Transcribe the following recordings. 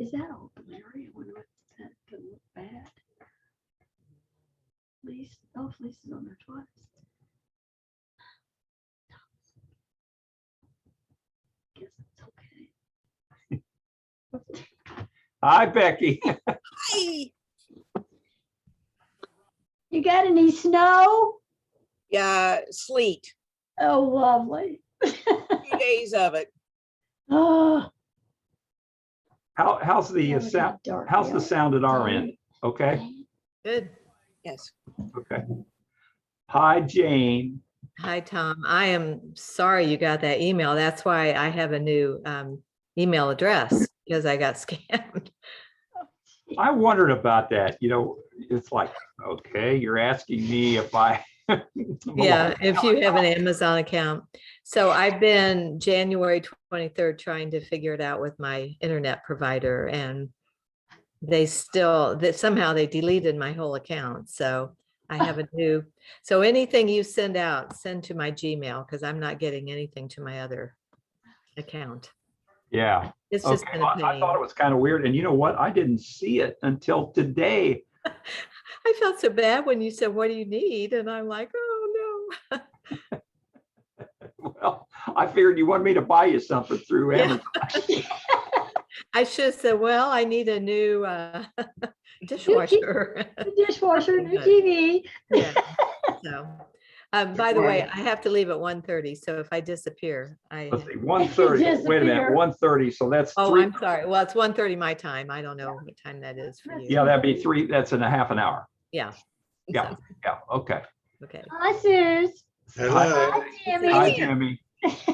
Is that all blurry? I wonder if that could look bad. Fleece, oh, Fleece is on there twice. Guess it's okay. Hi, Becky. Hi. You got any snow? Yeah, sleet. Oh, lovely. 2 days of it. Oh, How's the yeah, look sound? how dark How's they the are. sound at our end? Okay. Good. Yes. Okay. Hi, Jane. Hi, Tom. I am sorry you got that email. That's why I have a new email address because I got scammed. I wondered about that. You know, it's like, okay, you're asking me if I. Yeah, if you have an Amazon account. So I've been January 23rd trying to figure it out with my internet provider, and they still, that somehow they deleted my whole account. So I have a new, so anything you send out, send to my Gmail because I'm not getting anything to my other account. Yeah. It's just Okay. been a Well, I thought pain. it was kind of weird. And you know what? I didn't see it until today. I felt so bad when you said, what do you need? And I'm like, oh no. Well, I figured you wanted me to buy you something through Yeah. Amazon. I should have said, well, I need a new dishwasher. The dishwasher, new But, TV. yeah. So, by the way, I have to leave at 1:30. So if I disappear, Let's see, 1:30. Wait a minute, Disappear. 1:30. So that's Oh, three. I'm sorry. Well, it's 1:30 my time. I don't know what time that is for you. Yeah, that'd be three. That's in a half an hour. Yeah. Yeah. So, Yeah. Okay. okay. Hi, Suze. Hello. Hi, Jimmy. Hi, Jimmy.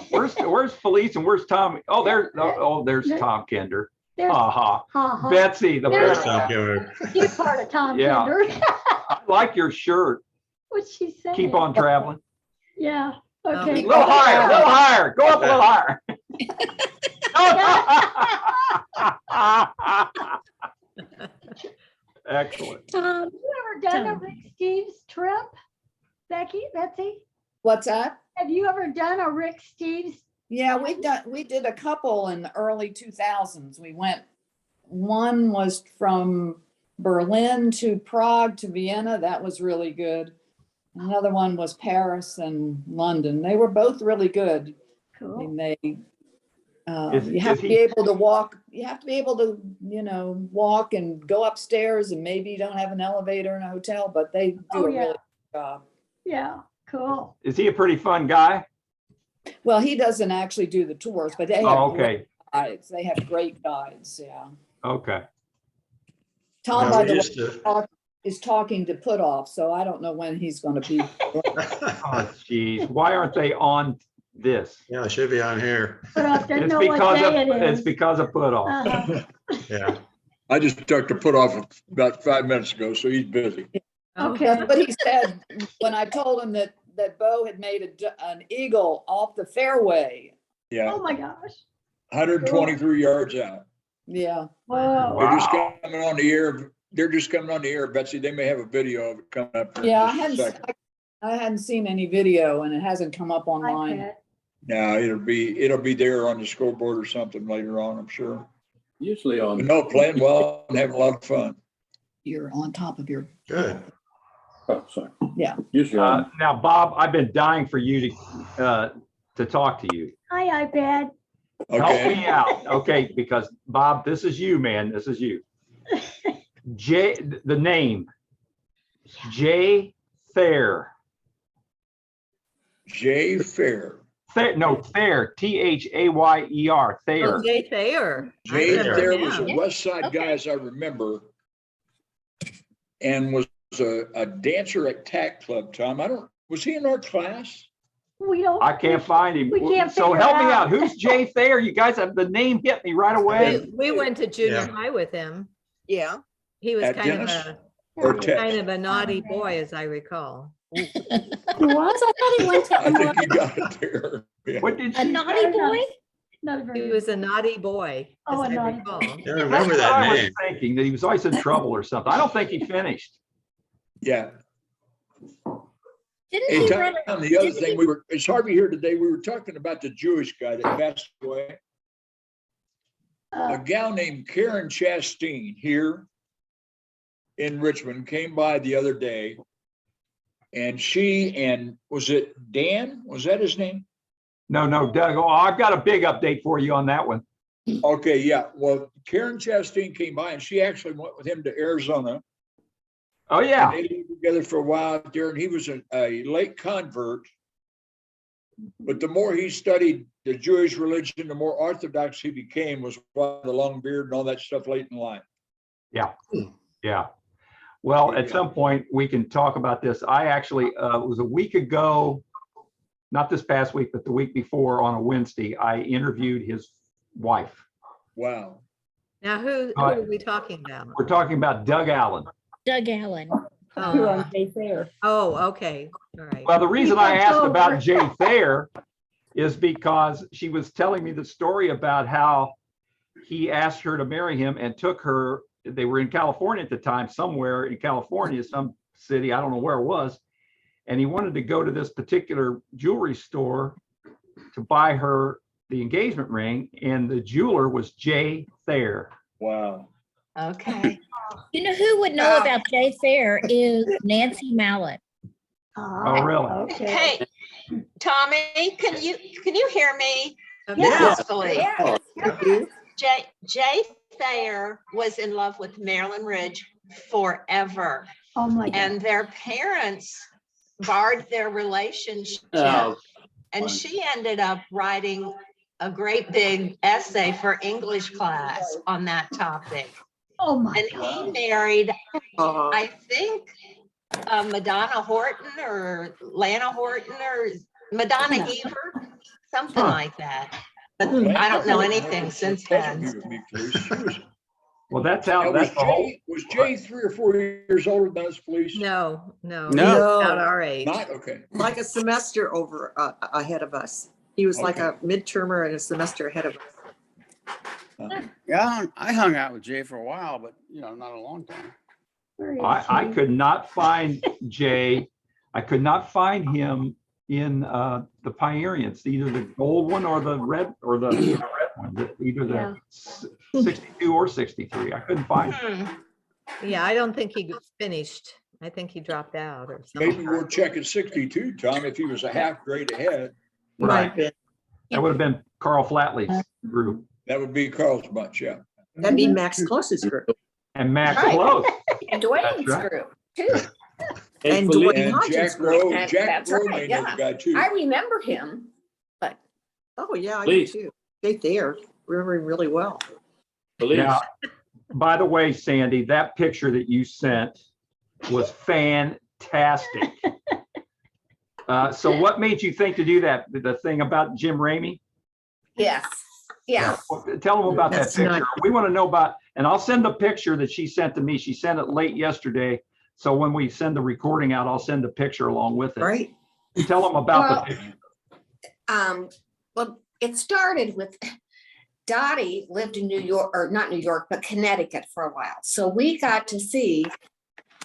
Where's Felice and where's Tom? Oh, there's Tom Kinder. There's, Ha ha. ha, ha. Betsy, the There's better. Tom Kimmer. Cute part of Tom Yeah. Kinder. I like your shirt. What's she saying? Keep on traveling. Yeah, Oh, okay. A little higher, a little higher. Go up a little higher. Excellent. Have you ever done a Rick Steves trip? Betsy? What's that? Have you ever done a Rick Steves? Yeah, we did a couple in the early 2000s. We went, one was from Berlin to Prague to Vienna. That was really good. Another one was Paris and London. They were both really good. I Cool. mean, they, Is you have to he- be able to walk, you have to be able to, walk and go upstairs, and maybe you don't have an elevator in a hotel, but they do Oh, a yeah. really good job. Yeah, cool. Is he a pretty fun guy? Well, he doesn't actually do the tours, but they Oh, have great okay. guides. They have great guides, yeah. Okay. Tom, Yeah, by we the way, used to- is talking to put off, so I don't know when he's going to be. Oh, geez. Why aren't they on this? Yeah, it should be on here. But I don't It's know what because day of, it it's is. because of put off. Uh-huh. Yeah. I just took the put off about 5 minutes ago, so he's busy. Oh, Okay. That's what he said when I told him that Bo had made an eagle off the fairway. Yeah, Oh, my gosh. 123 yards out. Yeah. Whoa. They're just Wow. coming on the air. They're just coming on the air, Betsy. They may have a video of it coming up. here in Yeah, just a second. I hadn't seen any video, and it hasn't come up online. iPad. No, it'll be there on the scoreboard or something later on, I'm sure. Usually But on, no, playing well and having a lot of fun. You're on top of your, Good. oh, sorry. Yeah. Usually on, Now, Bob, I've been dying for you to talk to you. Hi, iPad. Help Okay, me out, okay? Because Bob, this is you, man. This is you. The name, Jay Thayer. Jay Fair. No, Thayer, Thayer, Thayer. Oh, Jay Thayer. I Jay remember Fair was him. a West Side guy, as I remember, and was a dancer at TAC Club, Tom. Was he in our class? We don't. I can't find him. We can't So figure help it me out. out. Who's Jay Thayer? You guys have the name hit me right away. We went to junior Yeah. high with him. Yeah. He was At kind of Dennis? a Or Yeah. Tech? kind of a naughty boy, as I recall. He was? I thought he went to I think you got it there. Yeah. What did a you? naughty boy. Not very He good. was a naughty boy, as Oh, a I naughty recall. I remember That's what that I was name. thinking, that he was always in trouble or something. I don't think he finished. Yeah. Didn't Hey, he run? Tom, the other didn't thing, it's Harvey here today. We were talking about the Jewish guy that passed away. a gal named Karen Chastain here in Richmond came by the other day. And she and was it Dan? Was that his name? No, Doug. Oh, I've got a big update for you on that one. Okay, yeah. Well, Karen Chastain came by and she actually went with him to Arizona. Oh, yeah. And they lived together for a while out there, and he was a late convert. But the more he studied the Jewish religion, the more Orthodox he became, was why the long beard and all that stuff late in life. Yeah. Yeah. Well, at some point we can talk about this. I actually, it was a week ago, not this past week, but the week before on a Wednesday, I interviewed his wife. Wow. Now, who are we talking about? We're talking about Doug Allen. Doug Allen. Who Oh, on Jay Fair. okay, all right. Well, the reason I He asked took about over. Jay Thayer is because she was telling me the story about how he asked her to marry him and took her. They were in California at the time, somewhere in California, some city, I don't know where it was. And he wanted to go to this particular jewelry store to buy her the engagement ring. And the jeweler was Jay Thayer. Wow. Okay. You know who would know about Jay Fair is Nancy Mallett. Oh, really? Okay. Hey, Tommy, can you hear me? Yeah. Peacefully? Jay Thayer was in love with Marilyn Ridge forever, Oh, my God. and their parents barred their relationship. Oh, And fun. she ended up writing a great big essay for English class on that topic. Oh, my And God. he married, I think, Madonna Horton or Lana Horton or Madonna Heaver, something Huh. like that. But I don't know anything since then. Well, that's Now, out. was That's the whole. Jay 3 or 4 years older than us, Felice? No, No. about our age. Not, okay. Like a semester over, ahead of us. He was like a midtermer and a semester ahead of us. Yeah, I hung out with Jay for a while, but not a long time. Where is I he? could not find Jay. I could not find him in the Pioneers, either the gold one or the red one, either Yeah. the 62 or 63. I couldn't find him. Yeah, I don't think he finished. I think he dropped out or Maybe something. we're checking 62, Tom, if he was a half grade ahead. Right. That would have been Carl Flatley's group That would be Carl's bunch, yeah. That'd be Max Close's group. and Max Right. Close. And That's Dwayne's right. group too. Hey, And Felice, Dwayne And Hodges' Jack group. Rowe, That's Jack Rowe right, may know the yeah. guy too. I remember him, but Oh, yeah, I do Please. too. Jay Thayer, remember him really well. Felice, Now, by the way, Sandy, that picture that you sent was fantastic. So what made you think to do that? The thing about Jim Ramey? yes, yeah. Well, tell them about That's that picture. not- We want to know about, and I'll send the picture that she sent to me. She sent it late yesterday. So when we send the recording out, I'll send the picture along with it. Right? Tell them about Well, the picture. Well, it started with Dottie lived in New York, or not New York, but Connecticut for a while. So we got to see,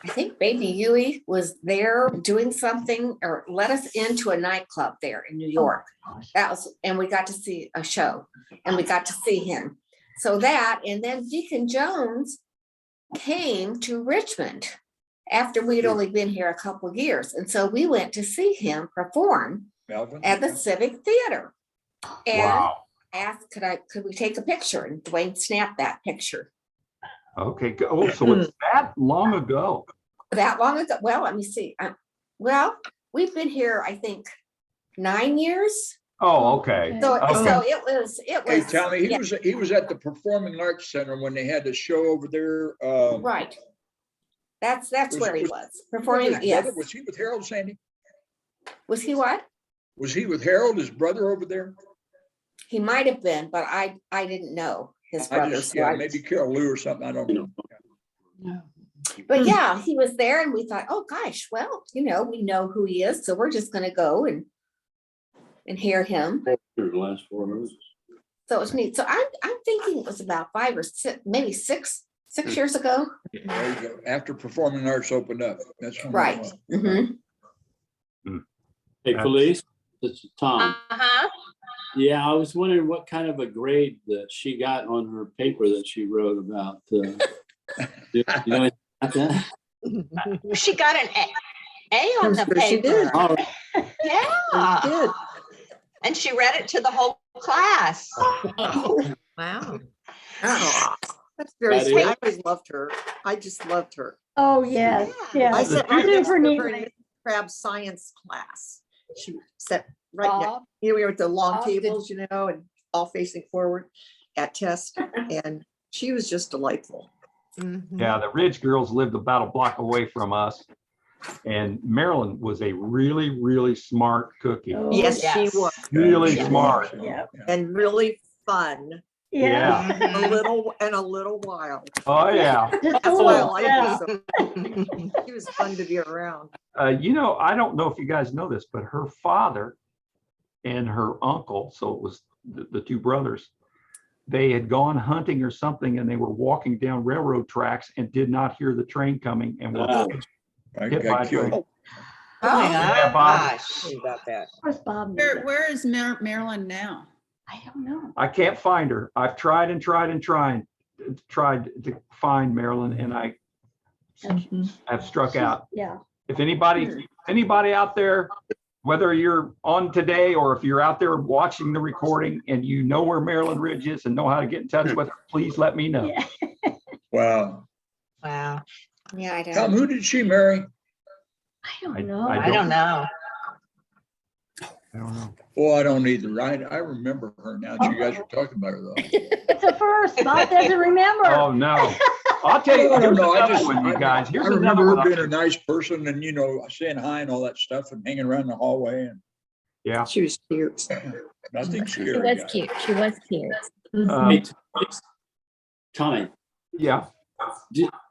I think Baby Huey was there doing something or let us into a nightclub there in New York. That was, and we got to see a show and we got to see him. So that, and then Deacon Jones came to Richmond after we'd only been here a couple of years. And so we went to see him perform Melvin? at the Civic Theater. And Wow. asked, could we take a picture? And Dwayne snapped that picture. Okay. Oh, so it's that long ago. That long ago, well, let me see. Well, we've been here, I think, 9 years. Oh, okay. So, Okay. so it was, Hey, Tommy, yeah, he was at the Performing Arts Center when they had the show over there. right. That's where he was Was performing. his Yes. brother- Was he with Harold, Sandy? Was he what? Was he with Harold, his brother over there? He might have been, but I didn't know his I brother. just, so yeah, I- maybe Carol Lou or something, I don't know. But yeah, he was there and we thought, oh gosh, well, we know who he is. So we're just gonna go and hear him. the last 4 movies. So it was neat. So I'm thinking it was about 5 or 6, maybe six years ago. There you go. After Performing Arts opened up, that's when it Right. was. Mhm. Hey, That's- Felice, this is Tom. Uh-huh. Yeah, I was wondering what kind of a grade that she got on her paper that she wrote about. You know anything about that? She got an A on the Sure she did. paper. Oh, She Yeah. did. And she read it to the whole class. Wow. Oh, that's very That sweet. is- I always loved her. I just loved her. Oh, yes, Yeah. I yes. sat right next to Super her in neatly. Mrs. Crab's science class. She sat right next, Bob, you know, we were at the long Bob, did- tables, you know, and all facing forward at test. And she was just delightful. Mhm. Yeah, the Ridge girls lived about a block away from us. And Marilyn was a really, really smart cookie. Oh, Yes, she Yes. was. Really Yeah. smart. Yeah. And really fun. Yeah. Yeah. A little wild. Oh, yeah. Just a That's why I little, like yeah. her so. She was fun to be around. You know, I don't know if you guys know this, but her father and her uncle, so it was the two brothers, they had gone hunting or something and they were walking down railroad tracks and did not hear the train coming and were I hit by got a train. killed. Oh my Yeah, Bob. gosh. About that. Of course, Bob knew that. where is Marilyn now? I don't know. I can't find her. I've tried and tried and tried to find Marilyn, and I have struck out. Yeah. If anybody out there, whether you're on today or if you're out there watching the recording and you know where Marilyn Ridge is and know how to get in touch with her, please let me know. Yeah. Wow. Wow. Yeah, I Tom, don't. who did she marry? I don't know. I I don't know. I don't know. Oh, I don't either. I remember her now that you guys are talking about her though. It's a first. Bob doesn't remember. Oh, no. I'll tell you, No, here's no, I another just, one, you guys. I Here's another remember one. her being a nice person and, you know, saying hi and all that stuff and hanging around the hallway and Yeah. She was cute. nothing She scary. was guy. cute. She was cute. Hey, Tommy, Yeah.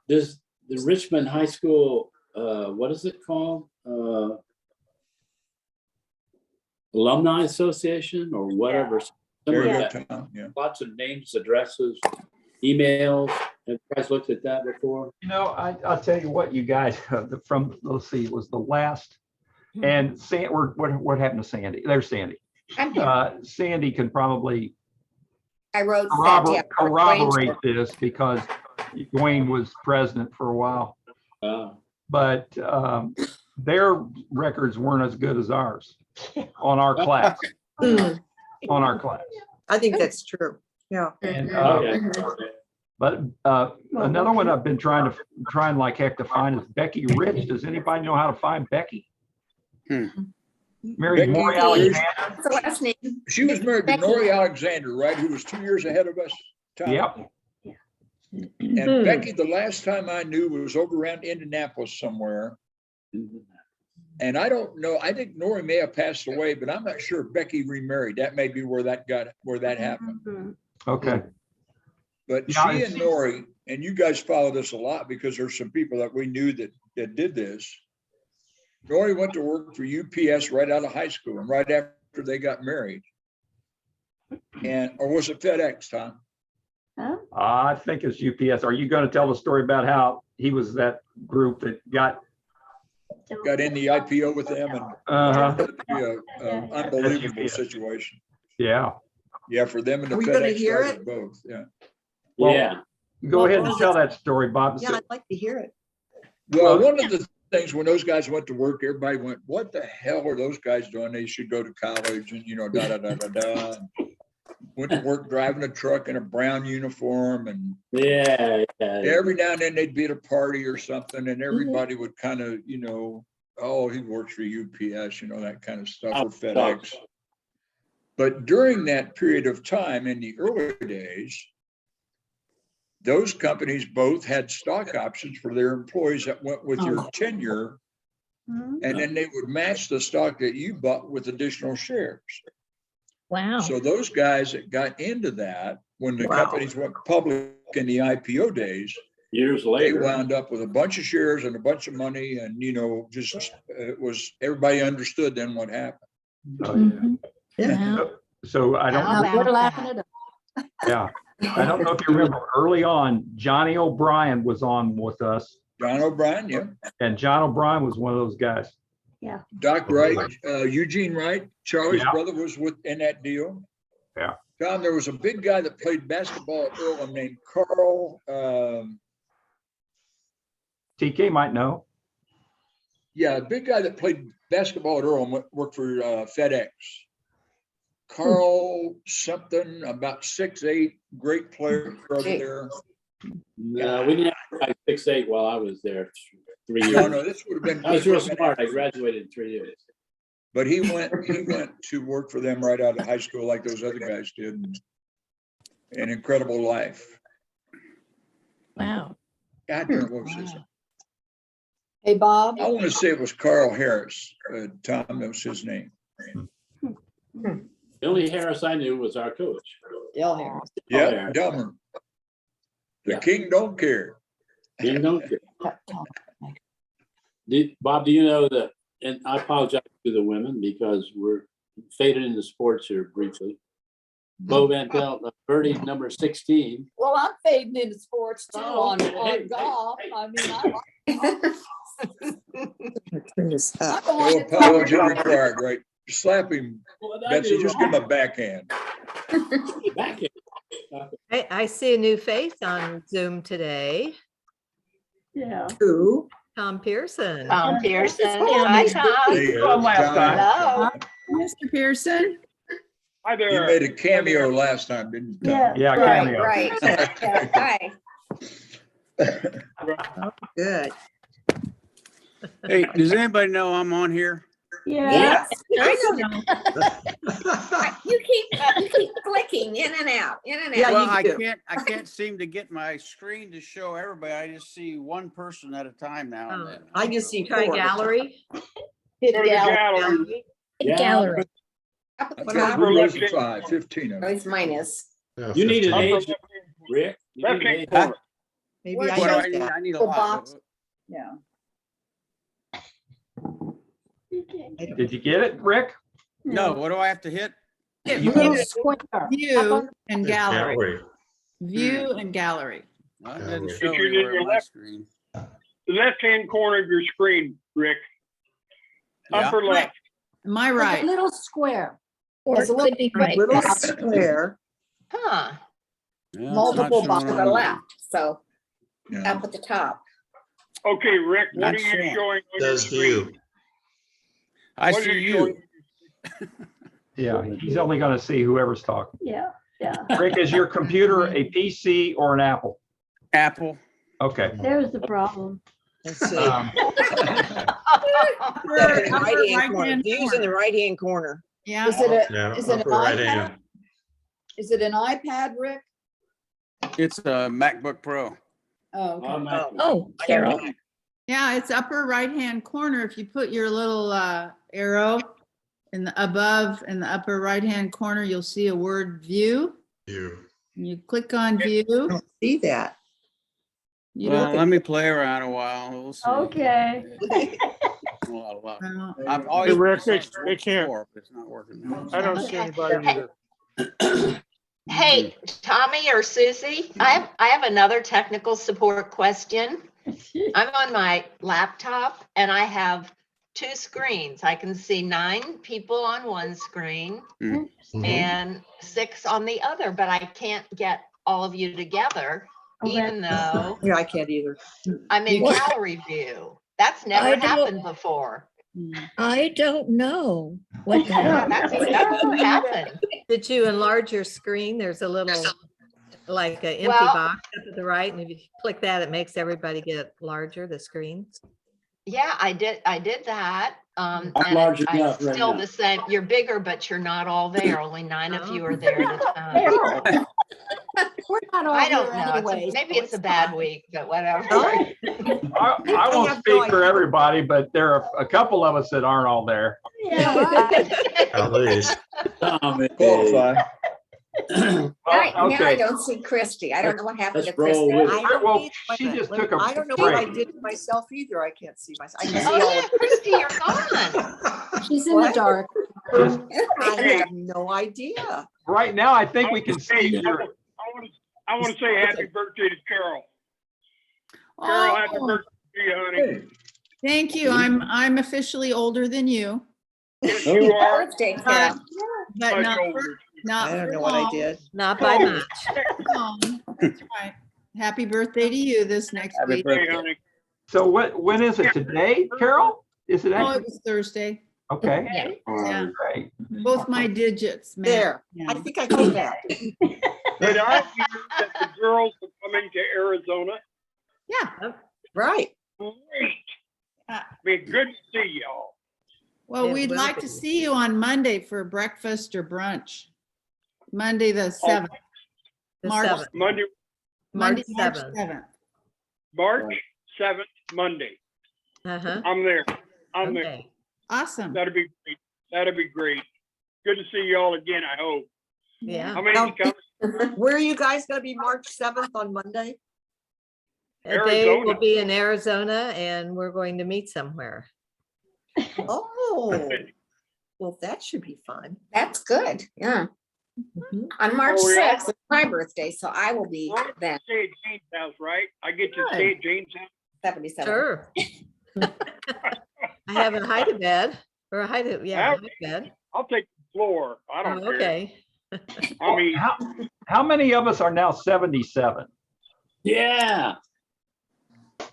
does the Richmond High School, what is it called? Alumni Association or whatever. Very Somebody good, got Tom, yeah. lots of names, addresses, emails. Have you guys looked at that before? You know, I'll tell you what, you guys, from, let's see, it was the last, and what happened to Sandy? There's Sandy. I'm here. Sandy can probably I wrote that down. corroborate this because Dwayne was president for a while, but their records weren't as good as ours on our class, on our class. I think that's true. Yeah. And, Okay. but another one I've been trying like heck to find is Becky Rich. Does anybody know how to find Becky? Mary Becky Maury Rich. Alexander? What's the last name? She was married to Becky. Nori Alexander, right? Who was 2 years ahead of us. Tom? Yep. And Becky, the last time I knew was over around Indianapolis somewhere. And I don't know, I think Nori may have passed away, but I'm not sure if Becky remarried. That may be where that happened. Mhm. Okay. But Yeah, she and Nori, and you guys followed us a lot because there's some people that we knew that did this. Nori went to work for UPS right out of high school and right after they got married. Or was it FedEx, Tom? Huh? I think it's UPS. Are you going to tell the story about how he was that group that got? Got in the IPO with them and an unbelievable situation. Yeah. Yeah, for them and the Are we gonna FedEx hear drivers it? both, yeah. Well, Yeah. Go ahead What and was tell it? that story, Bob. Yeah, I'd like to hear it. Well, one of the things when those guys went to work, everybody went, what the hell are those guys doing? They should go to college and, you know, da, da, da, da, da. Went to work driving a truck in a brown uniform and Yeah. every now and then they'd be at a party or something and everybody would kind of, you know, oh, he works for UPS, you know, that kind of stuff, or FedEx. But during that period of time in the early days, those companies both had stock options for their employees that went with your tenure. Mhm. And then they would match the stock that you bought with additional shares. Wow. So those guys that got into that, when the Wow. companies went public in the IPO days, Years they later. wound up with a bunch of shares and a bunch of money and, you know, just, it was, everybody understood then what happened. Oh, yeah. Mhm. Yeah. Wow. So I don't, How know- about We're laughing that? it up. yeah, I don't know if you remember early on, Johnny O'Brien was on with us, John O'Brien, yeah. and John O'Brien was one of those guys. Doc Wright, Eugene Wright, Charlie's Yeah. brother was in that deal. Tom, there was a big guy that played basketball at Earlham named Carl, TK might know. yeah, a big guy that played basketball at Earlham, worked for FedEx. Carl something, about 6'8", great player over there. No, we didn't have like 6'8" while I was there 3 years. No, this would have been. I was real smart. I graduated in 3 years. But he went to work for them right out of high school like those other guys did. An incredible life. Wow. God, what was his name? Hey, Bob. I want to say it was Carl Harris. Tom, that was his name. The only Harris I knew was our coach. Dale Harris. Yeah, Harris. Dummer. The Yeah. king don't care. You don't care. Bob, do you know that, and I apologize to the women because we're faded into sports here briefly. Bo Van Pelt, birdie number 16. Well, I'm fading into sports too Oh, on hey, golf. hey. I mean, Turn this I'm up. the one No that's apology required, right? Slap him, What did I Betsy, do just give wrong? him a backhand. Backhand. I see a new face on Zoom today. Yeah. Who? Tom Pearson. Tom Pearson. Yeah. Hi, Tom. Hey, Tom last time. Hello. Mr. Pearson. Hi You made a cameo last time, didn't you? Tom? Yeah. Yeah, Right, cameo. right. Yeah, hi. Good. Hey, does anybody know I'm on here? Yeah. You keep clicking in and out, in and Yeah, out. Well, you I do. can't seem to get my screen to show everybody. I just see one person at a time now and then. I just see Try four. gallery. Hit Go to the gallery. gallery. Yeah. Gallery. Up at the Okay, top. we're looking 15 of At them. least mine is. You need an age, Rick. You need an age. Huh? Maybe What I What do know I need? that. I need a The lot. box. Yeah. Did you get it, Rick? No, what do I have to hit? Little square. View and It's gallery, gallery. view and gallery. Well, it doesn't Gallery. show anywhere on my screen. The left-hand corner of your screen, Rick. Yeah. Upper left. My There's a right. little square. Or There's it a little could be right. Little square. Huh. Yeah, it's not Multiple showing boxes To on the mine. left, so Yeah. up at the top. Okay, Rick, what Not are you showing. showing on your Does screen? view. I What are see showing? you. Yeah, he's only going to see whoever's talking. Yeah. Yeah. Rick, is your computer a PC or an Apple? Apple. Okay. There's the problem. Let's see. Um, Upper Right-hand corner. right-hand Views in the corner. right-hand corner. Yeah. Is it a, Yeah, is it an upper right iPad? hand. Is it an iPad, Rick? It's a MacBook Pro. Oh, okay. Oh, Carol. Yeah, it's upper right-hand corner. If you put your little arrow in the above in the upper right-hand corner, you'll see a word view. View. You click on view. I don't see that. You Well, don't, let me play around a while. We'll see. Okay. A lot of luck. well, I've always. Hey, Rick, done they it can't. before, but it's not working now. I don't see anybody either. Hey, Tommy or Susie, I have another technical support question. I'm on my laptop and I have two screens. I can see 9 people on one screen and 6 on the other, but I can't get all of you together, even though Yeah, I can't either. I'm in What? gallery view. That's never I don't- happened before. I don't know what the Yeah, heck. that's never happened. Did you enlarge your screen? There's a little, like an empty Well- box up to the right, and if you click that, it makes everybody get larger, the screens. Yeah, I did that. I'm And large it's enough right still now. the same. You're bigger, but you're not all there. Only 9 of you are there at a time. We're not all I don't here know. anyway, Maybe so it's a bad fine. week, but whatever. I won't have no speak for idea. everybody, but there are a couple of us that aren't all there. Yeah. At least. Tommy. Qualify. Now I Okay. don't see Christie. I don't know what happened to Let's roll Christie. with I it. don't Well, need- she just wait a took a minute. I don't know what I break. did to myself either. I can't see myself. I can see Oh, all yeah, Christy, you're gone. She's in the What? dark. Just I have no idea. right now, I think we can see your, I want to say happy birthday to Carol. Carol, happy Oh, birthday to you, honey. thank you. I'm officially older than you, Yes, you are. Birthday, but Carol. but Much not older. Not I don't for know what I long. did. Not by much. long. That's right. Happy birthday to you this next Happy week. Hey, birthday. honey. So when is it today, Carol? Is it Oh, actually? it was Thursday. Okay, Yeah. Yeah, great. both my digits, man. There, I think I got that. Did I hear that the girls are coming to Arizona? Yeah. Right. Great. Be good to see y'all. Well, It we'd will like be. to see you on Monday for breakfast or brunch. Monday, the 7th. The March- 7th. Monday, Monday, March March 7th. 7th. March 7th, Monday. Uh-huh. I'm there. I'm there. Okay. Awesome. That'd be great. That'd be great. Good to see y'all again, I hope. Yeah. How many Now, coming? Where are you guys gonna be March 7th on Monday? They will Arizona. be in Arizona and we're going to meet somewhere. Oh, well, that should be fun. That's good. Yeah. Mhm. On March Oh, yeah. 6th, it's my birthday, so I will be I get then to stay at Jane's house, right? I get to Good. stay at Jane's house. 77. Sure. I have a hide bed or a hide, yeah, I'll hide bed. I'll take the floor. I Oh, don't care. okay. I mean, How many of us are now 77? Yeah.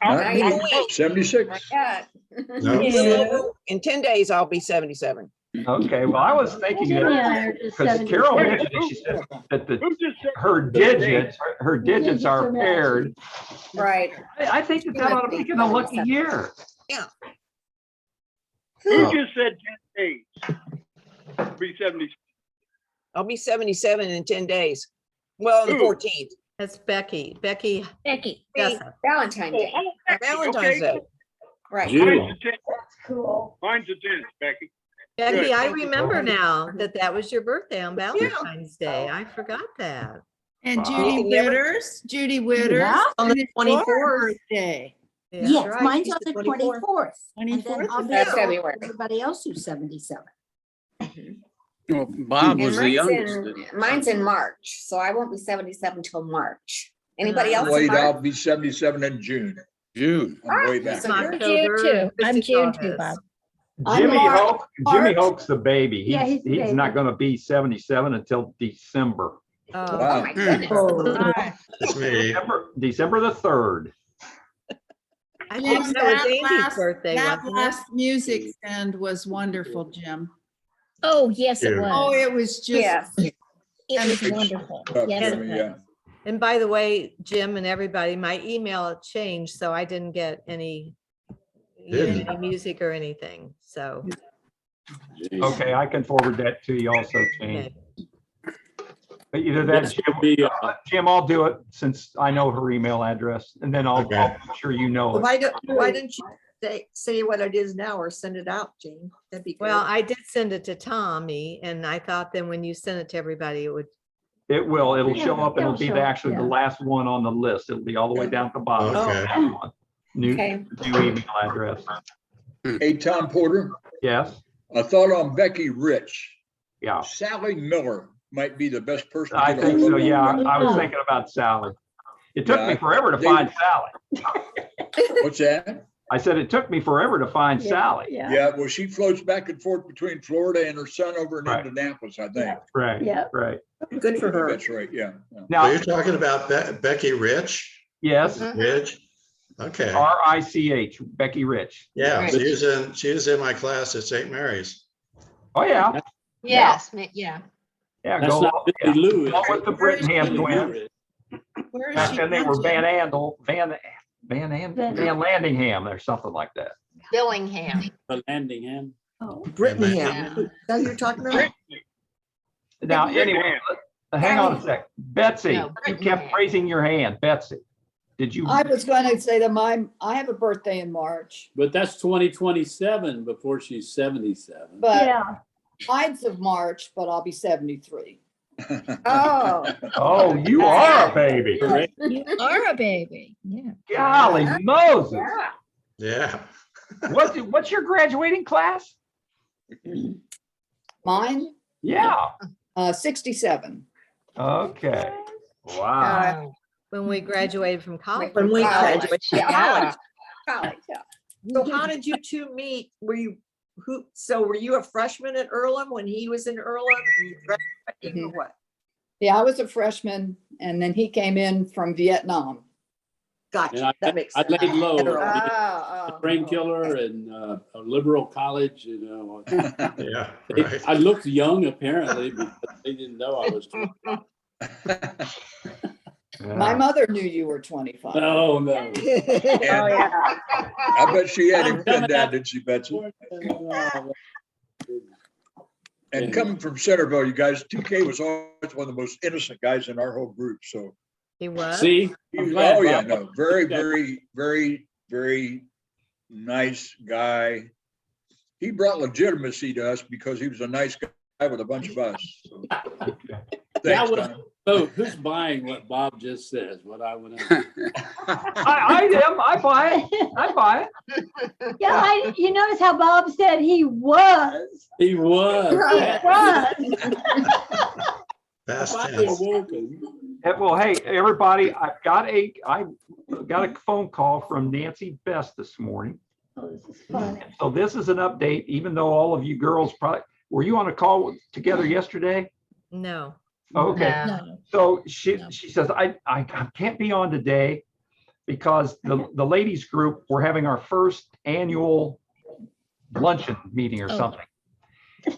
Not me. I'm 76. Yeah. No. In 10 days, I'll be 77. Okay, well, I was thinking Jimmy and I that, are just because Carol 77. mentioned it, she said that who just said her digits Digits are are paired. Right. I think that ought to make it a lucky year. who just said 10 days? Be 70. I'll be 77 in 10 days. Well, the Who? 14th. That's Becky. Becky. Becky. Jessup. Valentine's Oh, Day. oh, Becky, Valentine's okay. Day. Right. June. Mine's the 10th. That's cool. Mine's the 10th, Becky. Becky, Good. I remember now that was your birthday on Valentine's Day. I forgot that. And Wow. Judy You can never- Witters, Judy Witters. Yeah. On the and it's your 24th. birthday. Yeah. Yes, right, mine's she's on the the 24th. 24th. And then 24th. I'll That's be February. everybody else who's 77. Well, Bob And was the youngest. mine's in March, so I won't be 77 till March. Anybody else? in Wait, March? I'll be 77 in June. June. I'm way back. So I'm you're June October, too. I'm Chrissy June Paul too, is. Bob. I'm Jimmy March. Hoke, Jimmy Hoke's the baby. Yeah, He's, he's the he's not baby. gonna be 77 until December. Oh, Oh, Wow. my goodness. Oh, It's me. December the 3rd. I Jim, think that was that Andy's last- birthday, That wasn't it? last music stand was wonderful, Jim. Oh, yes, it Yeah. Oh, was. it was just, Yes. It was It's wonderful. tough, Yes, Jimmy, it yeah. was. And by the way, Jim and everybody, my email changed, so I didn't get any Didn't? music or anything. So, Jeez. Okay, I can forward that to you also, Jane. okay. But either that, This would be, Jim, I'll do it since I know her email address, and then I'll Okay. make sure you know it. Why don't you say what it is now or send it out, Jane? That'd be good. Well, I did send it to Tommy, and I thought then when you send it to everybody, it would, It'll show up, and it'll be It'll show up, actually the yeah. last one on the list. It'll be all the way down at the bottom. Okay. New Okay. email address. Hey, Tom Porter, Yes, a thought on Becky Rich. yeah, Sally Miller might be the best person. to I get think ahold so, of. yeah. I was thinking about Sally. It took me Yeah, forever to they- find Sally. What's that? I said it took me forever to find Sally. Yeah. Yeah, well, she floats back and forth between Florida and her son over in Right. Indianapolis, I think. Right, Yeah. right. Good for her. That's right, yeah. yeah. So Now, you're talking about Becky Rich? yes, Rich? Okay. RICH, Becky Rich. Yeah, Right. she was in my class at St. Mary's. Oh, yeah, Yes, yeah. yeah. That's Go, not Billy Lou. is go with it? the Brittingham Billy Lou twins. is. where is Back she? then they were from, Jim? Van Landingham or something like that. Billingham. The Landingham. Oh, Brittingham. Is that who you're talking about? Now, anyway, hang on a sec. Betsy, No, you Brittingham. kept raising your hand. Betsy, did you? I was going to say that I have a birthday in March, But that's 2027 before she's 77. but yeah. Ides of March, but I'll be 73. Oh, Oh, you are a baby. Correct. You are a baby. Yeah. Golly Moses. Yeah. What's your graduating class? Mine, Yeah. 67. Okay. Wow. when we graduated from college. When we College. graduated. Yeah. College. college, yeah. So how did you two meet? So were you a freshman at Earlham when he was in Earlham? You graduated or what? Yeah, I was a freshman and then he came in from Vietnam. And Gotcha. That makes I sense. laid low. Oh, Brain killer and a liberal college, you know. Yeah, right. I looked young apparently because they didn't know I was 25. My mother knew you were 25. Oh, no. Oh, yeah. I bet she had him pinned down, didn't she, Betsy? And coming from Centerville, you guys, TK was always one of the most innocent guys in our whole group, so. He was. See? Oh, yeah, no, very, very, very, very nice guy. He brought legitimacy to us because he was a nice guy with a bunch of us. So, thanks, Tom. So who's buying what Bob just says? What I want to. I am. I buy it. I buy it. Yeah, you notice how Bob said he was. He was. He was. Past If I tense. were woken. Well, hey, everybody, I got a phone call from Nancy Best this morning. Oh, this is funny. So this is an update, even though all of you girls probably, were you on a call together yesterday? No. Okay. No. So she says, I can't be on today because the ladies group, we're having our first annual luncheon meeting or Oh. something.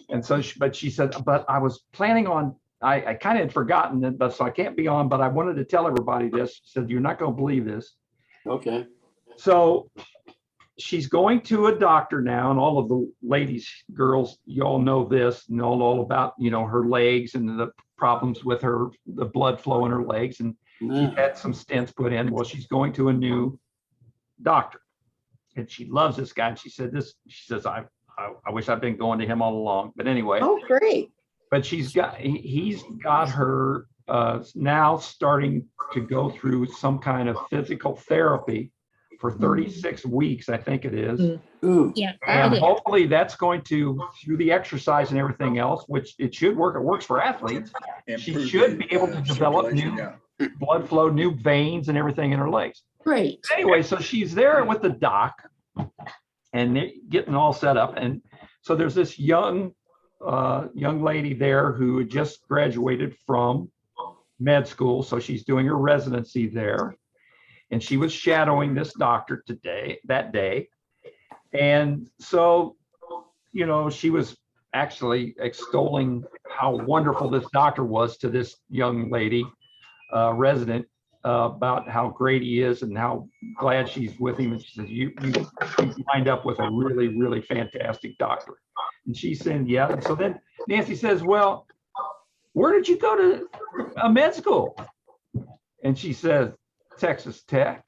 And so, but she said, but I was planning on, I kind of had forgotten it, but so I can't be on, but I wanted to tell everybody this. She said, you're not going to believe this. Okay. So she's going to a doctor now, and all of the ladies, girls, you all know this, know all about, her legs and the problems with the blood flow in her legs. And she had some stents put in. Well, she's going to a new doctor and she loves this guy. And she says, I wish I'd been going to him all along, but anyway. Oh, great. But he's got her now starting to go through some kind of physical therapy for 36 weeks, I think it is. Yeah. And hopefully that's going to, through the exercise and everything else, which it should work, it works for athletes. She should be able to develop new blood flow, new veins and everything in her legs. Great. Anyway, so she's there with the doc and they're getting all set up. And so there's this young lady there who had just graduated from med school. So she's doing her residency there. And she was shadowing this doctor that day. And so, she was actually extolling how wonderful this doctor was to this young lady resident about how great he is and how glad she's with him. And she says, you lined up with a really, really fantastic doctor. And she said, yeah. And so then Nancy says, well, where did you go to med school? And she says, Texas Tech.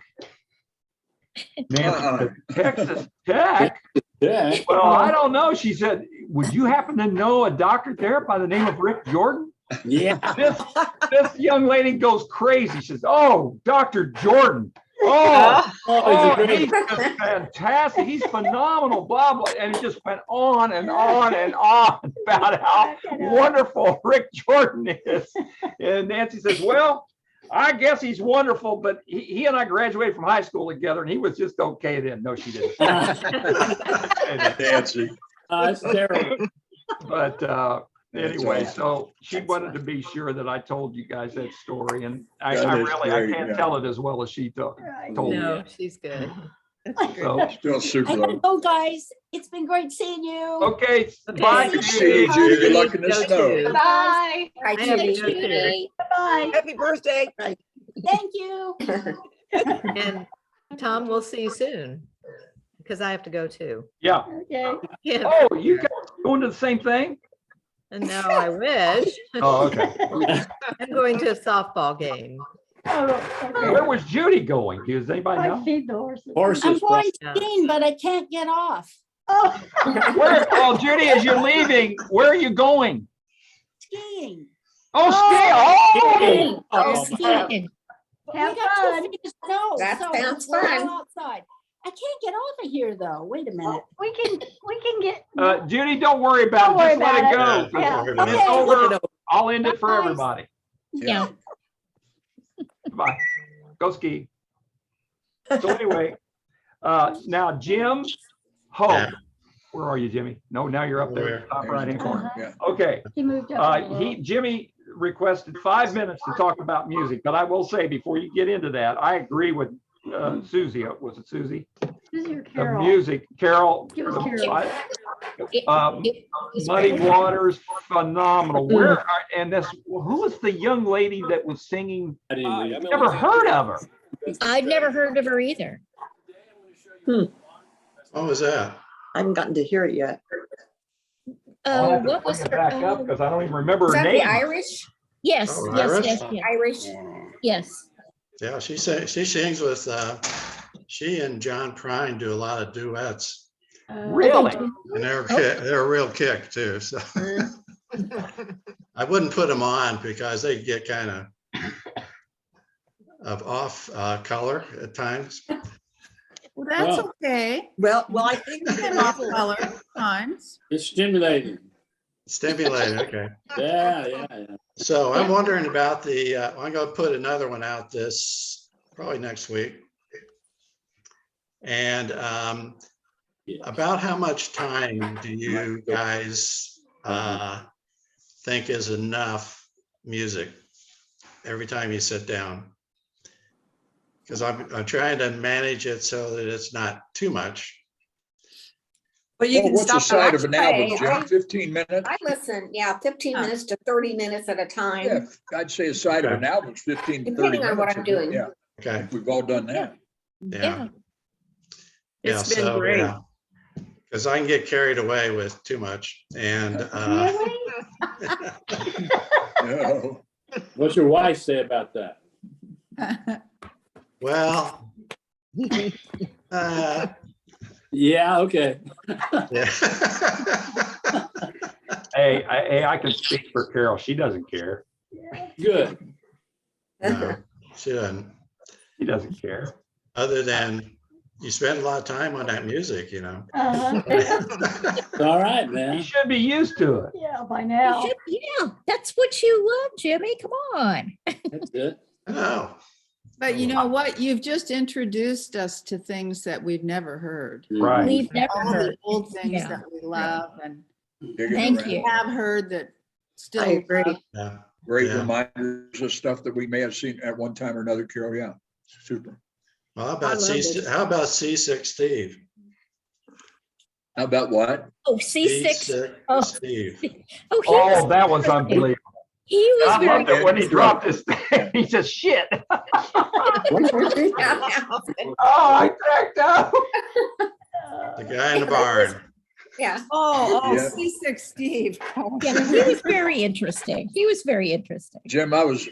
Nancy said, Texas Tech? Well, I don't know. She said, would you happen to know a doctor there by the name of Rick Jordan? Yeah. This young lady goes crazy. She says, oh, Dr. Jordan. He's just fantastic. He's phenomenal, blah, blah. And it just went on and on and on about how wonderful Rick Jordan is. And Nancy says, well, I guess he's wonderful, but he and I graduated from high school together and he was just okay then. No, she didn't. Nancy. That's terrible. But anyway, awesome. so she wanted to be sure that I told you guys that story, and I That is really great, can't yeah. tell it as well as she told No, me. she's good. So, Still super. I gotta go, guys. It's been great seeing you. okay, bye. Good to see you, Judy. Good luck in the Go snow. too. Bye. Right, I have Judy. to go too. Judy. Bye. Happy birthday. Thank you. And Tom, we'll see you soon because I have to go too. Yeah. Okay. Yeah. Oh, you guys going to the same thing? And now I wish. Oh, okay. I'm going to a softball game. Where was Judy going? Does anybody I know? feed the horses. I'm Horses. going Yeah. skiing, but I can't get off. Oh. Oh, Judy, as you're leaving, where are you going? Skiing. Oh, skiing. Oh, Skiing. Have We got fun. 2 feet of snow. That so sounds we're all fun. outside. I can't get off of here though. Wait a minute. We can get. Judy, don't worry about Don't it. worry Just let it about go. it. Yeah. When it's over, I'll end it for Bye. everybody. Yeah. Bye. Go ski. So anyway, now Jim, Hope, Yeah. Where are you, Jimmy? No, now you're up there, Where? top right hand corner. Yeah. Okay. He moved up. a little. Jimmy requested 5 minutes to talk about music, but I will say before you get into that, I agree with Susie. Was it Susie? Susie or The Carol? music, Carol. It was Carol. Muddy Waters, phenomenal. Where are, and this, who was the young lady that was singing? I didn't leave. Never heard of her. I'd never heard of her either. What was that? I haven't gotten to hear it yet. I'll Oh, have to what bring was it her? back up Oh, because I don't even remember Is her that the name. Irish? yes, Oh, yes, Irish? yes, yes, Irish? yes. Yeah, she sings with, she and John Prine do a lot of duets. Really? And they're a real kick too, so. I wouldn't put them on because they get kind of off color at times. Well, that's Well. okay. Well, I think And off color times. It's stimulating. Stimulating, okay. Yeah. So I'm wondering about the, I'm gonna put another one out probably next week. And about how much time do you guys think is enough music every time you sit down? Because I'm trying to manage it so that it's not too much. But you Well, can what's the stop. side of an album, Hey, Jim? 15 minutes? I listen, 15 minutes to 30 minutes at a Yeah, time. I'd say a side of an album is 15 to 30 Depending on what minutes. I'm doing. Yeah, Okay, we've all done that. yeah. It's been great. Because I can get carried away with too much and No. What's your wife say about that? well, Yeah, okay. yeah. Hey, I can speak for Carol. She doesn't care. Good. No, she doesn't. She doesn't care. Other than you spend a lot of time on that music, you know. All right, You man. should be used to it. Yeah, by You now. should- Yeah, that's what you love, Jimmy. Come on. That's it. No. But you know what? You've just introduced us to things that we've never heard. Right. We've never All the heard. old things Yeah. that we love and Digging Thank around. you. have heard that still. I agree. love. Yeah. Great Yeah. reminders of stuff that we may have seen at one time or another, Carol. Yeah, super. Well, how I about love it. how about C6 Steve? How about what? Oh, C6. C6 Oh. Steve. Oh, he Oh, was, that was unbelievable. he was I very loved it when he dropped his thing. He said, shit. Oh, I cracked up. The guy in the barn. Yeah. Oh, Yeah. C6 Steve. yeah, he was very interesting. He was very interesting. Jim, I was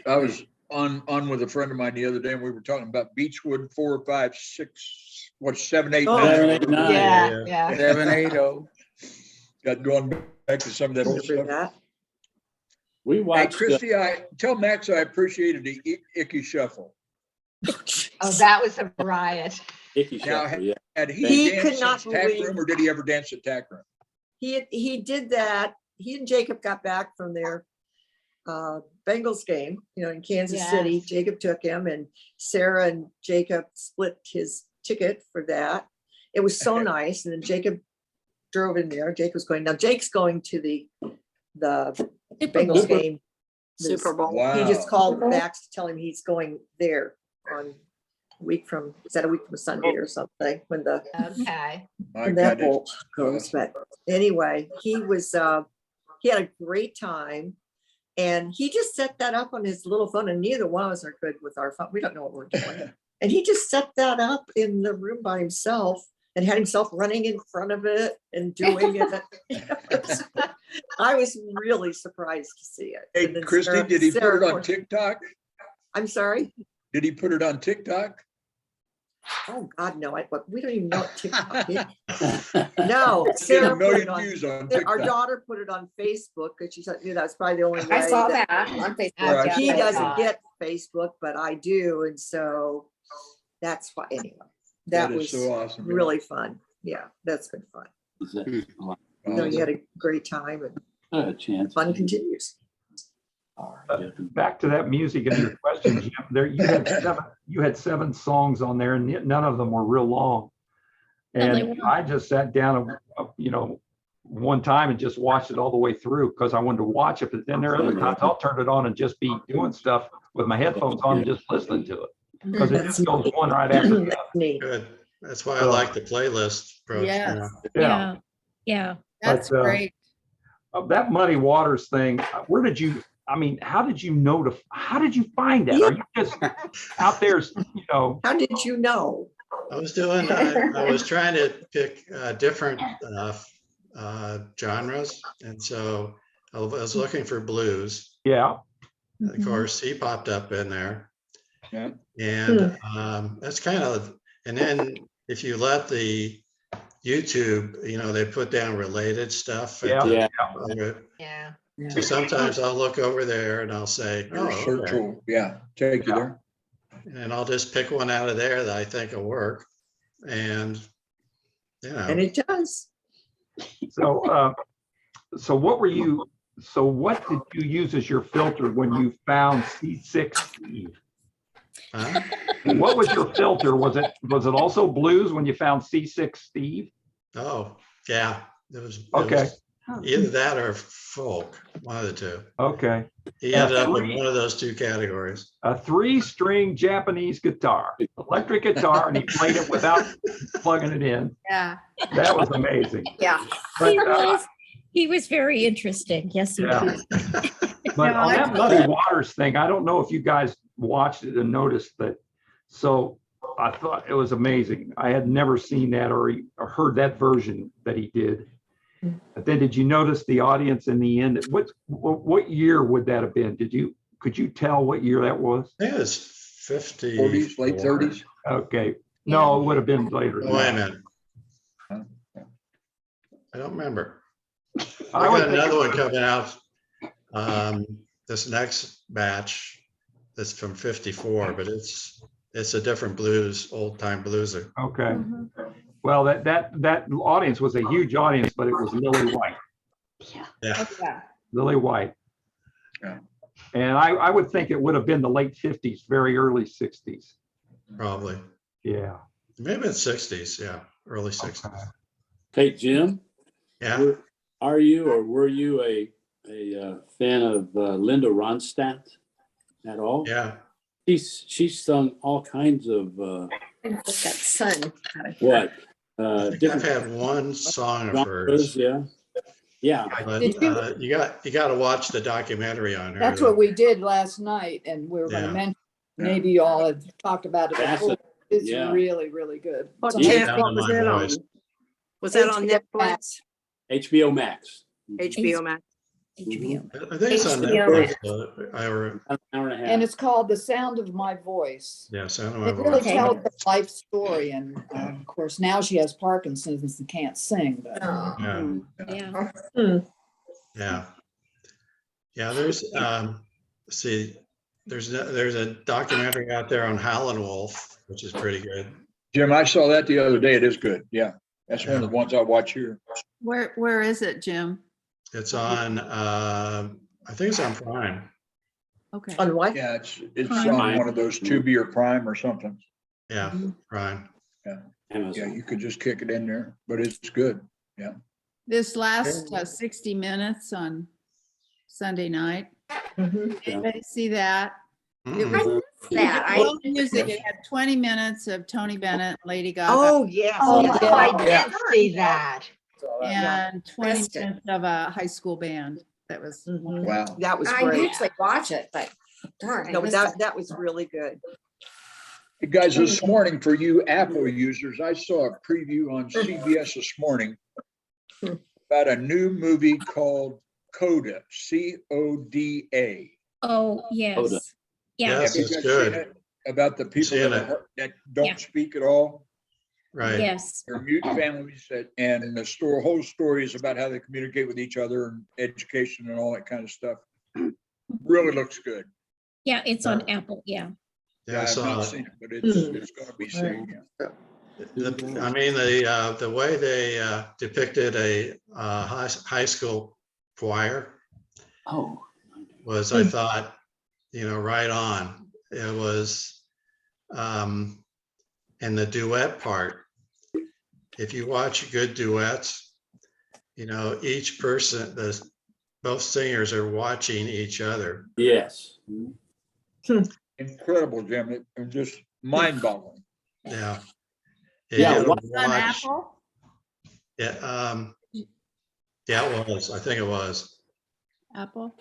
on with a friend of mine the other day and we were talking about Beechwood 4, 5, 6, what, 7, 8, Oh. 9. 7, 8, 9. Yeah. 7, 8, 0. Got going back to some of that old Remember stuff. that? We Hey, watched. Christie, tell Max I appreciated the Icky Shuffle. Oh, that was a riot. Icky Now, Shuffle, yeah. Had He he could danced not since Tack believe- Room or did he ever dance at Tack Room? He did that. He and Jacob got back from their Bengals game, in Kansas City. Yes. Jacob took him and Sarah and Jacob split his ticket for that. It was so nice. And then Jacob drove in there. Jake was going, now Jake's going to the Bengals game. Super Bowl. Wow. He just called Max to tell him he's going there on a week from Sunday or something when the Okay. My when that goodness. bowl goes. But anyway, he had a great time. And he just set that up on his little phone, and neither one of us are good with our phone. We don't know what we're doing. And he just set that up in the room by himself and had himself running in front of it and doing it. I was really surprised to see it. Hey, And then Christie, did he put Sarah, it of on course- TikTok? I'm sorry. Did he put it on TikTok? Oh God, no! We don't even know what TikTok is. No, Did Sarah a put million it on. views on Our TikTok. daughter put it on Facebook because she said, that's probably the only way. I saw that on Facebook. Right. He Yeah. doesn't get Facebook, but I do, and so that's why. Anyway, that is was so awesome. yeah. really fun. Yeah, that's been fun. You had a great time, and A chance. fun continues. Back to that music and your question, Jim. There, you had 7 songs on there, and none of them were real long. No, they And weren't. I just sat down, one time and just watched it all the way through because I wanted to watch it. But then there are other times I'll turn it on and just be doing stuff with my headphones on and just listening to it. Because it That's just goes neat. one right after the other. That's neat. Good. That's why I So- like the playlist approach. Yes. Yeah. Yeah. That's But, great. That Muddy Waters thing, how did you know how did you find that? Are you just out there, How did you know? I was trying to pick different genres. And so I was looking for blues. yeah. Of course, he popped up in there. Yeah. And that's kind of, and then if you let the YouTube, they put down related stuff. Yeah. Yeah. So sometimes I'll look over there and I'll say, Your oh, search okay. will, yeah, take you there. And I'll just pick one out of there that I think will work. And, And it does. So what did you use as your filter when you found C6 Steve? huh? What was your filter? Was it also blues when you found C6 Steve? Oh, yeah. It was Okay. either that or folk, one of the two. Okay. He ended up in one of those two categories. A 3-string Japanese guitar, electric guitar, and he played it without plugging it in. Yeah. That was amazing. Yeah. But, He was very interesting. Yes, he Yeah. was. But No, on I that Muddy Waters thing, I don't know if you guys watched it and noticed that. So I thought it was amazing. I had never seen that or heard that version that he did. But then did you notice the audience in the end? What year would that have been? Could you tell what year that was? I think it was 50. 40s, late 30s. Okay. No, it would have been later. Oh, than wait a that. minute. I don't remember. I I would got think another it one would- coming out. This next batch that's from 54, but it's a different blues, old time blueser. Okay. Well, that audience was a huge audience, but it was Lily White. Yeah. Yeah. Lily White. Yeah. And I would think it would have been the late 50s, very early 60s. Probably. Yeah. Maybe it's 60s. Yeah. Early 60s. Hey, Jim, Yeah. are you or were you a fan of Linda Ronstadt at all? Yeah. She sung all kinds of That son. what? I think I've had one song of hers. genres, yeah. Yeah. But Did you- you got to watch the documentary on her. That's though. what we did last night, and we were going Yeah. to mention, maybe you all have talked about it That's before. It's yeah. really, really good. What It's on Yeah. channel was My that on? voice. Was that on HBO Netflix? HBO Max. HBO Max? HBO. I think it's on HBO. Netflix. An hour and a half. And it's called The Sound of My Voice. Yeah, Sound of My It really Voice. tells her life story, and of course, now she has Parkinson's and can't sing, but Oh. Yeah. Yeah. Yeah. Yeah, there's there's a documentary out there on Howlin' Wolf, which is pretty good. Jim, I saw that the other day. It is good. Yeah. That's one of the ones I watch here. Where is it, Jim? It's on I think it's on Prime. Okay. On what? Yeah, it's Prime. on one of those Tubi or Prime or something. Yeah, Prime. Yeah, Amazon. you could just kick it in there, but it's good. This last 60 Minutes on Sunday night. Anybody see that? It was Mm-mm. That I, all music. It had 20 minutes of Tony Bennett, Lady Gaga, Oh, yes. Oh, yes. I did see that. and 20 Missed it. minutes of a high school band. That was Wow. That was I great. usually watch it, but darn. I No, but missed it. that was really good. Hey, guys, this morning for you Apple users, I saw a preview on CBS this morning about a new movie called Coda, CODA. Oh, Coda. yes. Yeah. Yes, Have you it's guys good. seen it? About the people Seen that, it. that don't Yeah. speak at all. Right. Yes. They're mute families and the whole story is about how they communicate with each other and education and all that kind of stuff. Really looks good. Yeah, it's on Apple. Yeah. Yeah, I I've saw not it. seen it, but it's gonna be seen. Yeah. I mean, the way they depicted a high school choir Oh. was, I thought, right on. It was in the duet part. if you watch good duets, each person, both singers are watching each other. Yes. Incredible, Jim. It was just mind-boggling. Yeah. Yeah, You gotta On watch- Apple? Yeah, it was. I think it was. Apple?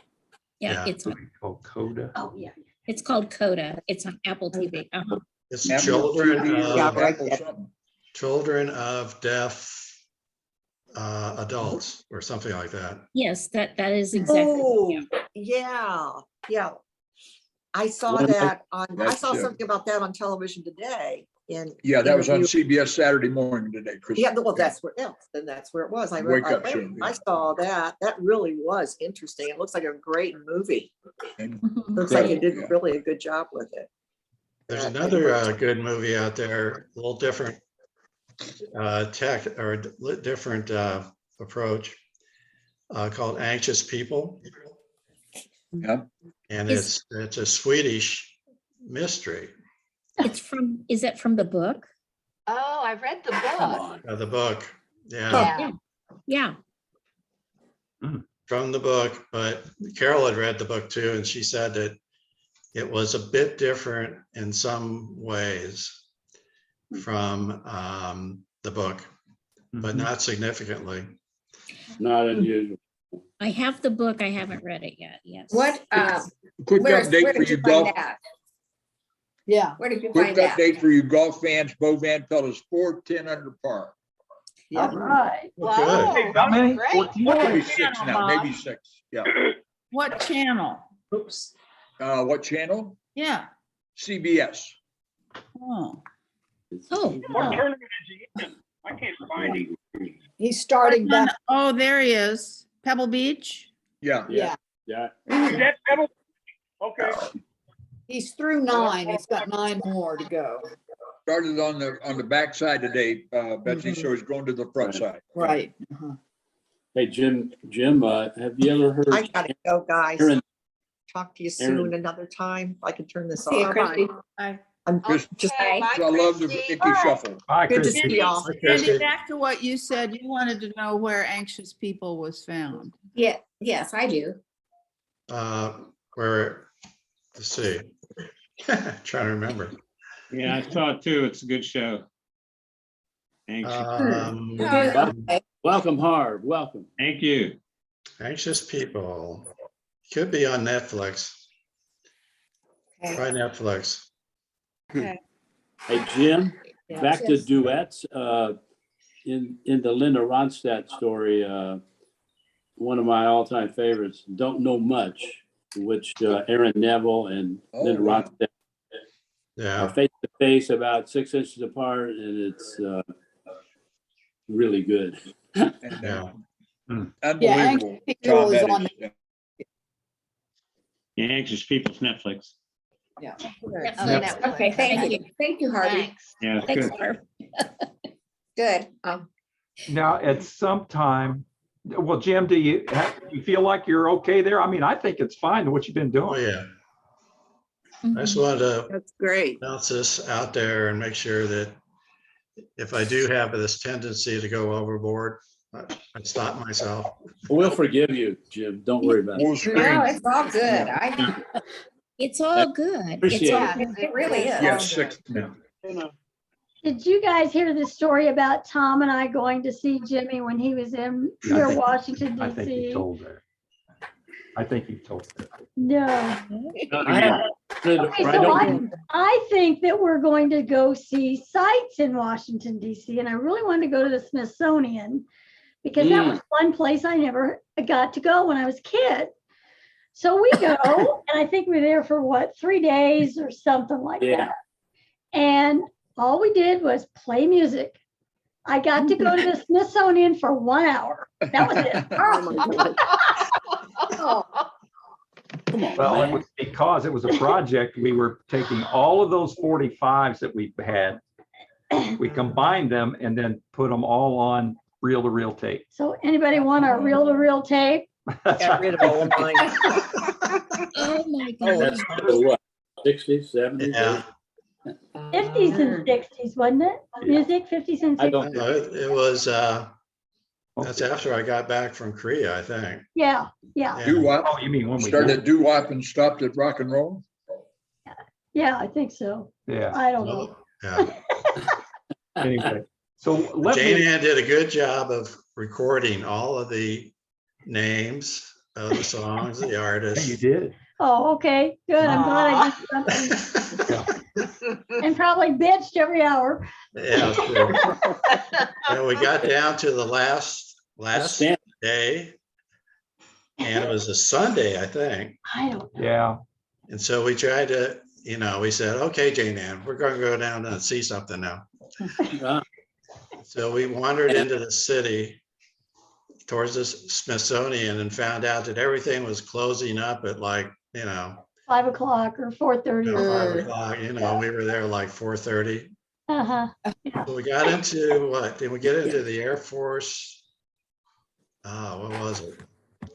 Yeah, Yeah. it's on, Called Coda. Oh, yeah. it's called Coda. It's on Apple TV. Uh-huh. It's Apple children TV or Yeah, of, right. Apple something. children of deaf adults or something like that. Yes, that is exactly. Oh, yeah. I saw One of my- that I That's, saw something about that on television today in. Yeah, that was on interview. CBS Saturday morning today, Chris. Yeah, well, that's where it was. Wake up show, I yeah. saw that. That really was interesting. It looks like a great movie. And Looks like you Incredible, did yeah. really a good job with it. There's Yeah, another good movie out there, a little different tech or different approach called Anxious People. Yeah. And Is- it's a Swedish mystery. Is that from the book? Oh, I read the Come book. on. The book. Yeah, Yeah. Yeah. from the book, but Carol had read the book too, and she said that it was a bit different in some ways from the book, but not significantly. Not unusual. I have the book. I haven't read it yet. Yes. What, quick where update for did you you golf, find that? Yeah. Where did you quick find that? update for you golf fans. Bo Van Pelt is 410 under par. Yeah. All right. Wow. How many? Great. 14? Maybe 6 now, Bob. maybe 6. Yeah. What channel? Oops. What channel? Yeah. CBS. Oh, Oh, What oh. tournament is he in? I can't find him. He's starting back. oh, there he is. Pebble Beach. Yeah. Yeah. Yeah. Is that Pebble? Okay. He's through 9. He's got 9 more to go. Started on the back side today, Betsy, Mhm. so he's going to the front side. Right. Uh-huh. Hey, Jim, have you ever heard? I gotta go, guys. Aaron- Talk to you soon Aaron- another time. I can turn this See you, off. Christie. I'm Just- just, Okay, bye, I love the Christy. icky shuffle. Bye, good to Christy. see y'all. Andy, back to what you said, you wanted to know where Anxious People was found. Yeah, yes, I do. Where, let's see. Trying to remember. Yeah, I saw it too. It's a good show. Anxious. Welcome, Harv. Welcome. Thank you. Anxious People. Could be on Netflix. Okay. Try Netflix. Hey, Jim, Yeah. back to Yes. duets. In the Linda Ronstadt story, one of my all-time favorites, Don't Know Much, which Aaron Neville and Oh, Linda wow. Ronstadt Yeah. are face to face about 6 inches apart, and it's really good. And, Yeah. unbelievable. Anxious Tom, People is that on is. Yeah. Yeah, Anxious People's Netflix. Yeah. It's Oh, on that's- Netflix. Okay, thank you. Thank you, Harvey. Thanks. Yeah, it's Thanks, good. Barb. Good. Now, at some time, well, Jim, do you feel like you're okay there? I mean, I think it's fine what you've been Oh, doing. yeah. I Mhm. just wanted to That's great. announce this out there and make sure that if I do have this tendency to go overboard, I stop myself. We'll forgive you, Jim. Don't worry about it. Full screen. No, it's all good. It's all good. It's Appreciate all Yeah, good. It really is. Yeah, 6 now. Did you guys hear the story about Tom and I going to see Jimmy when he was in Yeah, near Washington I think you DC? told her. I think you told her. No. I Okay, so I think that we're going to go see sites in Washington DC, and I really wanted to go to the Smithsonian because that was one place I never got to go when I was a kid. So we go, and I think we were there for what, 3 days or something like Yeah. that. And all we did was play music. I got to go to the Smithsonian for 1 hour. That was it. Oh, my God. Come on, Well, it man. was because it was a project. We were taking all of those 45s that we had, we combined them and then put them all on reel-to-reel tape. So anybody want a reel-to-reel tape? Got rid of all of mine. Oh, my That's God. what, 60s, 70s? Yeah. 50s and 60s, wasn't it? Music, 50s and I 60s. don't, It was, that's after I got back from Korea, I think. Yeah, yeah, Yeah. Doo-wop. Oh, you mean when we Started did? at doo-wop and stopped at rock and roll. yeah, I think so. Yeah, I don't know. Yeah. anyway. So let Jane me, Ann did a good job of recording all of the names of the songs, the hey, you artists. did. Oh, okay, good. I'm glad I did something. And probably bitched every hour. Yeah, true. And we got down to the last Stand- day, and it was a Sunday, I think. I don't know. Yeah. And so we tried to, we said, okay, Jane Ann, we're going to go down and see something now. So we wandered into the city towards the Smithsonian and found out that everything was closing up at like, 5 o'clock or 4:30 or 5 o'clock, we were there like 4:30. Uh-huh. So we got into what? Did we get into the Air Force? What was it?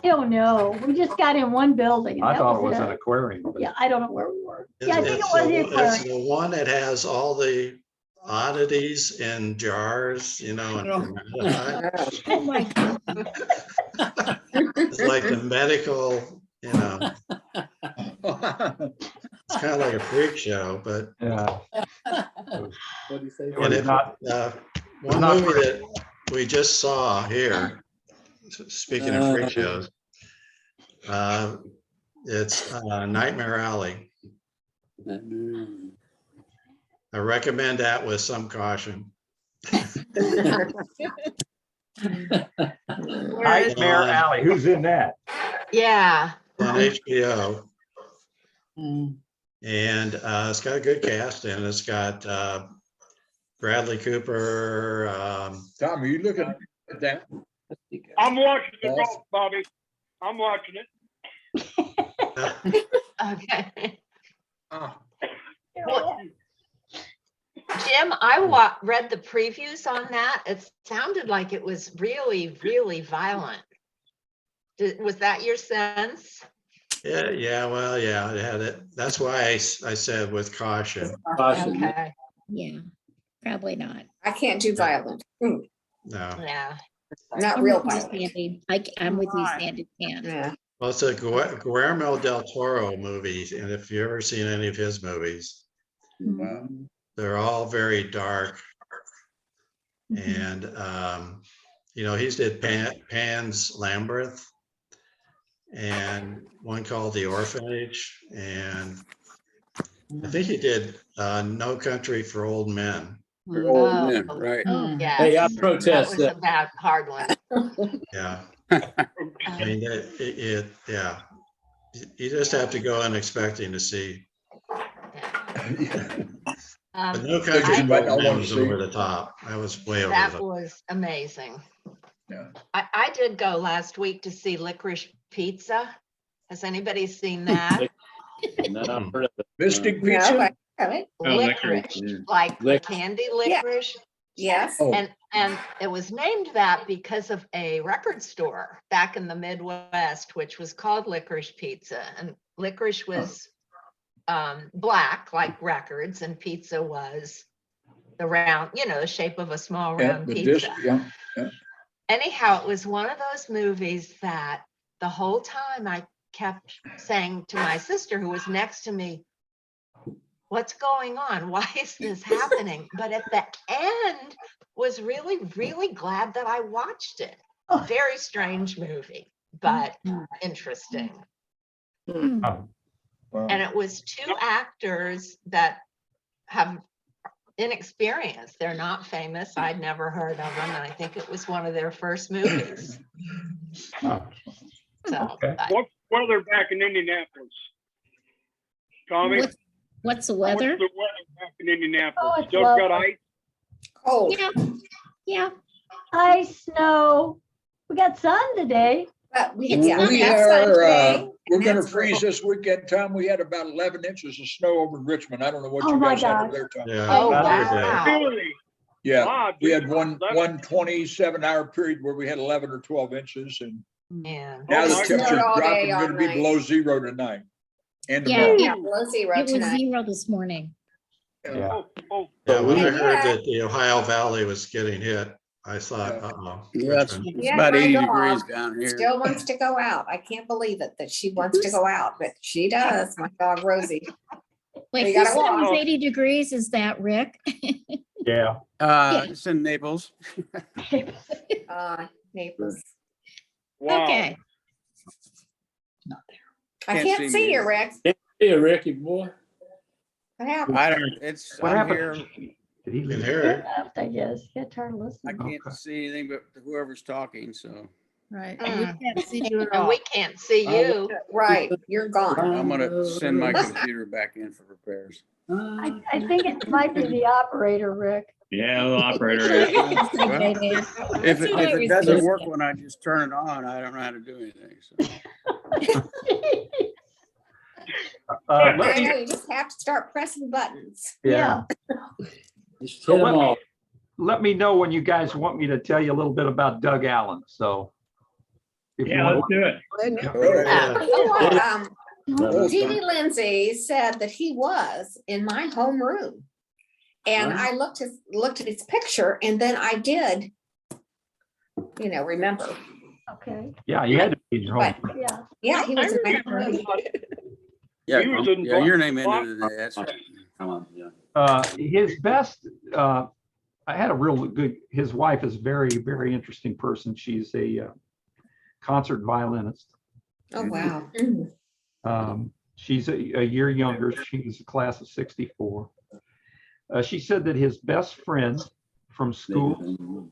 Oh, no, we just got in one building. and I that thought it was an aquarium. Yeah, I don't know where we were. Yeah, I think it was the It's aquarium. the one that has all the oddities in jars, and formaldehyde. Oh, my God. It's like the medical, it's kind of like a freak show, but Yeah. What do you say? It was if, not, one not movie freak. that we just saw here, speaking of freak shows, it's Nightmare Alley. I recommend that with some caution. Nightmare Alley. Who's in that? Yeah. On HBO. And it's got a good cast, and it's got Bradley Cooper. Tom, are you looking at that? I'm watching the golf, Bobby. I'm watching it. Okay. Oh, Jim, I read the previews on that. It sounded like it was really, really violent. Was that your sense? Yeah, well, yeah, it had it. That's why I said with caution. Okay. Yeah, probably not. I can't do violent. No. Yeah. Not I'm real with you, violent. Sandy. I'm with you, Sandy. Can't. Yeah. Well, it's a Guillermo del Toro movie, and if you've ever seen any of his movies, they're all very dark. And he's did Pan's Labyrinth and one called The Orphanage, and I think he did No Country for Old Men. For old men, right. Yeah. Hey, I protest That was a bad, hard one. Yeah. I mean, yeah. You just have to go in expecting to see. But No Country for Old Men was over the top. That was way over the That top. was amazing. Yeah. I did go last week to see Licorice Pizza. Has anybody seen that? No, I've heard of it. Mystic No, Pizza? I haven't. Licorice, like the candy licorice. Yes. Oh. And it was named that because of a record store back in the Midwest, which was called Licorice Pizza. And licorice was black, like records, and pizza was the round, the shape of a small round The pizza. disc, yeah. Anyhow, it was one of those movies that the whole time I kept saying to my sister, who was next to me, what's going on? Why is this happening? But at the end was really, really glad that I watched it. Very strange movie, but interesting. Oh, And it was two actors that have inexperience. They're not famous. I'd never heard of them. And I think it was one of their first movies. oh, So okay. What's the weather back in Indianapolis? Tommy? What's the What's weather? the weather back in Indianapolis? Oh, it's Still got lovely. ice? Cold. Yeah. Ice, snow. We got sun today. But we It's yeah, not we We got are, sun today, we're and gonna that's freeze cool. this weekend, Tom. We had about 11 inches of snow over in Richmond. I don't know what Oh you my guys had gosh. over there, Tom. Yeah. Oh, that's good. wow. Really? Yeah, Wow, we dude, had one 27-hour period where we had 11 or 12 inches, and Yeah. now Oh the my temperature's God. All day, dropping, gonna all be night. below zero tonight. And Yeah, tomorrow. Yeah, below zero It was tonight. 0 this morning. Yeah. Yeah, when I Yeah. heard that the Ohio Valley was getting hit, I thought, uh-oh. Yeah, it's Richmond. it's Yeah, about my 80 dog degrees down here. still wants to go out. I can't believe it that she wants to go out, but she does. My dog Rosie. Wait, You who gotta said it was walk. 80 degrees? Is that Rick? Yeah. It's in Naples. Naples. Wow. Okay. I Can't can't see see me. you, Rick. Hey, Ricky boy. What happened? What I'm happened? here. Did he Can leave? hear it. I guess, get tired of I listening. can't Okay. see anything but whoever's talking, so Right. Mm. We can't see you at And all. we can't see you. Right, you're gone. I'm gonna send my computer back in for repairs. I think it might be the operator, Rick. Yeah, the operator. Well, if That's what I it was doesn't thinking. work when I just turn it on, I don't know how to do anything, so. I Let know, me, you just have to start pressing buttons. yeah. Just So hit 'em all. let me know when you guys want me to tell you a little bit about Doug Allen. So. If you Yeah, want- let's do it. Yeah. You know what, Well, Jeannie Lindsay said that he was in my homeroom. And I looked at his picture and then I did, remember. Okay, Yeah, you had to be in your home. But yeah. yeah, he was in my remember. homeroom. Yeah, He was in yeah, your name ended today, that's right. Come on, yeah. His best, I had a real good, his wife is very, very interesting person. She's a concert violinist. Oh, wow. She's a year younger. She was a class of 64. She said that his best friend from school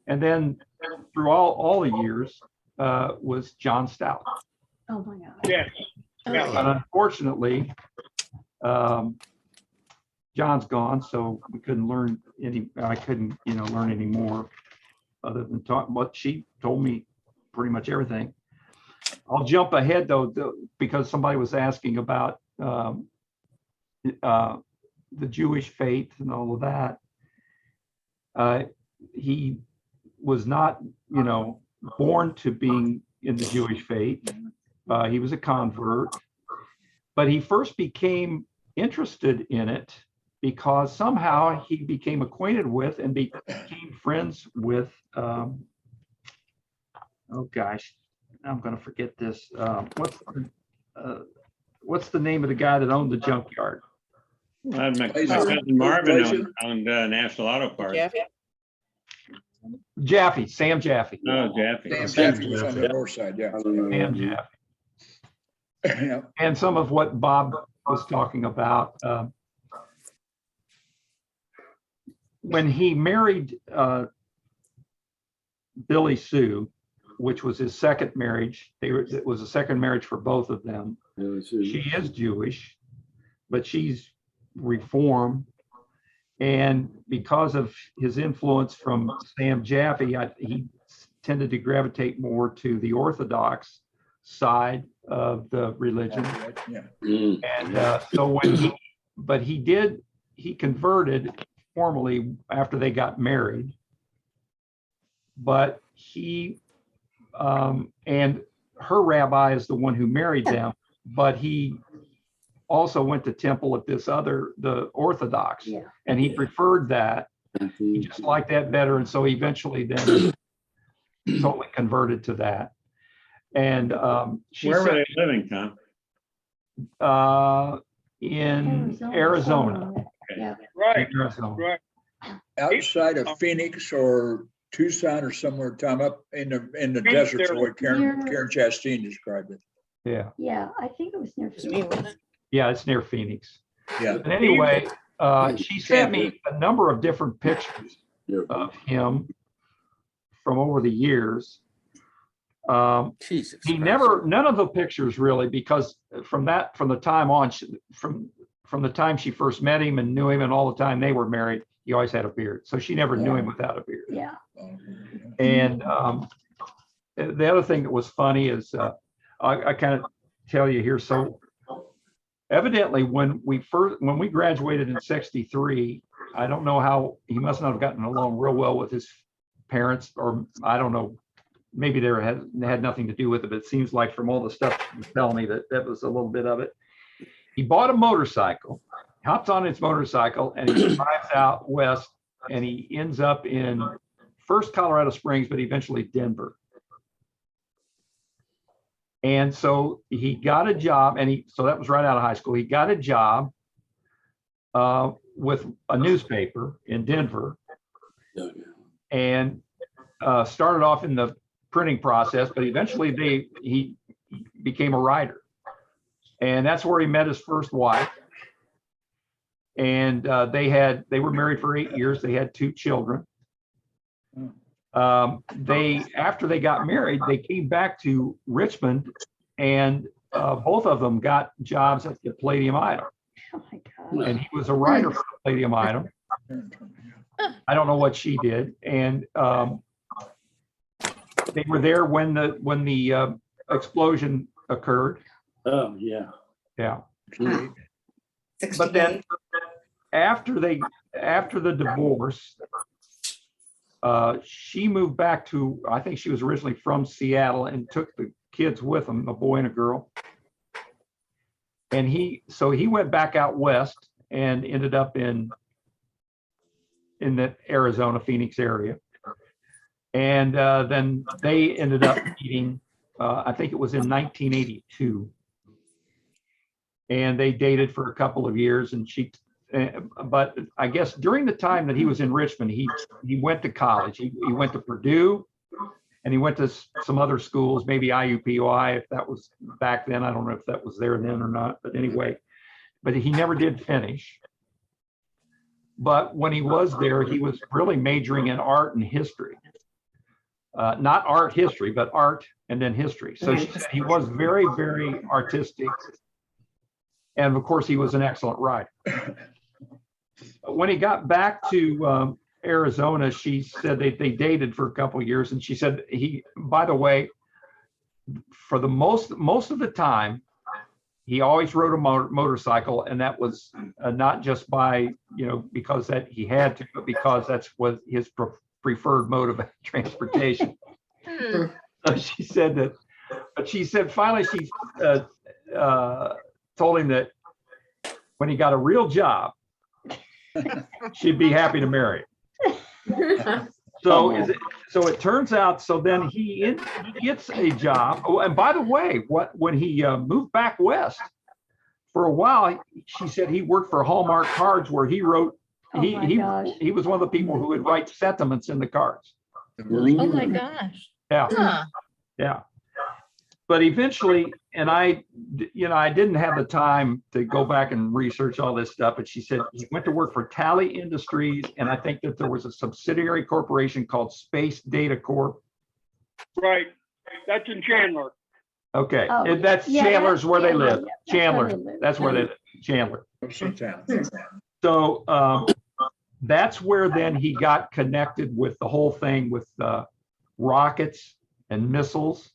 and then through all the years was John Stout. Oh, my God. Yes. But unfortunately, John's gone, so we couldn't learn I couldn't, learn any more other than talk, but she told me pretty much everything. I'll jump ahead though, because somebody was asking about the Jewish faith and all of that. He was not, born to being in the Jewish faith. He was a convert, but he first became interested in it because somehow he became acquainted with and became friends with, oh gosh, I'm going to forget this. What's the name of the guy that owned the junkyard? My cousin Marvin owned National Auto Parts. Jaffe, Sam Jaffe. Oh, Jaffe. Sam Jaffe was on the north side, yeah. Sam Jaffe. Yeah. And some of what Bob was talking about. When he married Billy Sue, which was his second marriage, it was a second marriage for both of them. She is Jewish, but she's Reformed. And because of his influence from Sam Jaffe, he tended to gravitate more to the Orthodox side of the religion. Yeah. And so he converted formally after they got married. But he, and her rabbi is the one who married them, but he also went to temple at the Orthodox, and he preferred that. He just liked that better, and so eventually then totally converted to that. And Where were they living, Tom? In Arizona. Yeah. Right. Arizona. Right. Outside of Phoenix or Tucson or somewhere, Tom, up in the deserts, or what Karen Chastain described it. Yeah. Yeah, I think it was near. Phoenix. Yeah, it's near Phoenix. Yeah. And anyway, she sent me a number of different pictures of him from over the years. Jesus He Christ. none of the pictures really, because from the time on, from the time she first met him and knew him and all the time they were married, he always had a beard. So she never knew him without a beard. Yeah. And the other thing that was funny is I kind of tell you here. So evidently when we graduated in '63, I don't know how, he must not have gotten along real well with his parents, or I don't know, maybe they had nothing to do with it, but it seems like from all the stuff you tell me that was a little bit of it. He bought a motorcycle hops on his motorcycle and he drives out west, and he ends up in first Colorado Springs, but eventually Denver. And so he got a job, and so that was right out of high school. He got a job with a newspaper in Denver, and started off in the printing process, but eventually he became a writer. And that's where he met his first wife. And they were married for 8 years. They had 2 children. After they got married, they came back to Richmond, and both of them got jobs at the Palladium Item. Oh my God. And he was a writer for the Palladium Item. I don't know what she did. And they were there when the explosion occurred. Oh, yeah. Yeah. But then after the divorce, she moved back to, I think she was originally from Seattle, and took the kids with them, a boy and a girl. And he went back out west and ended up in the Arizona, Phoenix area. And then they ended up meeting, I think it was in 1982. And they dated for a couple of years, and but I guess during the time that he was in Richmond, he went to college. He went to Purdue, and he went to some other schools, maybe IUPUI, if that was back then. I don't know if that was there then or not, but anyway, but he never did finish. But when he was there, he was really majoring in art and history. Not art history, but art and then history. So she said he was very, very artistic. And of course, he was an excellent writer. When he got back to Arizona, she said they dated for a couple of years. And she said by the way, for the most of the time, he always rode a motorcycle. And that was not just because that he had to, but because that's what his preferred mode of transportation. So she said that, but she said finally she told him that when he got a real job, she'd be happy to marry him. So it turns out, so then he gets a job. Oh, and by the way, when he moved back west, for a while, she said he worked for Hallmark Cards, where he wrote, he was one of the people who would write sentiments in the cards. Oh my gosh. Yeah. Huh. Yeah. But eventually, and I didn't have the time to go back and research all this stuff, but she said he went to work for Tally Industries, and I think that there was a subsidiary corporation called Space Data Corp. Right. That's in Chandler. Okay, Oh, that's yeah, Chandler's where they live. yeah, Chandler, that's where they live. Chandler. So that's where then he got connected with the whole thing with rockets and missiles,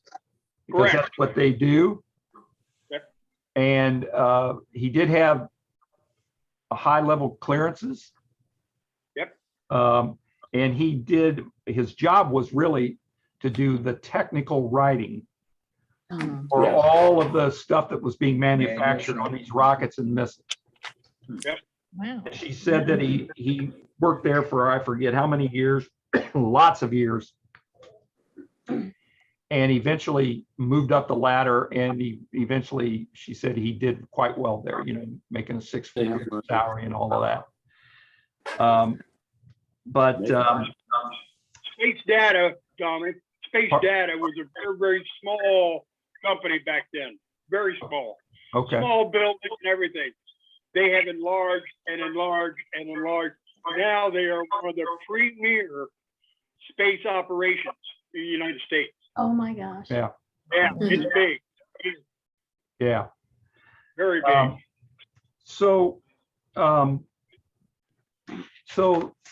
because Correct. that's what they do. Yep. And he did have a high level clearances. Yep. And his job was really to do the technical writing for all of the stuff that was being manufactured on these rockets and missiles. Yep. Wow. She said that he worked there for, I forget how many years, lots of years, and eventually moved up the ladder. And she said he did quite well there, making a 6-figure salary and all of that. Space Data, Tommy, Space Data was a very, very small company back then. Very small. Okay. Small buildings and everything. They have enlarged and enlarged and enlarged. Now they are one of the premier space operations in the United States. Oh my gosh. Yeah. Yeah, it's big. Yeah. Very big.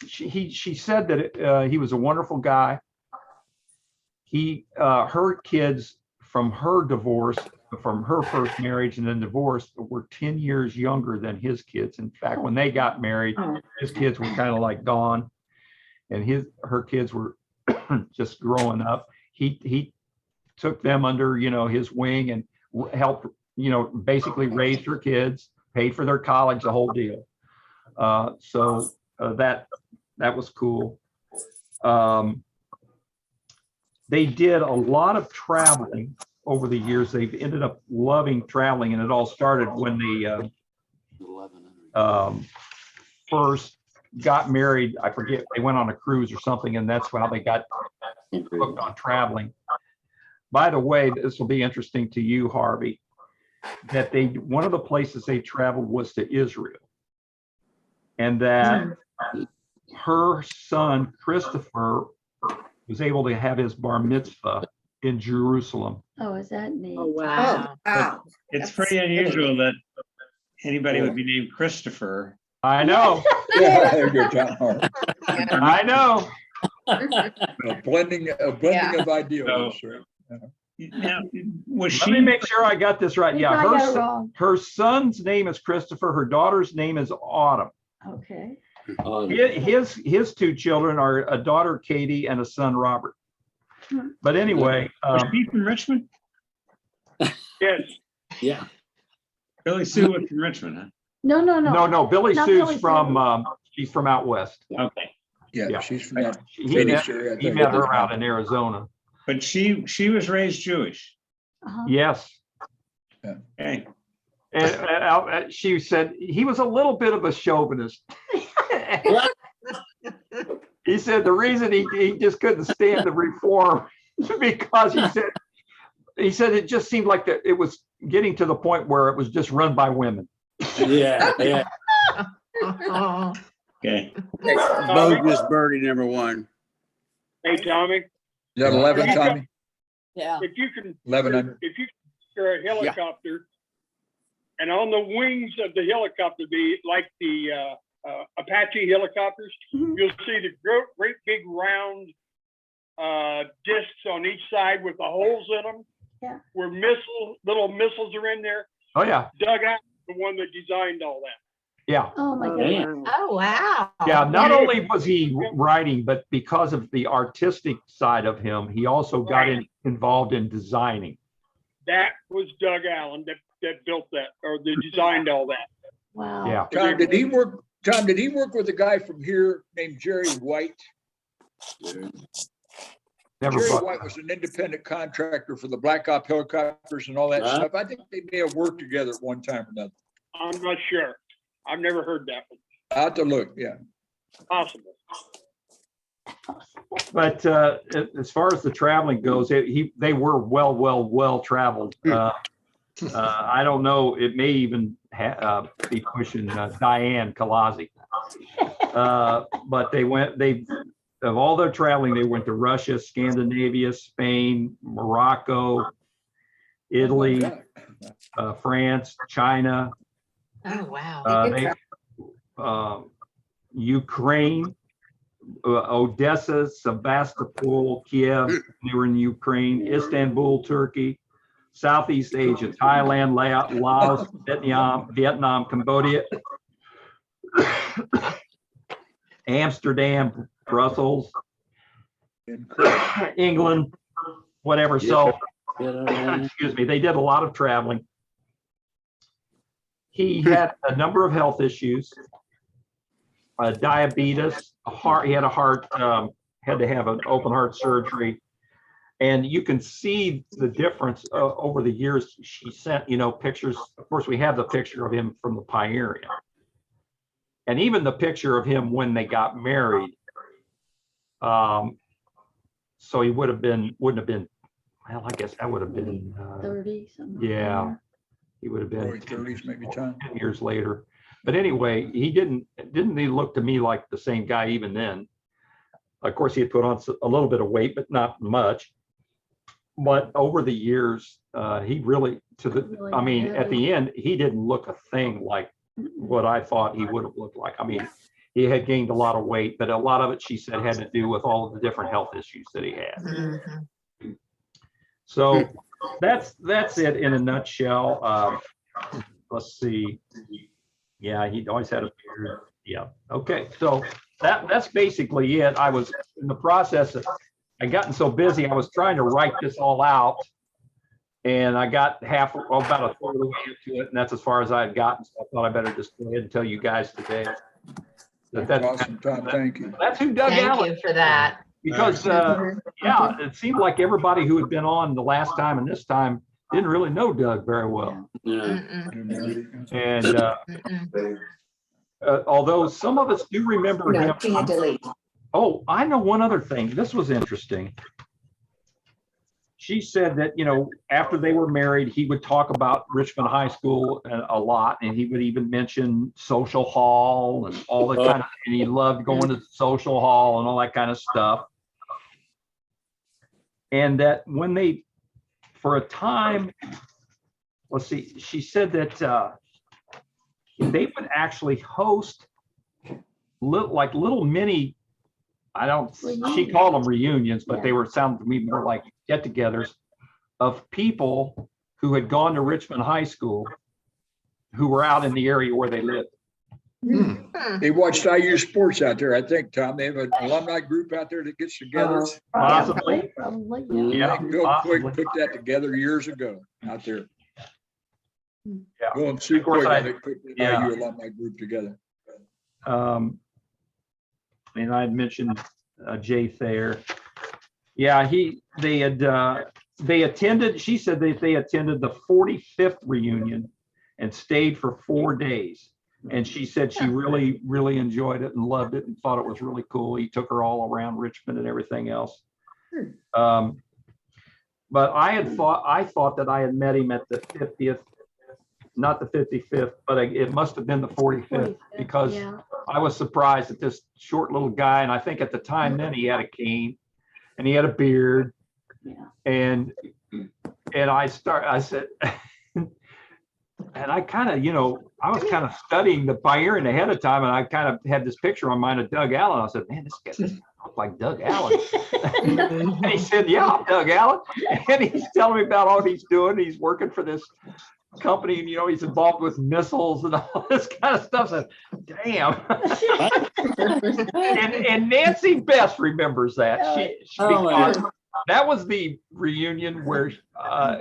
She said that he was a wonderful guy. Her kids from her divorce, from her first marriage and then divorce, were 10 years younger than his kids. In fact, when they got married, his kids were kind of like gone, and her kids were just growing up. He took them under, his wing and helped, basically raised her kids, paid for their college, the whole deal. So that was cool. They did a lot of traveling over the years. They've ended up loving traveling, and it all started when they first got married. I forget, they went on a cruise or something, and that's how they got hooked on traveling. By the way, this will be interesting to you, Harvey, that one of the places they traveled was to Israel, and that her son Christopher was able to have his bar mitzvah in Jerusalem. Oh, is that neat? Oh, wow. It's pretty unusual that anybody would be named Christopher. I know. Yeah, you're John. I know. A blending of ideals. Right? Now, was Let me she, make sure I got this right. I Yeah, think I got it wrong. her son's name is Christopher. Her daughter's name is Autumn. Okay. His two children are a daughter, Katie, and a son, Robert. But anyway, was she from Richmond? Yes. Yeah. Billy Sue was from Richmond, huh? No. no. Billy Not Sue's Billy from she's from out west. Okay. Yeah, she's from that. He met her out in Arizona. But she was raised Jewish. Yes. Okay. And she said he was a little bit of a chauvinist. He said the reason he just couldn't stand the reform because he said it just seemed like that it was getting to the point where it was just run by women. Yeah. Okay. Bogus birdie number one. Hey, Tommy. Is that 11, Tommy? Yeah. If you can, 1100. if you can a helicopter, and on the wings of the helicopter, like the Apache helicopters, you'll see the great big round discs on each side with the holes in them. Yeah. Where little missiles are in there. Oh yeah. Doug Allen, the one that designed all that. Yeah. Oh my God. Oh, wow. Yeah, not only was he writing, but because of the artistic side of him, he also got involved in designing. That was Doug Allen that built that or that designed all that. Wow. Yeah. Tom, did he work with a guy from here named Jerry White? Never Jerry brought- White was an independent contractor for the Black Op helicopters and all that stuff. I think they may have worked together at one time or another. I'm not sure. I've never heard that one. I'll have to look, yeah. Possible. But as far as the traveling goes, they were well traveled. I don't know. It may even be pushing Diane Kalazi. But of all their traveling, they went to Russia, Scandinavia, Spain, Morocco, Italy, France, China. Oh, wow. Ukraine, Odessa, Sevastopol, Kiev, they were in Ukraine, Istanbul, Turkey, Southeast Asia, Thailand, Laos, Vietnam, Cambodia, Amsterdam, Brussels, England, whatever. So, excuse me, they did a lot of traveling. He had a number of health issues, diabetes, he had a heart, had to have an open heart surgery. And you can see the difference over the years. She sent, pictures. Of course, we have the picture of him from the Pioneer. And even the picture of him when they got married. So he wouldn't have been, well, I guess that would have been 30 something. Yeah. He would have been Early 30s, maybe 10 years later. But anyway, he didn't he look to me like the same guy even then. Of course, he had put on a little bit of weight, but not much. But over the years, he really, at the end, he didn't look a thing like what I thought he would have looked like. I mean, he had gained a lot of weight, but a lot of it, she said, had to do with all of the different health issues that he had. So that's it in a nutshell. Let's see. Yeah, he always had a beard. Yeah. Okay. So that's basically it. I was in the process of, I gotten so busy, I was trying to write this all out, and I got about a third of the way into it, and that's as far as I had gotten. So I thought I better just go ahead and tell you guys today. That's Awesome, Tom. Thank you. That's who Doug Thank Allen. you for that. Because, yeah, it seemed like everybody who had been on the last time and this time didn't really know Doug very well. Yeah. And although some of us do remember No, him. she had to leave. Oh, I know one other thing. This was interesting. She said that, you know, after they were married, he would talk about Richmond High School a lot, and he would even mention social hall and all the kind of, and he loved going to social hall and all that kind of stuff. And that when they, for a time, let's see, she said that they would actually host little mini, she called them reunions, but they were sounding to me more like get-togethers of people who had gone to Richmond High School who were out in the area where they lived. They watched IU sports out there, I think, Tom. They have an alumni group out there that gets together. Possibly. Probably, Yeah, I think Bill possibly. Quick put that together years ago out there. Yeah. Bill and Sue Of course, Quick, they put the yeah. IU alumni group together. And I had mentioned Jay Thayer. Yeah, they attended, she said that they attended the 45th reunion and stayed for 4 days. And she said she really, really enjoyed it and loved it and thought it was really cool. He took her all around Richmond and everything else. But I thought that I had met him at the 50th, not the 55th, but it must have been the 45th because I was surprised at this short little guy. And I think at the time then he had a cane and he had a beard. And I said, and I kind of, you know, I was kind of studying the pioneering ahead of time, and I kind of had this picture on mine of Doug Allen. I said, man, this guy looks like Doug Allen. And he said, yeah, I'm Doug Allen. And he's telling me about all he's doing. He's working for this company, and, you know, he's involved with missiles and all this kind of stuff. So, damn. and Nancy Best remembers that. Because that was the reunion where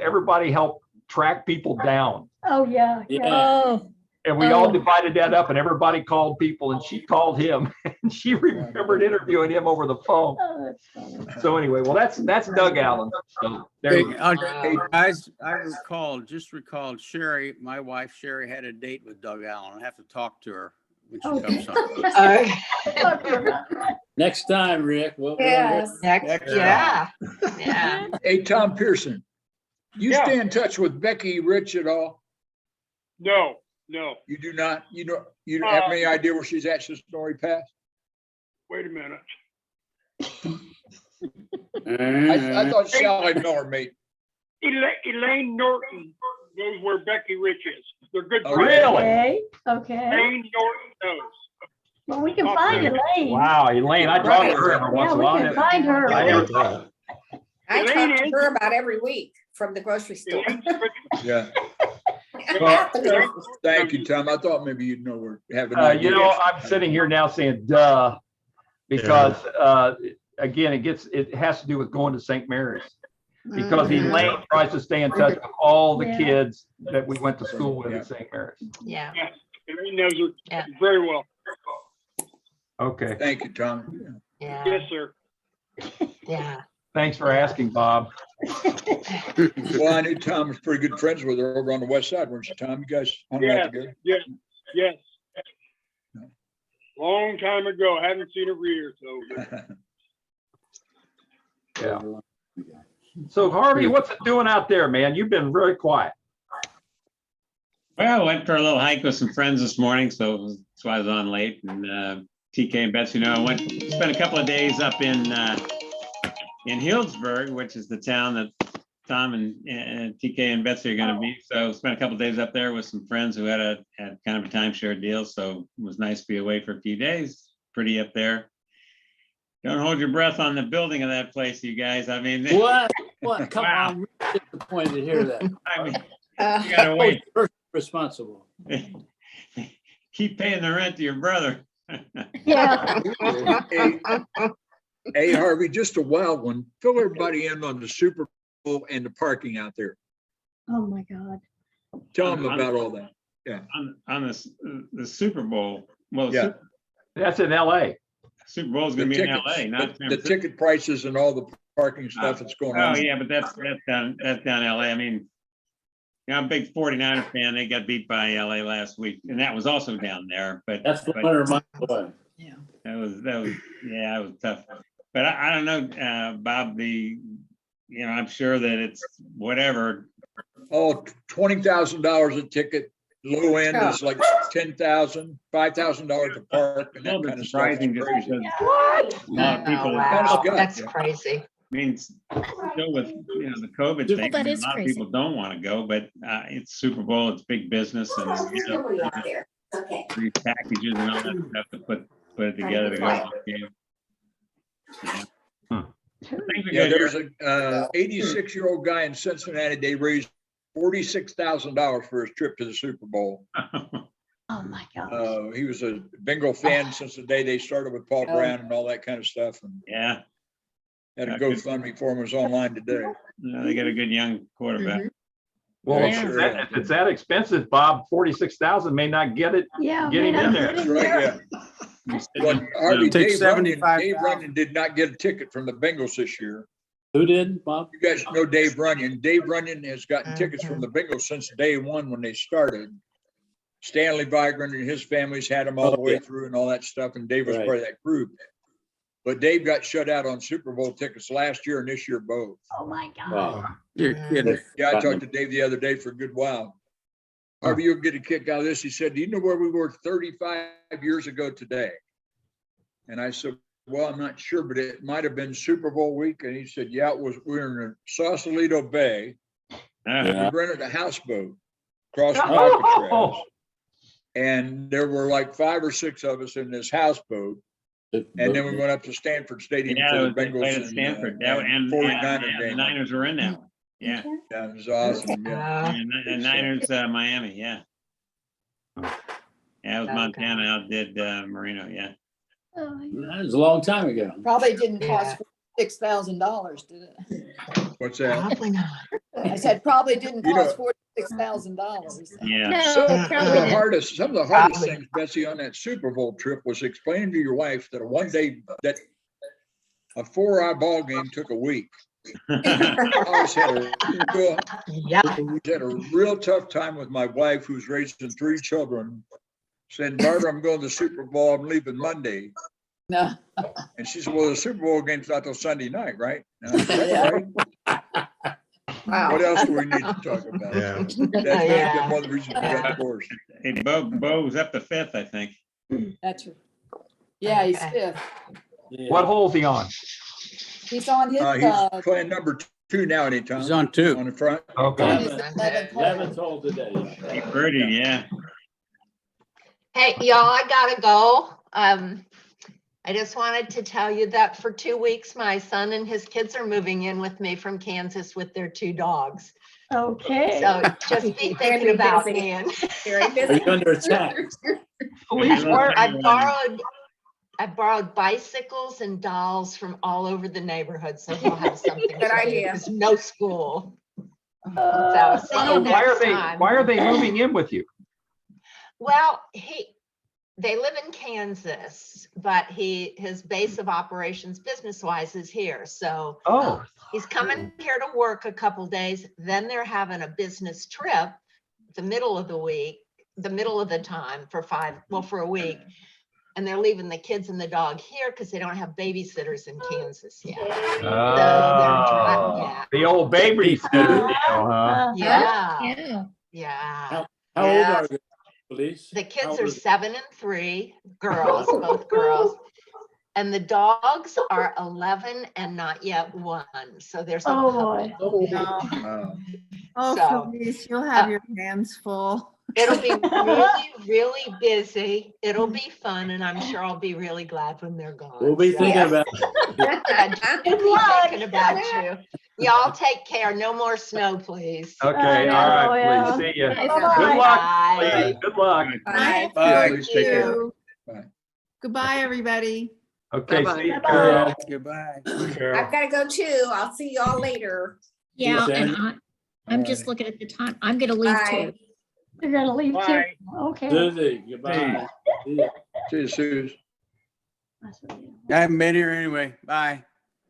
everybody helped track people down. Oh, yeah. Oh, And we all divided that up, and everybody called people, and she called him, and she remembered interviewing him over the phone. Oh, that's funny. So anyway, well, that's Doug Allen. So there you go. Hey, guys, I just recalled Sherry, my wife Sherry had a date with Doug Allen. I have to talk to her when she comes on. Next time, Rick. Yes. Yeah. Yeah. Hey, Tom Pearson, you stay in touch with Becky Rich at all? No. You do not? You don't have any idea where she's at since Nori passed? Wait a minute. I thought Sally Miller made. Elaine Norton knows where Becky Rich is. They're good Oh, friends. Really? Okay. Elaine Norton knows. Well, we can find Elaine. Wow, Elaine, I talk to her every once in a Yeah, we while. can find her. I never thought. I Elaine talk to is- her about every week from the grocery store. Yeah. At the grocery store. Thank you, Tom. I thought maybe you'd know where. Have an idea. You know, I'm sitting here now saying, duh, because again, it has to do with going to St. Mary's. Because Elaine tries to stay in touch with all the kids that we went to school with at St. Mary's. Yeah. Elaine knows her very well. Okay. Thank you, Tom. Yeah. Yes, sir. Yeah. Thanks for asking, Bob. Well, I knew Tom was pretty good friends with her over on the west side, weren't you, Tom? You guys hung out together? Yes. Long time ago. Haven't seen her for years, so. Yeah. So Harvey, what's it doing out there, man? You've been very quiet. Well, I went for a little hike with some friends this morning, so that's why I was on late. And TK and Betsy, I spent a couple of days up in Healdsburg, which is the town that Tom and TK and Betsy are going to be. So spent a couple of days up there with some friends who had kind of a timeshare deal. So it was nice to be away for a few days. Pretty up there. Don't hold your breath on the building of that place, you guys. I mean, What? Come on, I'm really disappointed to hear that. I mean, you gotta wait. Responsible. Keep paying the rent to your brother. Yeah. Hey, Harvey, just a wild one. Fill everybody in on the Super Bowl and the parking out there. Oh, my God. Tell them about all that. Yeah. On the Super Bowl. Well, Yeah. That's in LA. Super Bowl's The gonna be in tickets, LA, not San the Francisco. ticket prices and all the parking stuff that's going Oh, on. yeah, but that's down LA. I mean, I'm a big 49er fan. They got beat by LA last week, and that was also down there, but That's but 400 miles away. Yeah. that was yeah, it was tough. But I don't know, Bob, I'm sure that it's whatever. Oh, $20,000 a ticket. Low end is like $10,000, $5,000 a park and A little that bit kind of stuff. surprising It's just crazy. because What? a lot of people, wow. Honest God, That's yeah. crazy. I mean, still with, the COVID Well, thing, that a is lot of crazy. people don't want to go, but it's Super Bowl, it's big business and, Okay. these packages and all that stuff to put it together to go to the game. Yeah. Things are Yeah, good there was here. a 86-year-old guy in Cincinnati. They raised $46,000 for his trip to the Super Bowl. Oh my gosh. He was a bingo fan since the day they started with Paul Brown and all that kind of stuff. And Yeah, had a Yeah, good. GoFundMe for him. It was online today. they got a good young quarterback. Well, Yeah. if Sure that- is. if it's that expensive, Bob, 46,000 may not get it. Yeah. Get him man, in I'm there. getting That's right, there. yeah. But Harvey, Take Dave Runyon $75,000. did not get a ticket from the Bengals this year. Who did, Bob? You guys know Dave Runyon. Dave Runyon has gotten tickets from the Bengals since day one when they started. Stanley Vigran and his family's had them all the way through and all that stuff, and Dave was Right. part of that group. But Dave got shut out on Super Bowl tickets last year and this year both. Oh my God. Wow. You're kidding. Yeah, I talked to Dave the other day for a good while. Harvey, you'll get a kick out of this. He said, do you know where we were 35 years ago today? And I said, well, I'm not sure, but it might have been Super Bowl week. And he said, yeah, we were in Sausalito Bay. Yeah. We rented a houseboat across from Oh. Alcatraz. And there were like 5 or 6 of us in this houseboat. And then we went up to Stanford Stadium Yeah, for the they played Bengals at Stanford. and 49er The game. Niners were in that one. Yeah, Yeah, it was awesome. Yeah. and Niners, Miami, yeah. Yeah, it was Montana outdid Marino, yeah. Oh, my God. That was a long time ago. Probably didn't cost $6,000, did it? What's that? Probably not. I said probably didn't You know- cost $46,000. Yeah. No, Some of probably the not. hardest things, Betsy, on that Super Bowl trip was explaining to your wife that a 4-hour ball game took a week. I always had a real tough time with my wife, who's raising 3 children, saying, Barbara, I'm going to the Super Bowl. I'm leaving Monday. No. And she said, well, the Super Bowl game's not till Sunday night, right? And I said, that's right. What else do we need to talk about? Yeah. That's one of the reasons we got divorced. Hey, Bo was up to 5th, I think. That's right. Yeah, he's Okay. 5th. Yeah. What hole's he on? He's on his, He's playing number 2 now, anytime. He's on 2. On the front. Okay. his 11th hole. 11th hole today. He birdied, yeah. Hey, y'all, I gotta go. I just wanted to tell you that for 2 weeks, my son and his kids are moving in with me from Kansas with their 2 dogs. Okay. So just be thinking about me. And Very Are busy. you under attack? I borrowed bicycles and dolls from all over the neighborhood, so he'll have something. Good to do, idea. 'cause no school. So see So you next time. why are they moving in with you? Well, they live in Kansas, but his base of operations business-wise is here. So Oh, he's coming here to work a couple days. Then they're having a business trip the middle of the time for a week. And they're leaving the kids and the dog here because they don't have babysitters in Kansas yet. Yeah. the old babysitter deal, huh? Yeah. Yeah. How old are they, Elise? The How kids old are are- 7 and 3, girls, both girls. And the dogs are 11 and not yet 1. So there's a Oh, couple. boy. Wow. Oh, So, Felice, you'll have your hands full. It'll be really, really busy. It'll be fun, and I'm sure I'll be really glad when they're gone. We'll be So, thinking about I'll be thinking about you. Y'all take care. No more snow, please. Okay, all right, please, see you. Bye-bye. Good luck, Bye. please. Good luck. Bye. Bye. Thank Take care. you. Bye. Goodbye, everybody. Okay, Bye-bye. see you. Bye-bye. Goodbye. I've got to go too. I'll see y'all later. Yeah, Yes, and I'm just looking at the time. I'm gonna leave Bye. too. You're gonna leave too? Bye. Okay. Susie. Goodbye. See ya. See you, Suze. I haven't been here anyway. Bye.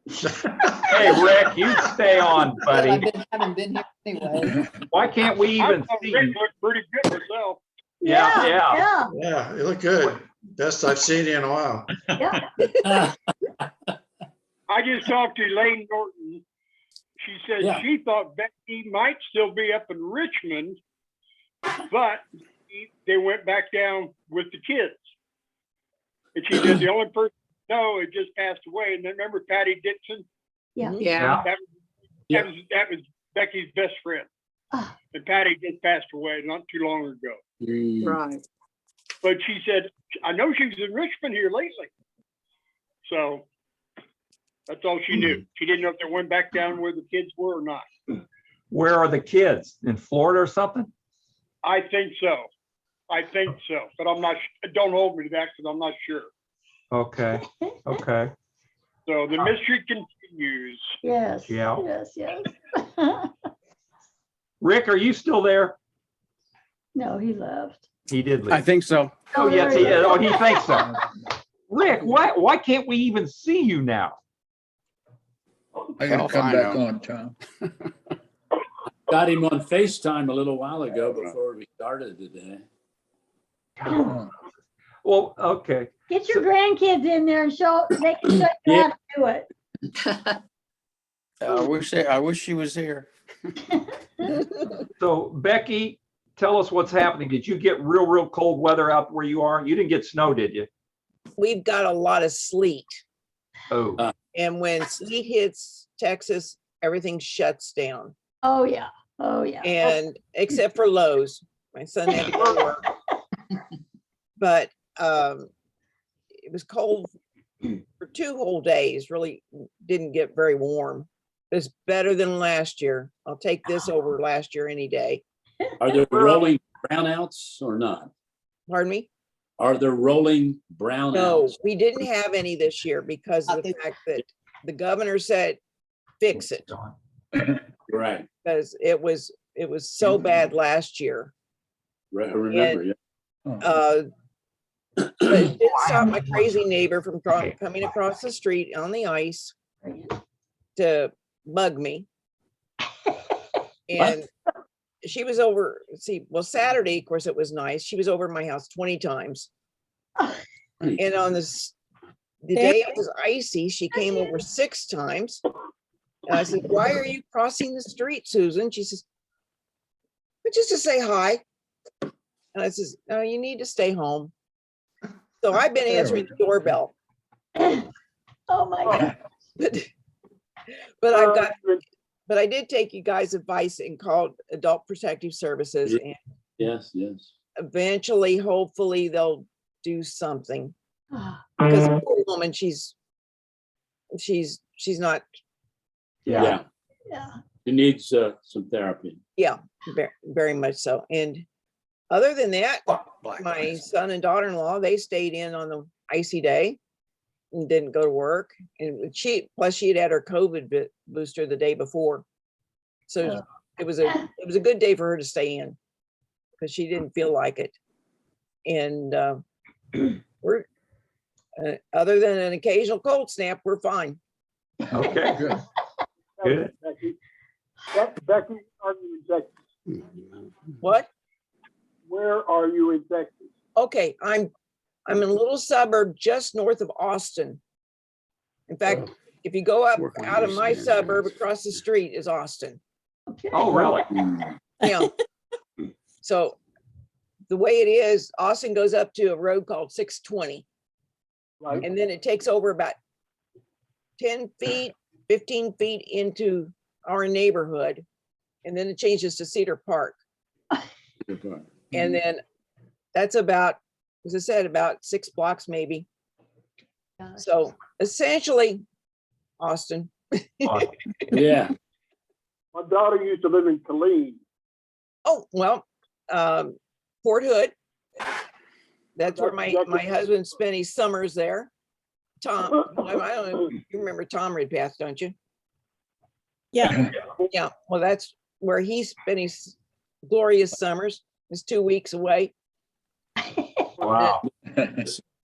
Hey, Rick, you stay on, buddy. Haven't been here anyway. Why can't we I even thought see Rick you? looked pretty good myself. Yeah. Yeah, you look good. Best I've seen you in a while. I just talked to Elaine Norton. She said Yeah. she thought Becky might still be up in Richmond, but they went back down with the kids. And she said the only person no, it just passed away. And then remember Patty Dixon? Yeah. Yeah. That was Becky's best friend. And Patty just passed away not too long ago. Right. But she said, I know she was in Richmond here lately. So that's all she knew. She didn't know if they went back down where the kids were or not. Where are the kids? In Florida or something? I think so. But I'm not, don't hold me to that because I'm not sure. Okay. Okay. So the mystery continues. Yes. Yeah. Yes. Rick, are you still there? No, he left. He did leave. I think so. Oh, yes, he is. Oh, he thinks so. Rick, why can't we even see you now? I gotta I'll come find back out. on, Tom. Got him on FaceTime a little while ago before we started today. Well, okay. Get your grandkids in there and they can show you how to do it. I wish she was here. So Becky, tell us what's happening. Did you get real cold weather out where you are? You didn't get snow, did you? We've got a lot of sleet. Oh. And when sleet hits Texas, everything shuts down. Oh, yeah. And except for Lowe's, my son had to go to work. But it was cold for 2 whole days, really didn't get very warm. It's better than last year. I'll take this over last year any day. Are there rolling brownouts or not? Pardon me? Are there rolling brownouts? No, we didn't have any this year because of the fact that the governor said, fix it. Right. Because it was so bad last year. Right, I remember, And, yeah. But it didn't stop my crazy neighbor from coming across the street on the ice to bug me. And she was over, Saturday, of course, it was nice. She was over at my house 20 times. And on the day it was icy, she came over 6 times. And I said, why are you crossing the street, Susan? She says, just to say hi. And I says, no, you need to stay home. So I've been answering the doorbell. Oh my God. But I did take you guys' advice and called Adult Protective Services, and Yes. eventually, hopefully, they'll do something. Because the poor woman, she's not. Yeah. She needs some therapy. Yeah, very much so. And other than that, my son and daughter-in-law, they stayed in on the icy day and didn't go to work. And she had her COVID booster the day before. So it was a good day for her to stay in because she didn't feel like it. And we're other than an occasional cold snap, we're fine. Okay, good. Good. Becky, are you in Texas? What? Where are you in Texas? Okay, I'm in a little suburb just north of Austin. In fact, if you go up out of my suburb, across the street is Austin. Oh, really? Yeah. So the way it is, Austin goes up to a road called 620. Right. And then it takes over about 10 feet, 15 feet into our neighborhood. And then it changes to Cedar Park. And then that's about, as I said, about 6 blocks maybe. So essentially, Austin. Yeah. My daughter used to live in Killeen. Oh, well, Fort Hood. That's where my husband spent his summers there. Tom, I don't know, you remember Tom Redpath, don't you? Yeah. Yeah, well, that's where he spent his glorious summers. It's 2 weeks away. Wow.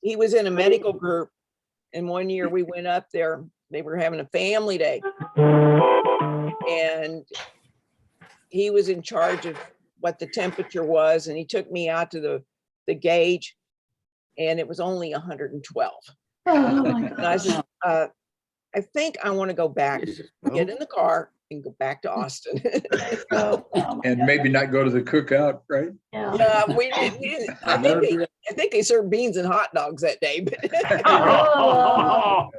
He was in a medical group And one year we went up there, they were having a family day. And he was in charge of what the temperature was, and he took me out to the gauge, and it was only 112. Oh my And I said, I think I want to go back, get in the car and go back to Austin. And maybe not go to the cookout, right? We didn't, I think they served beans and hot dogs that day, but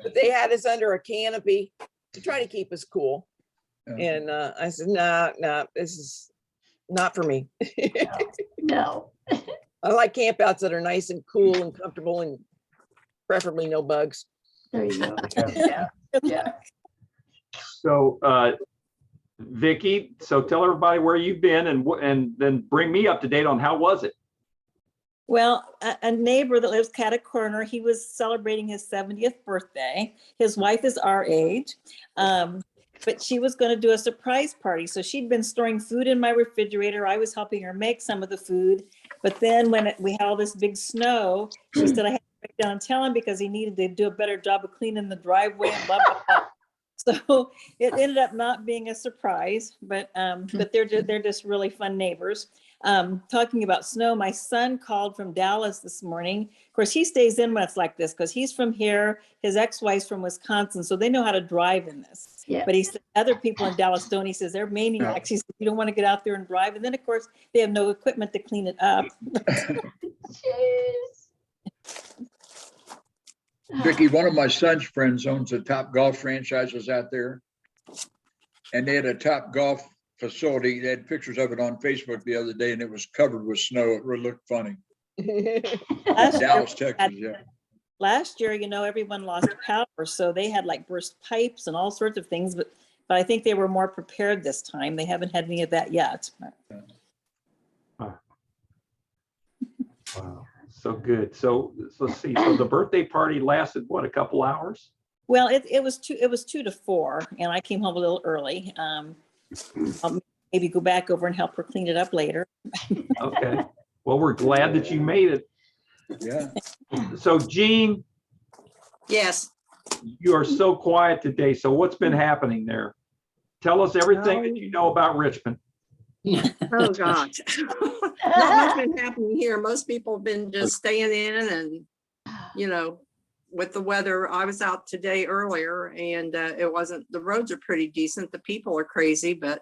but they had us under a canopy to try to keep us cool. And I said, nah, this is not for me. No. I like campouts that are nice and cool and comfortable and preferably no bugs. There you go. Yeah. So, Vicky, so tell everybody where you've been and then bring me up to date on how was it? Well, a neighbor that lives cat a corner, he was celebrating his 70th birthday. His wife is our age, but she was going to do a surprise party. So she'd been storing food in my refrigerator. I was helping her make some of the food. But then when we had all this big snow, she said I had to break down and tell him because he needed to do a better job of cleaning the driveway and blah, blah, blah. So it ended up not being a surprise, but they're just really fun neighbors. Talking about snow, my son called from Dallas this morning. Of course, he stays in when it's like this because he's from here. His ex-wife's from Wisconsin, so they know how to drive in this. Yeah. But he said other people in Dallas don't. He says they're maniacs. He said you don't want to get out there and drive. And then, of course, they have no equipment to clean it up. Vicky, one of my son's friends owns a Top Golf franchises out there. And they had a Top Golf facility. They had pictures of it on Facebook the other day and it was covered with snow. It really looked funny. Dallas, Texas, yeah. Last year, everyone lost power. So they had like burst pipes and all sorts of things, but I think they were more prepared this time. They haven't had any of that yet. Wow, so good. So let's see. So the birthday party lasted what, a couple hours? Well, it was 2 to 4, and I came home a little early. I'll maybe go back over and help her clean it up later. Okay. Well, we're glad that you made it. Yeah. So Jean. Yes. You are so quiet today. So what's been happening there? Tell us everything that you know about Richmond. Oh, gosh. Not much been happening here. Most people have been just staying in and, with the weather, I was out today earlier and the roads are pretty decent. The people are crazy, but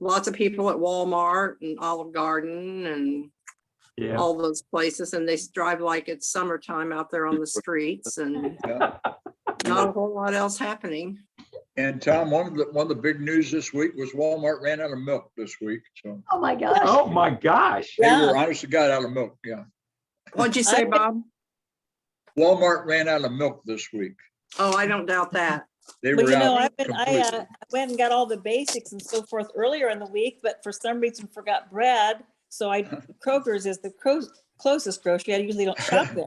lots of people at Walmart and Olive Garden and all those places. And they drive like it's summertime out there on the streets and not a whole lot else happening. And Tom, one of the big news this week was Walmart ran out of milk this week. So. Oh my gosh. Oh my gosh. They were honest to God out of milk. Yeah. What'd you say, Bob? Walmart ran out of milk this week. Oh, I don't doubt that. They were out. I went and got all the basics and so forth earlier in the week, but for some reason forgot bread. So Kroger's is the closest grocery. I usually don't shop there.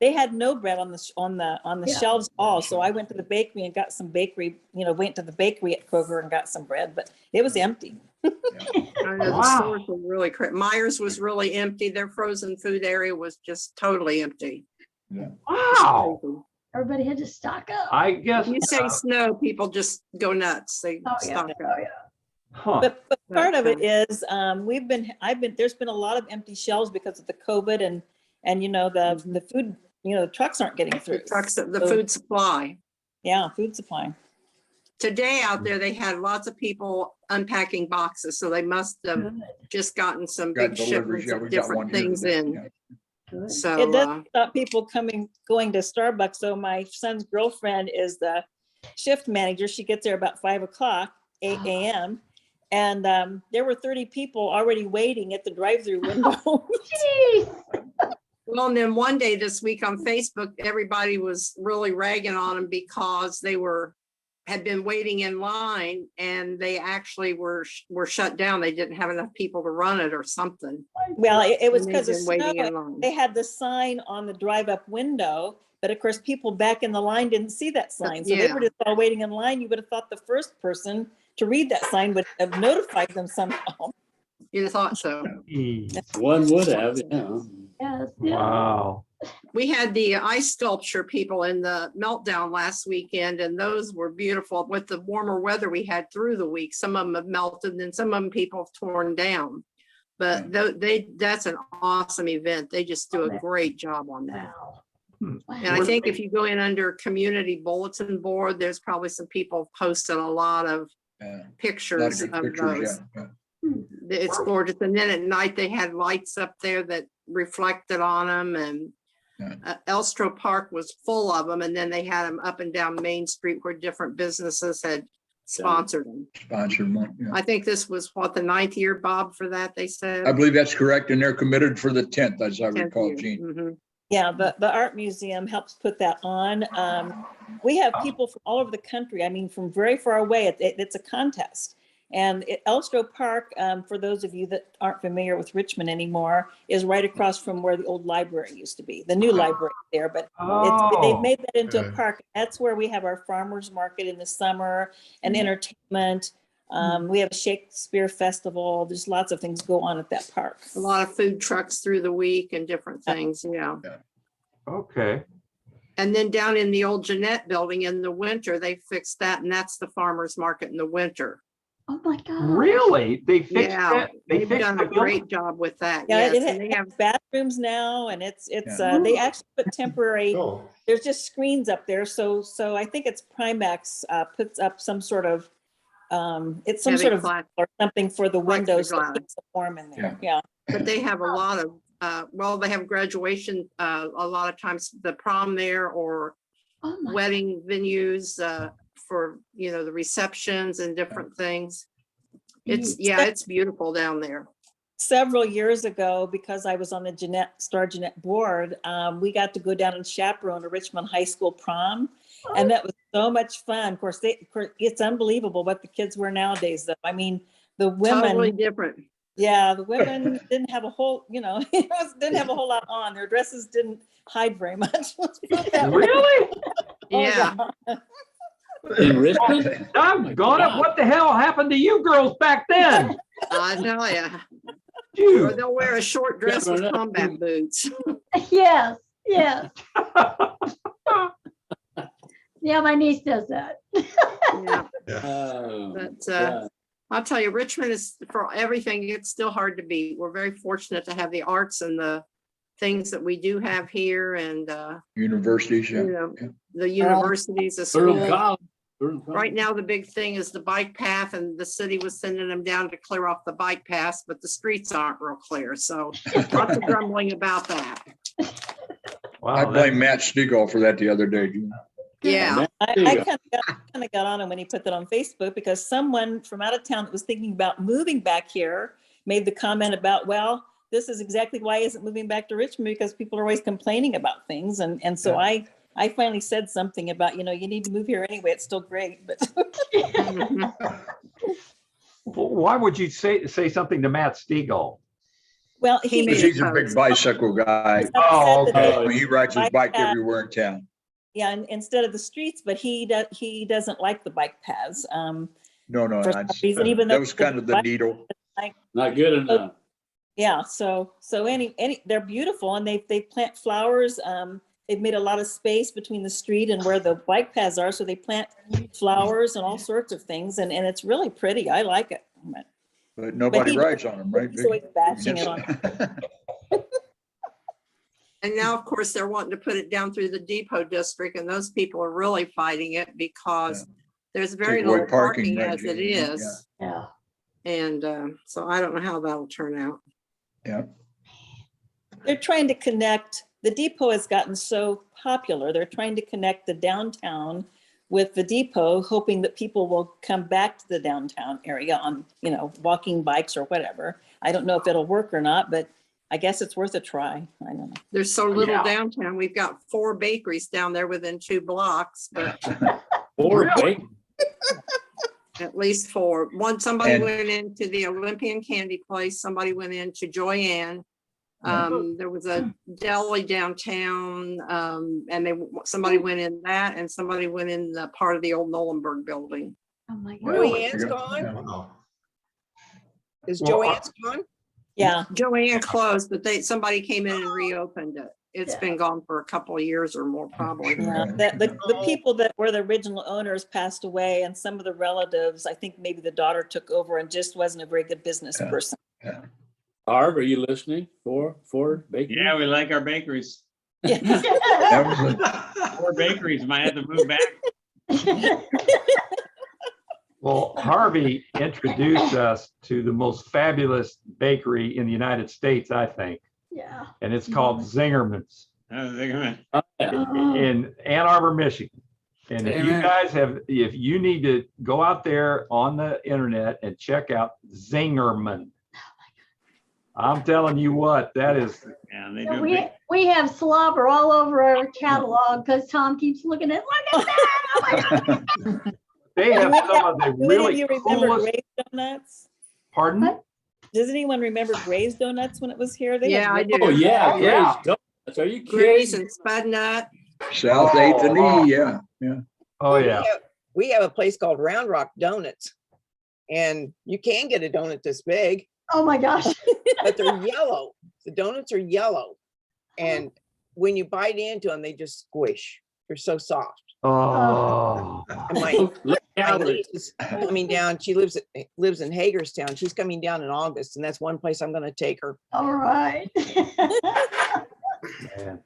They had no bread on the shelves at all. So I went to the bakery and got some went to the bakery at Kroger and got some bread, but it was empty. I know the stores were really Myers was really empty. Their frozen food area was just totally empty. Yeah. Wow. Everybody had to stock up. I guess. When you say snow, people just go nuts. They stock up. Huh. But part of it is there's been a lot of empty shelves because of the COVID and the food, the trucks aren't getting through. The food supply. Yeah, food supply. Today out there, they had lots of people unpacking boxes, so they must have just gotten some big shipments of different things in. Yeah. So it doesn't stop people going to Starbucks. So my son's girlfriend is the shift manager. She gets there about 5 o'clock, 8 a.m. And there were 30 people already waiting at the drive-through window. Well, and then one day this week on Facebook, everybody was really ragging on them because they had been waiting in line and they actually were shut down. They didn't have enough people to run it or something. Well, it was because of snow. They had the sign on the drive-up window, but of course, people back in the line didn't see that sign. So they were just all waiting in line. You would have thought the first person to read that sign would have notified them somehow. You'd have thought so. One would have, yeah. Yes. Wow. We had the ice sculpture people in the meltdown last weekend, and those were beautiful. With the warmer weather we had through the week, some of them have melted and some of them people have torn down. But that's an awesome event. They just do a great job on that. And I think if you go in under community bulletin board, there's probably some people posted a lot of pictures of those. It's gorgeous. And then at night they had lights up there that reflected on them, and Elstro Park was full of them. And then they had them up and down Main Street where different businesses had sponsored them. I think this was what, the 9th year, Bob, for that, they said? I believe that's correct. And they're committed for the 10th, as I recall, Jean. Yeah, the art museum helps put that on. We have people from all over the country. I mean, from very far away. It's a contest. And Elstro Park, for those of you that aren't familiar with Richmond anymore, is right across from where the old library used to be. The new library there, but they've made that into a park. That's where we have our farmers market in the summer and entertainment. We have a Shakespeare festival. There's lots of things go on at that park. A lot of food trucks through the week and different things. Yeah. Okay. And then down in the old Jeanette building in the winter, they fixed that, and that's the farmers market in the winter. Oh my God. Really? They fixed that? They've done a great job with that. Yeah, Yes, it and they have bathrooms now, and it's they actually put temporary. There's just screens up there, so I think it's Primax puts up some sort of it's some sort of or something for the windows to keep the warm in there. Yeah. But they have a lot of well, they have graduation a lot of times, the prom there, or wedding venues for the receptions and different things. It's beautiful down there. Several years ago, because I was on the Star Jeanette board, we got to go down and chaperone a Richmond High School prom. And that was so much fun. Of course, it's unbelievable what the kids wear nowadays, though. I mean, the women. Totally different. Yeah, the women didn't have a whole, didn't have a whole lot on. Their dresses didn't hide very much. Really? Yeah. In Richmond? Doggone it. What the hell happened to you girls back then? I tell you. Or they'll wear a short dress with combat boots. Yes, yes. Yeah, my niece does that. But I'll tell you, Richmond is, for everything, it's still hard to beat. We're very fortunate to have the arts and the things that we do have here, and universities, the universities, the schools. Right now, the big thing is the bike path, and the city was sending them down to clear off the bike paths, but the streets aren't real clear. So lots of grumbling about that. Wow, I blame Matt Stegall for that the other day. Yeah. I kind of got on him when he put that on Facebook, because someone from out of town that was thinking about moving back here made the comment about, well, this is exactly why he isn't moving back to Richmond, because people are always complaining about things. And so I finally said something about, you need to move here anyway. It's still great, but. Why would you say something to Matt Stegall? Well, he's a big bicycle guy. Oh, okay. He rides his bike everywhere in town. Yeah, and instead of the streets, but he doesn't like the bike paths. No, for some reason, even that was kind of the needle. Not good enough. Yeah, so any they're beautiful, and they plant flowers. They've made a lot of space between the street and where the bike paths are, so they plant flowers and all sorts of things, and it's really pretty. I like it. But nobody rides on them, right? So he's bashing it on. And now, of course, they're wanting to put it down through the Depot district, and those people are really fighting it because there's very little parking as it is. Yeah. And so I don't know how that'll turn out. Yeah. They're trying to connect. The Depot has gotten so popular. They're trying to connect the downtown with the Depot, hoping that people will come back to the downtown area on, walking bikes or whatever. I don't know if it'll work or not, but I guess it's worth a try. I don't know. There's so little downtown. We've got 4 bakeries down there within 2 blocks, but 4 bakeries? At least 4. Somebody went into the Olympian candy place. Somebody went into Joyanne. There was a deli downtown, and somebody went in that, and somebody went in the part of the old Nolenberg building. Oh my God. Joanne's gone? Is Joanne's gone? Yeah. Joanne closed, but somebody came in and reopened it. It's Yeah. been gone for a couple of years or more probably. Yeah, the people that were the original owners passed away, and some of the relatives, I think maybe the daughter took over and just wasn't a very good business person. Harv, are you listening? For bakery? Yeah, we like our bakeries. Yeah. That was a- 4 bakeries, might have to move back. Well, Harvey introduced us to the most fabulous bakery in the United States, I think, Yeah. and it's called Zingerman's Oh, they're gonna- Oh, yeah. in Ann Arbor, Michigan. And if you Amen. guys if you need to go out there on the internet and check out Zingerman, I'm telling you what, that is, Yeah, they do a We, big, we have slobber all over our catalog because Tom keeps looking at, look at that. Oh my God. they have some of the Do any of really you remember coolest, Gray's Donuts? pardon? What? Does anyone remember Gray's Donuts when it was here? They had Yeah, I really- do. Oh, yeah, Yeah. Gray's Donuts. Are you Grace kidding? and Spud Nut. South 8th and E, yeah, yeah. Oh, yeah. We have a place called Round Rock Donuts. And you can get a donut this big, Oh my gosh. but they're yellow. The donuts are yellow. And when you bite into them, they just squish. They're so soft. Oh, And my Look my out. niece is coming down. She lives in Hagerstown. She's coming down in August, and that's one place I'm going to take her. All right. man.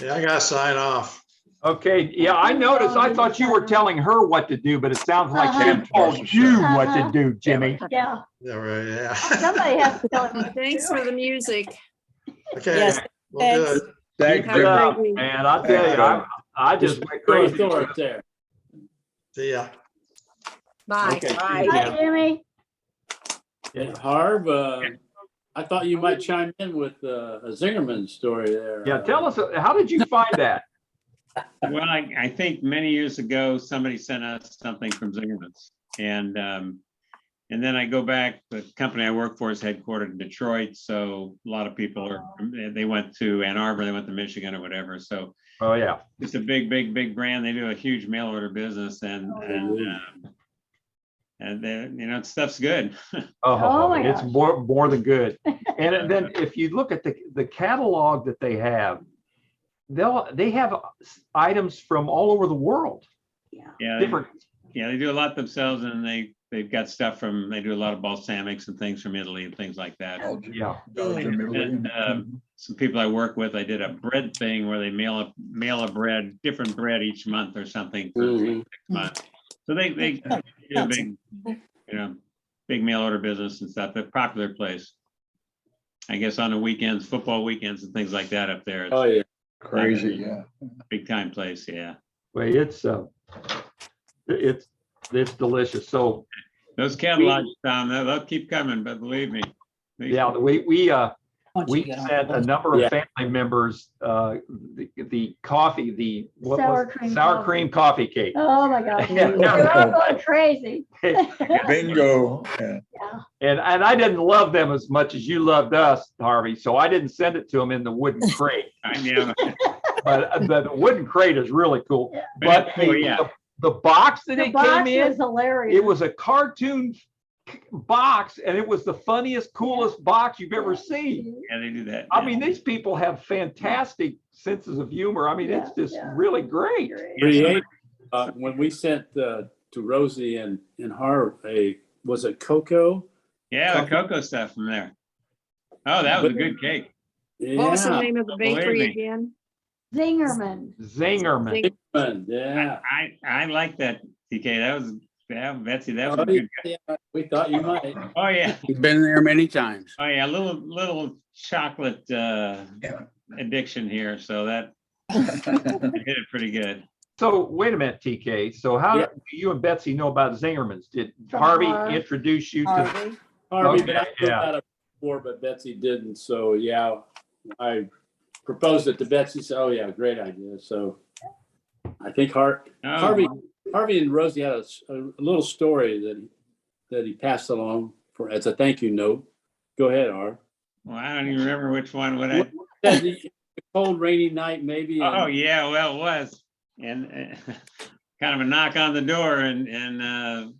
Yeah, I gotta sign off. Okay, yeah, I noticed. I thought you were telling her what to do, but it sounds like Uh-huh. she told you what to Uh-huh. do, Jimmy. Yeah. Yeah, right, yeah. Somebody has to tell him what to Thanks do. for the music. Okay, Yes, well, thanks. good. Thanks, Have a Good Jimmy. job, great week. man. I'll tell you, I just went crazy. Throw it there. See ya. Bye. Okay. Bye. Hi, Jimmy. Yeah, Harv, I thought you might chime in with a Zingerman story there. Yeah, tell us, how did you find that? well, I think many years ago, somebody sent us something from Zingerman's. And then I go back, the company I work for is headquartered in Detroit. So a lot of people they went to Ann Arbor, they went to Michigan or whatever. So Oh, yeah. it's a big brand. They do a huge mail order business and then, stuff's good. Oh, my It's gosh. more than good. And then if you look at the catalog that they have, they have items from all over the world. Yeah, Different. they do a lot themselves, and they've got stuff they do a lot of balsamics and things from Italy and things like that. Yeah. And, some people I work with, I did a bread thing where they mail a different bread each month or something for 6 months. So they do a big, big mail order business and stuff. They're a popular place. I guess on the weekends, football weekends and things like that up there. Oh, yeah. Crazy, yeah. Big time place, yeah. Well, it's delicious. So those catalogs, Tom, they'll keep coming, but believe me. yeah, we sent a number of family members the coffee, sour cream coffee cake. Oh my gosh. Yeah. They're all going crazy. Bingo. Yeah. And I didn't love them as much as you loved us, Harvey. So I didn't send it to them in the wooden crate. But the wooden crate is really cool. Yeah. But Yeah. the box that The it box came in, was hilarious. it was a cartoon box, and it was the funniest, coolest box you've ever seen. Yeah, they do that. I mean, these people have fantastic senses of humor. I mean, it's just really great. When we sent to Rosie and Harv was it cocoa? Yeah, the cocoa stuff from there. Oh, that was a good cake. What was the name of the Believe bakery me. again? Zingerman. Yeah. I like that, TK. That was Betsy. That was Oh, a good. yeah, we thought you might. Oh yeah, Been there many times. oh yeah. Little chocolate addiction here, so that hit it pretty good. So wait a minute, TK. So how do you and Betsy know about Zingerman's? Did Harvey introduce you to? Harvey, Okay, but I put that up before, but Betsy didn't. So yeah, I proposed it to Betsy. So, oh yeah, great idea. So I think Harvey and Rosie had a little story that he passed along as a thank you note. Go ahead, Harv. Well, I don't even remember which one. What I? A cold, rainy night, maybe. Oh yeah, well it was, and kind of a knock on the door, and the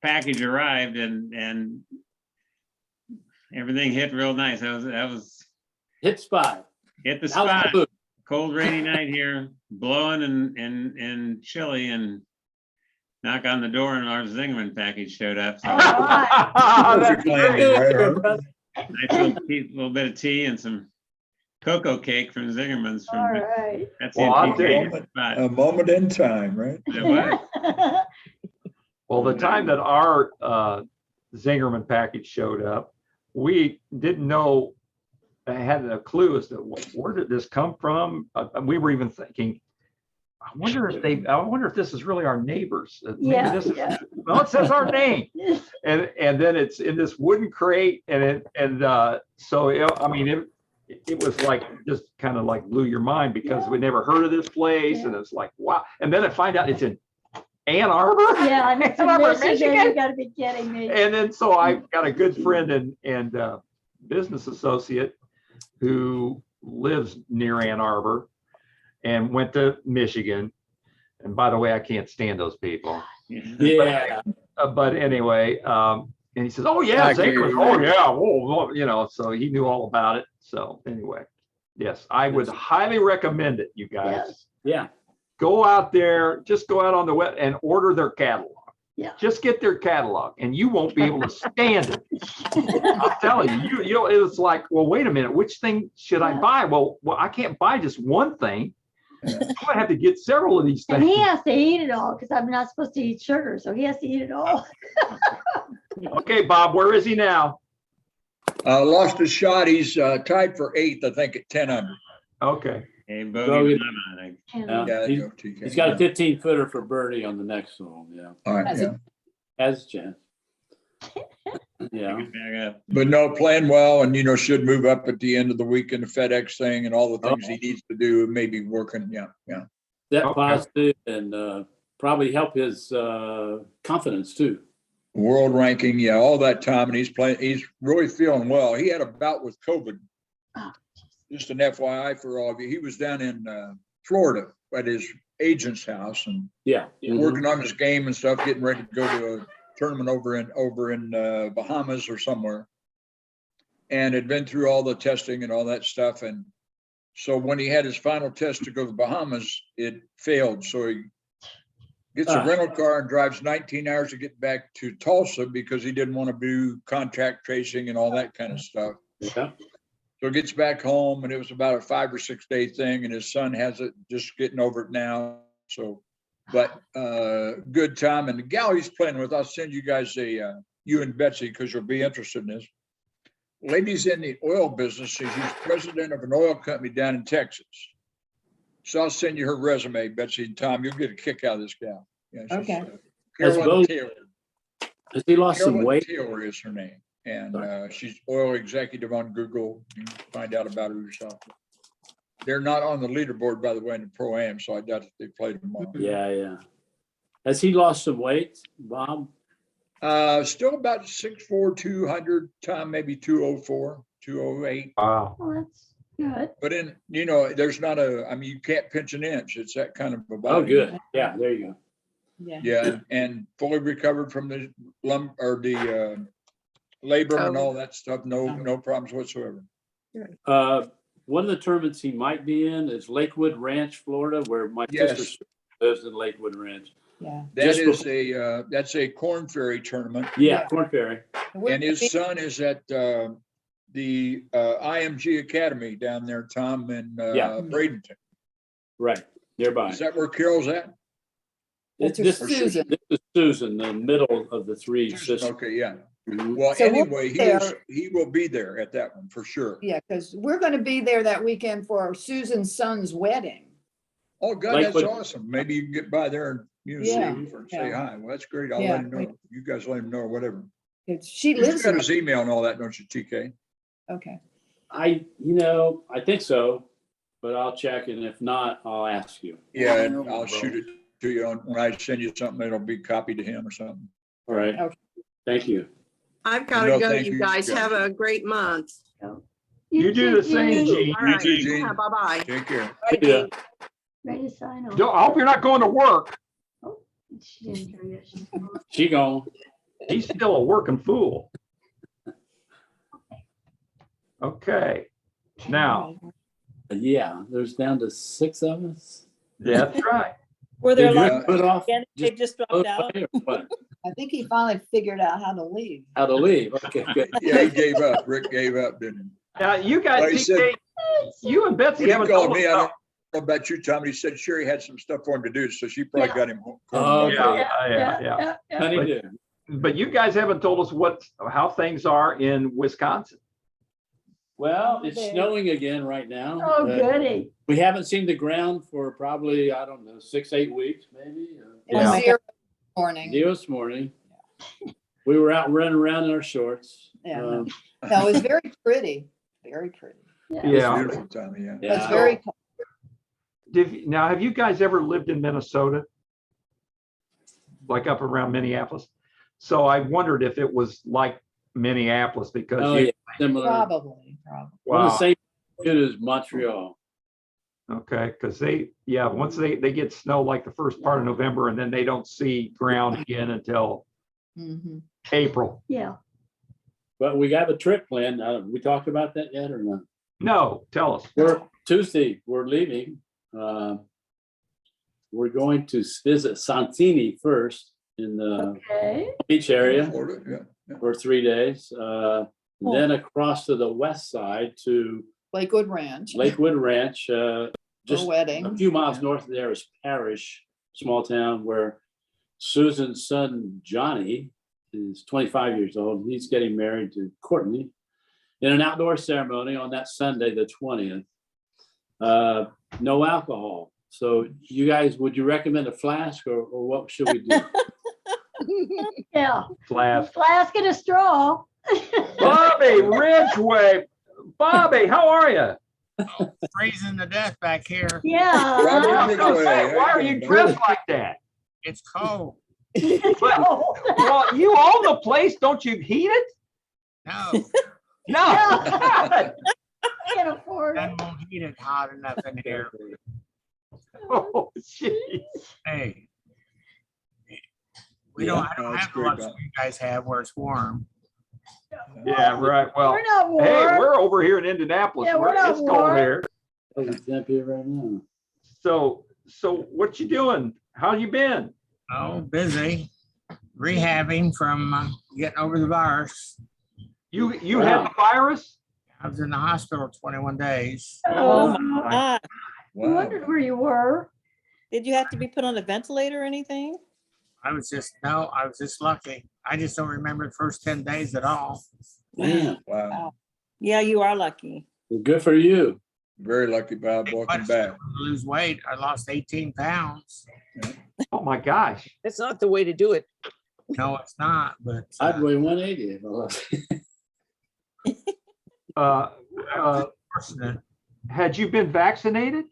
package arrived, and everything hit real nice. That was hit spot. Hit the spot. cold rainy night here, blowing and chilly, and knock on the door and our Zingerman package showed up. So Perfect landing, right? nice little bit of tea and some cocoa cake from Zingerman's from All right. Betsy Well, I'll and tell TK. you, But A moment in time, right? it was. well, the time that our Zingerman package showed up, we didn't know, I had a clue as to where did this come from. We were even thinking, I wonder if this is really our neighbors. Maybe Yeah, this is, yeah. well, it says our name, and then it's in this wooden crate, so I mean it was like just kind of like blew your mind because we never heard of this place, and it's like wow, and then I find out it's in Ann Arbor. Yeah, and it's in Ann Arbor, Michigan. Michigan. You gotta be kidding me. And then so I've got a good friend and business associate who lives near Ann Arbor and went to Michigan. And by the way, I can't stand those people. Yeah. But anyway, and he says, "Oh yeah, Zingerman. Oh yeah, whoa, you know." So he knew all about it. So anyway, yes, I would highly recommend it, you guys. Yes. Yeah. Go out there, just go out on the web and order their catalog. Yeah. Just get their catalog and you won't be able to stand it. I'm telling you, you know, it's like, well, wait a minute, which thing should I buy? Well, I can't buy just one thing. I have to get several of these And things. he has to eat it all because I'm not supposed to eat sugar, so he has to eat it all. Okay, Bob, where is he now? Lost a shot. He's tied for 8th, I think, at 10 under. Okay. Hey, Go bogey get- lemon, Yeah, Yeah, he's- go TK. He's got a 15-footer for birdie on the next one. Yeah. All right, Has yeah. Has a chance. Yeah. back up. But no, playing well and, you know, should move up at the end of the week in the FedEx thing and all the things he needs to do, maybe working. Yeah, yeah. That Okay. positive and probably help his confidence too. World ranking, yeah, all that time. And he's really feeling well. He had a bout with COVID. Just an FYI for all of you. He was down in Florida at his agent's house and Yeah. working on his game and stuff, getting ready to go to a tournament over in Bahamas or somewhere. And had been through all the testing and all that stuff. And so when he had his final test to go to Bahamas, it failed. So he gets a rental car and drives 19 hours to get back to Tulsa because he didn't want to do contact tracing and all that kind of stuff. Yeah. So he gets back home and it was about a 5 or 6 day thing and his son has it, just getting over it now. So, but good time. And the gal he's playing with, I'll send you guys you and Betsy, because you'll be interested in this. Lady's in the oil business. She's president of an oil company down in Texas. So I'll send you her resume, Betsy and Tom. You'll get a kick out of this gal. Yeah, she's, Okay. Carolyn Taylor. Has he lost some Carolyn weight? Taylor is her name. And she's oil executive on Google. You can find out about her yourself. They're not on the leaderboard, by the way, in the Pro-Am, so I doubt that they played tomorrow. Yeah. Has he lost some weight, Bob? Still about 6'4", 200, Tom, maybe 204, 208. Wow. Well, that's good. But in, you know, there's not you can't pinch an inch. It's that kind of a body. Oh, good. Yeah, there you go. Yeah, and fully recovered from the labor and all that stuff. No problems whatsoever. One of the tournaments he might be in is Lakewood Ranch, Florida, where my sister lives in Lakewood Ranch. Yeah. That's a Corn Ferry tournament. Yeah, Corn Ferry. And his son is at the IMG Academy down there, Tom, in Bradenton. Right, nearby. Is that where Carol's at? This is Susan, the middle of the three sisters. Okay, yeah. Well, So we'll anyway, be there. he will be there at that one for sure. Yeah, because we're going to be there that weekend for Susan's son's wedding. Oh, God, that's Lakewood. awesome. Maybe you can get by there and see him or say hi. Well, that's great. I'll let him know. You guys let him know or whatever. She lives You've got in his email and all that, don't you, TK? Okay. I think so, but I'll check, and if not, I'll ask you. Yeah, and I'll shoot it to you when I send you something. It'll be copied to him or something. All right. Okay. Thank you. I've got to No, go, thank you you, guys. guys. Have a great month. You do the same, Gene. All right. You too. Bye-bye. Take care. Yeah. Ready to sign off. I hope you're not going to work. She didn't hear you. She's She gone. He's still a working fool. Okay. Now, Yeah, there's down to 6 of us. That's right. Were there Did you like, put off they just dropped out? or what? I think he finally figured out how to leave. How to leave? Okay, good. Yeah, he gave up. Rick gave up, didn't Now, you guys, Well, he said- TK, you and he? Betsy When he haven't called told us me, I about- don't know about you, Tom, he said Sherry had some stuff for him to do, so she probably Yeah. got him home. Oh, yeah. Honey, do. But you guys haven't told us how things are in Wisconsin. Well, it's snowing again right now. Oh, goody. We haven't seen the ground for probably, I don't know, 6-8 weeks, maybe. It was 0 morning. 0 this morning. We were out running around in our shorts. Yeah. No, it was very pretty, very pretty. Yeah. Beautiful, Tommy, yeah. It's very cold. Now, have you guys ever lived in Minnesota? Like up around Minneapolis? So I wondered if it was like Minneapolis because Oh, yeah, similar. Probably. Well, the Wow. same as Montreal. Okay, because once they get snow like the first part of November and then they don't see ground again until April. Yeah. But we got a trip planned. We talked about that yet or not? No, tell us. Tuesday, we're leaving. We're going to visit Santini first in the beach area for 3 days. Then across to the west side to Lakewood Ranch. Just wedding. a few miles north of there is Parrish, small town where Susan's son, Johnny, is 25 years old. He's getting married to Courtney in an outdoor ceremony on that Sunday, the 20th. No alcohol. So you guys, would you recommend a flask or what should we do? Yeah. Flask. Flask and a straw. Bobby Ridgway. Bobby, how are you? Freezing to death back here. Yeah. I was gonna say, why are you dressed like that? It's cold. Well, you own the place, don't you heat it? No. No. Can't afford it. I won't heat it hot enough in here. Oh, jeez. Hey. I don't have the great, luxury Bob. you guys have where it's warm. Yeah, right. Well, We're not warm. hey, we're over here in Indianapolis. Yeah, we're not It's cold warm. here. It's up here right now. So what you doing? How you been? Oh, busy. Rehabbing from getting over the virus. You had the virus? I was in the hospital 21 days. Oh, my God. I wondered where you were. Did you have to be put on a ventilator or anything? I was just lucky. I just don't remember the first 10 days at all. Man, Wow. Yeah, you are lucky. well, good for you. Very lucky, Bob, welcome back. To lose weight. I lost 18 pounds. Oh my gosh. That's not the way to do it. No, it's not, but I'd weigh 180 if I lost. fortunate. Had you been vaccinated?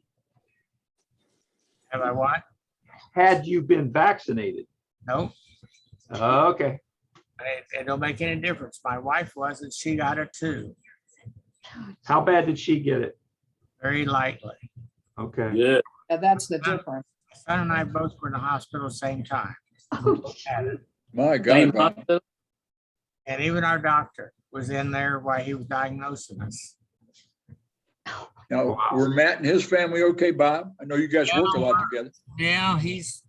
Have I what? Had you been vaccinated? No, Okay. it don't make any difference. My wife was, and she got it too, How bad did she get it? very lightly. Okay. Yeah. Yeah, that's the difference. My son and I both were in the hospital at the same time. Had it. My Same God, Bob. hospital? And even our doctor was in there while he was diagnosing us. Now, were Matt and his family okay, Bob? I know you guys work a lot together. Yeah, he's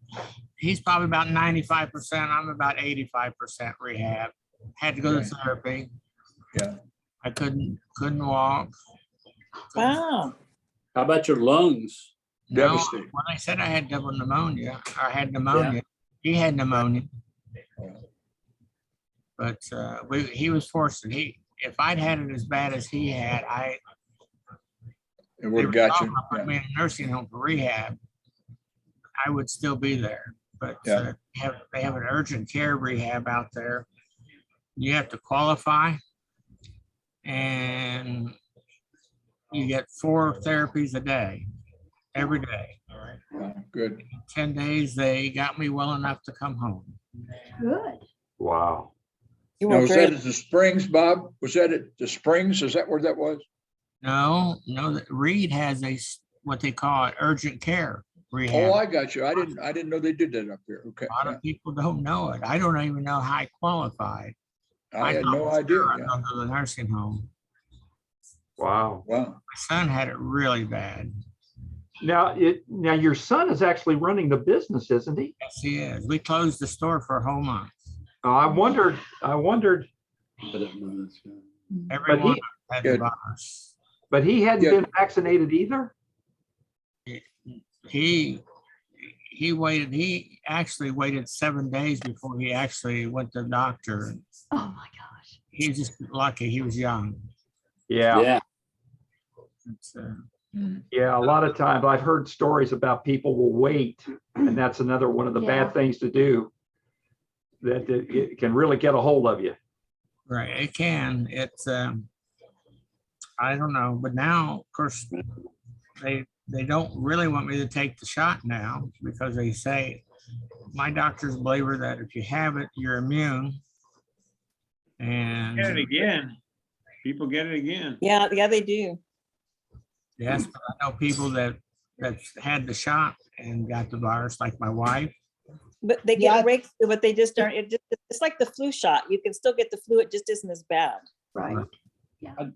probably about 95%. I'm about 85% rehab. Had to go to therapy. Yeah. I couldn't walk. Wow. How about your lungs? No, Devastating. when I said I had double pneumonia, I had pneumonia. He had pneumonia. But he was forced to. If I'd had it as bad as he had, It would have got you. put me in a nursing home for rehab, I would still be there. But Yeah. they have an urgent care rehab out there. You have to qualify, and you get 4 therapies a day, every day. Wow, good. 10 days, they got me well enough to come home. Good. Wow. Now, was that at the Springs, Bob? Was that at the Springs? Is that where that was? No, Reed has what they call an urgent care rehab. Oh, I got you. I didn't know they did that up there. Okay. A lot of people don't know it. I don't even know how I qualified. I had thought no for idea. sure I'd Yeah. go to the nursing home. Wow. Wow. My son had it really bad. Now your son is actually running the business, isn't he? Yes, he is. We closed the store for a whole month. Oh, I wondered, Everyone he- had the virus. but he hadn't Yeah. been vaccinated either? He actually waited 7 days before he actually went to the doctor. Oh my gosh. He's just lucky he was young. Yeah. It's, Yeah, a lot of times I've heard stories about people will wait, and that's another one of the Yeah. bad things to do, that it can really get a hold of you. right, it can. It's I don't know, but now, of course, they don't really want me to take the shot now because they say my doctors believe that if you have it, you're immune. And Get it again. People get it again. Yeah, they do. yes, but I know people that had the shot and got the virus, like my wife. But they get breakthrough, but they just aren't, it's like the flu shot. You can still get the flu, it just isn't as bad. Right.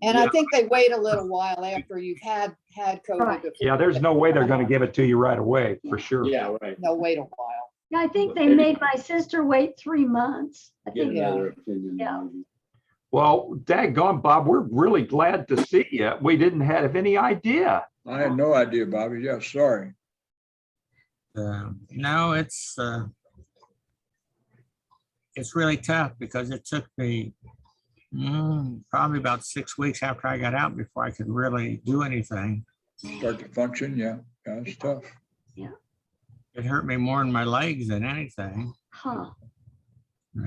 And I think they wait a little while after you've had COVID. Right. before Yeah, there's no way they're going to give it to you right away, for sure. Yeah, right. They'll wait a while. Yeah, I think they made my sister wait 3 months. I Get think, another opinion. Yeah. maybe. Well, daggone, Bob, we're really glad to see you. We didn't have any idea. I had no idea, Bobby. Yeah, sorry. No, it's really tough because it took me probably about 6 weeks after I got out before I could really do anything. Start to function. Yeah, it's tough. It hurt me more in my legs than anything. huh.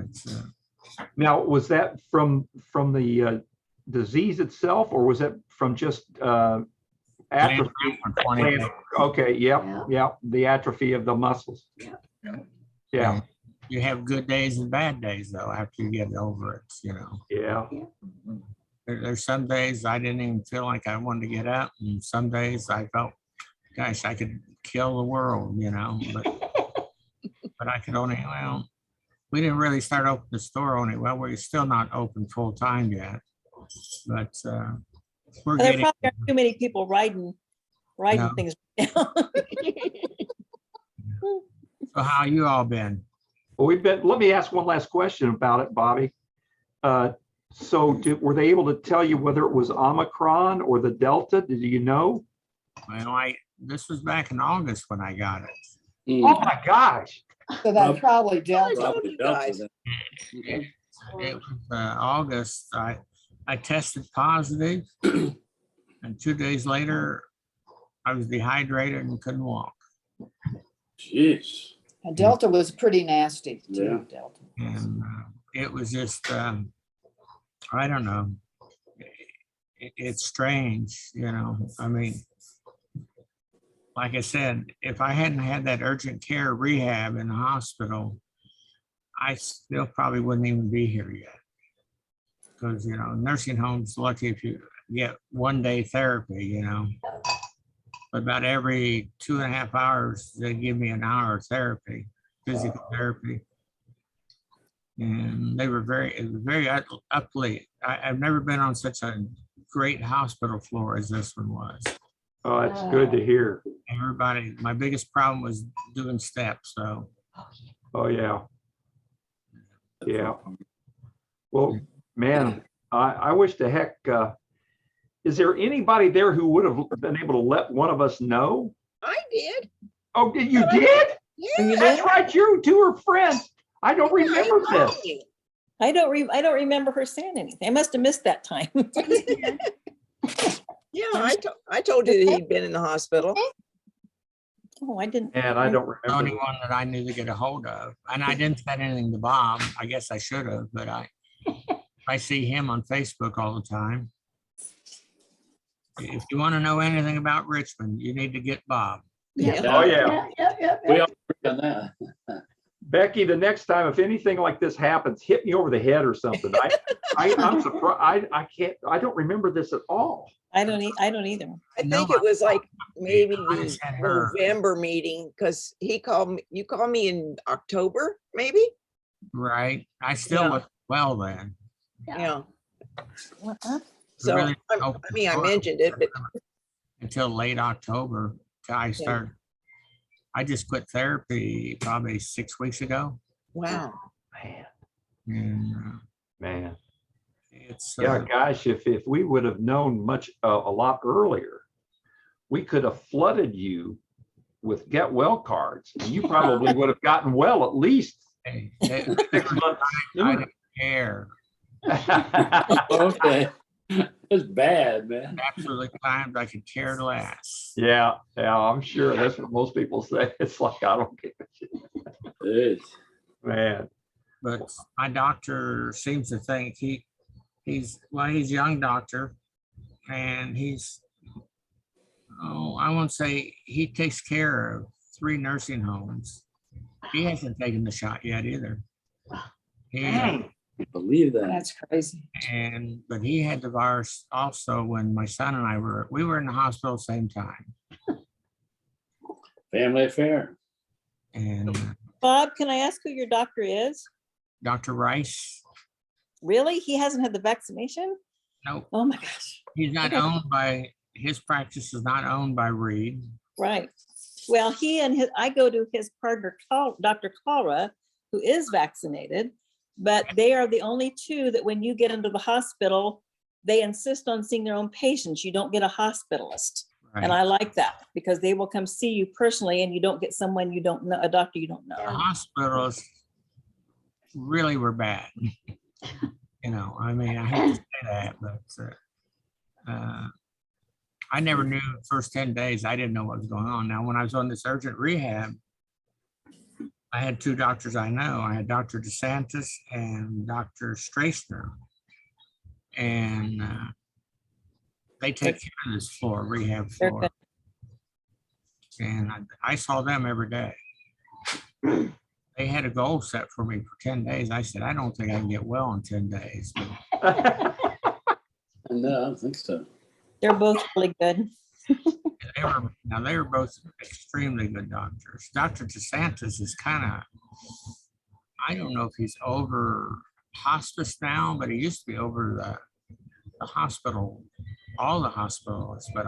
It's, Now, was that from the disease itself, or was it from just atrophy? for 20 days. Okay, yeah, the atrophy of the muscles. Yeah. You have good days and bad days though after you get over it, you know. Yeah. There's some days I didn't even feel like I wanted to get up, and some days I felt, gosh, I could kill the world, you know. But I could only, well, we didn't really start open the store only. Well, we're still not open full time yet, but we're There getting. probably aren't too many people riding No. things now. So how you all been? Well, let me ask one last question about it, Bobby. So were they able to tell you whether it was Omicron or the Delta? Did you know? Well, this was back in August when I got it. Oh my gosh. So that's probably Delta. Probably Delta then. It was August. I tested positive, and 2 days later, I was dehydrated and couldn't walk. Jeez. And Delta was pretty nasty too, Yeah. Delta. And it was just, I don't know. It's strange, you know. I mean, like I said, if I hadn't had that urgent care rehab in the hospital, I still probably wouldn't even be here yet. Because, you know, nursing homes lucky if you get 1 day therapy, you know. But about every 2.5 hours, they give me an hour of therapy, physical therapy. And it was very upply. I've never been on such a great hospital floor as this one was. Oh, that's good to hear. Everybody, my biggest problem was doing steps, so. Oh, yeah. Yeah. Well, man, I wish the heck, is there anybody there who would have been able to let one of us know? I did. Oh, you did? Yeah. That's right. You two are friends. I don't remember this. I don't remember her saying anything. I must have missed that time. Yeah, I told you that he'd been in the hospital. Oh, I didn't. And I don't The remember. only one that I knew to get a hold of. And I didn't say anything to Bob. I guess I should have, but I see him on Facebook all the time. If you want to know anything about Richmond, you need to get Bob. Yeah. Oh, yeah. We all agree on that. Becky, the next time, if anything like this happens, hit me over the head or something. I'm surprised. I don't remember this at all. I don't either. I think it was like maybe the November meeting, because you called me in October, maybe? Right. I still Yeah. look well then. Yeah. So, really I open mean, I door mentioned it, but until late October. I just quit therapy probably 6 weeks ago. wow. Man, And man. it's, Yeah, gosh, if we would have known much, a lot earlier, we could have flooded you with get well cards. And you probably would have gotten well at least hey, 6 months I sooner. didn't care. Okay. It's bad, man. Absolutely times I could care less. Yeah, I'm sure that's what most people say. It's like, I don't give a shit. It is. Man. But my doctor seems to think he's a young doctor, and I won't say he takes care of 3 nursing homes. He hasn't taken the shot yet either. Believe that. That's crazy. But he had the virus also when my son and I were in the hospital same time. Family affair. And Bob, can I ask who your doctor is? Dr. Rice, Really? He hasn't had the vaccination? nope, Oh my gosh. he's not Okay. owned by, his practice is not owned by Reed. Right. Well, I go to his partner, Dr. Clara, who is vaccinated, but they are the only two that when you get into the hospital, they insist on seeing their own patients. You don't get a hospitalist. And I like that because they will come see you personally and you don't get someone you don't know, a doctor you don't know. The hospitals really were bad. You know, I mean, I hate to say that, but I never knew the first 10 days. I didn't know what was going on. Now, when I was on this urgent rehab, I had 2 doctors I know. I had Dr. DeSantis and Dr. Strassner. And they take care of this floor, rehab floor. And I saw them every day. They had a goal set for me for 10 days. I said, I don't think I can get well in 10 days. No, I don't think so. They're both really good. They were both extremely good doctors. Dr. DeSantis is kind of, I don't know if he's over hospice now, but he used to be over the hospital, all the hospitals, but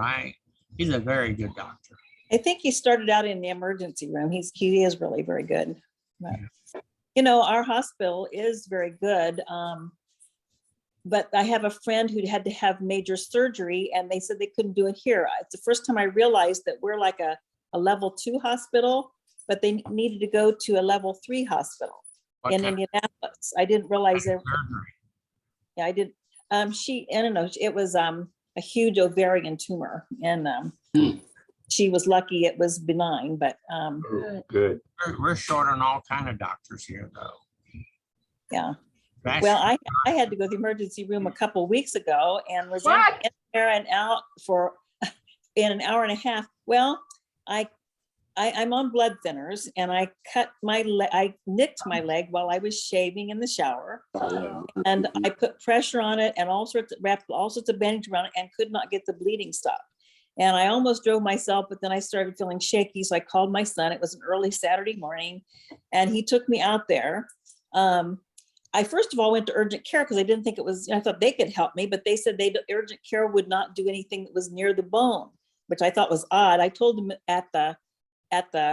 he's a very good doctor. I think he started out in the emergency room. He is really very good. But, you know, our hospital is very good. But I have a friend who had to have major surgery and they said they couldn't do it here. It's the first time I realized that we're like a level 2 hospital, but they needed to go to a level 3 hospital in Indianapolis. I didn't realize that. Yeah, I didn't. I don't know, it was a huge ovarian tumor and she was lucky it was benign, but good. We're short on all kind of doctors here though. Yeah. Well, I had to go to the emergency room a couple of weeks ago and was in there and out for in an hour and a half. Well, I'm on blood thinners and I nicked my leg while I was shaving in the shower. And I put pressure on it and wrapped all sorts of bandage around it and could not get the bleeding stopped. And I almost drove myself, but then I started feeling shaky. So I called my son. It was an early Saturday morning and he took me out there. I first of all went to urgent care because I didn't think it was, I thought they could help me, but they said urgent care would not do anything that was near the bone, which I thought was odd. I told them at the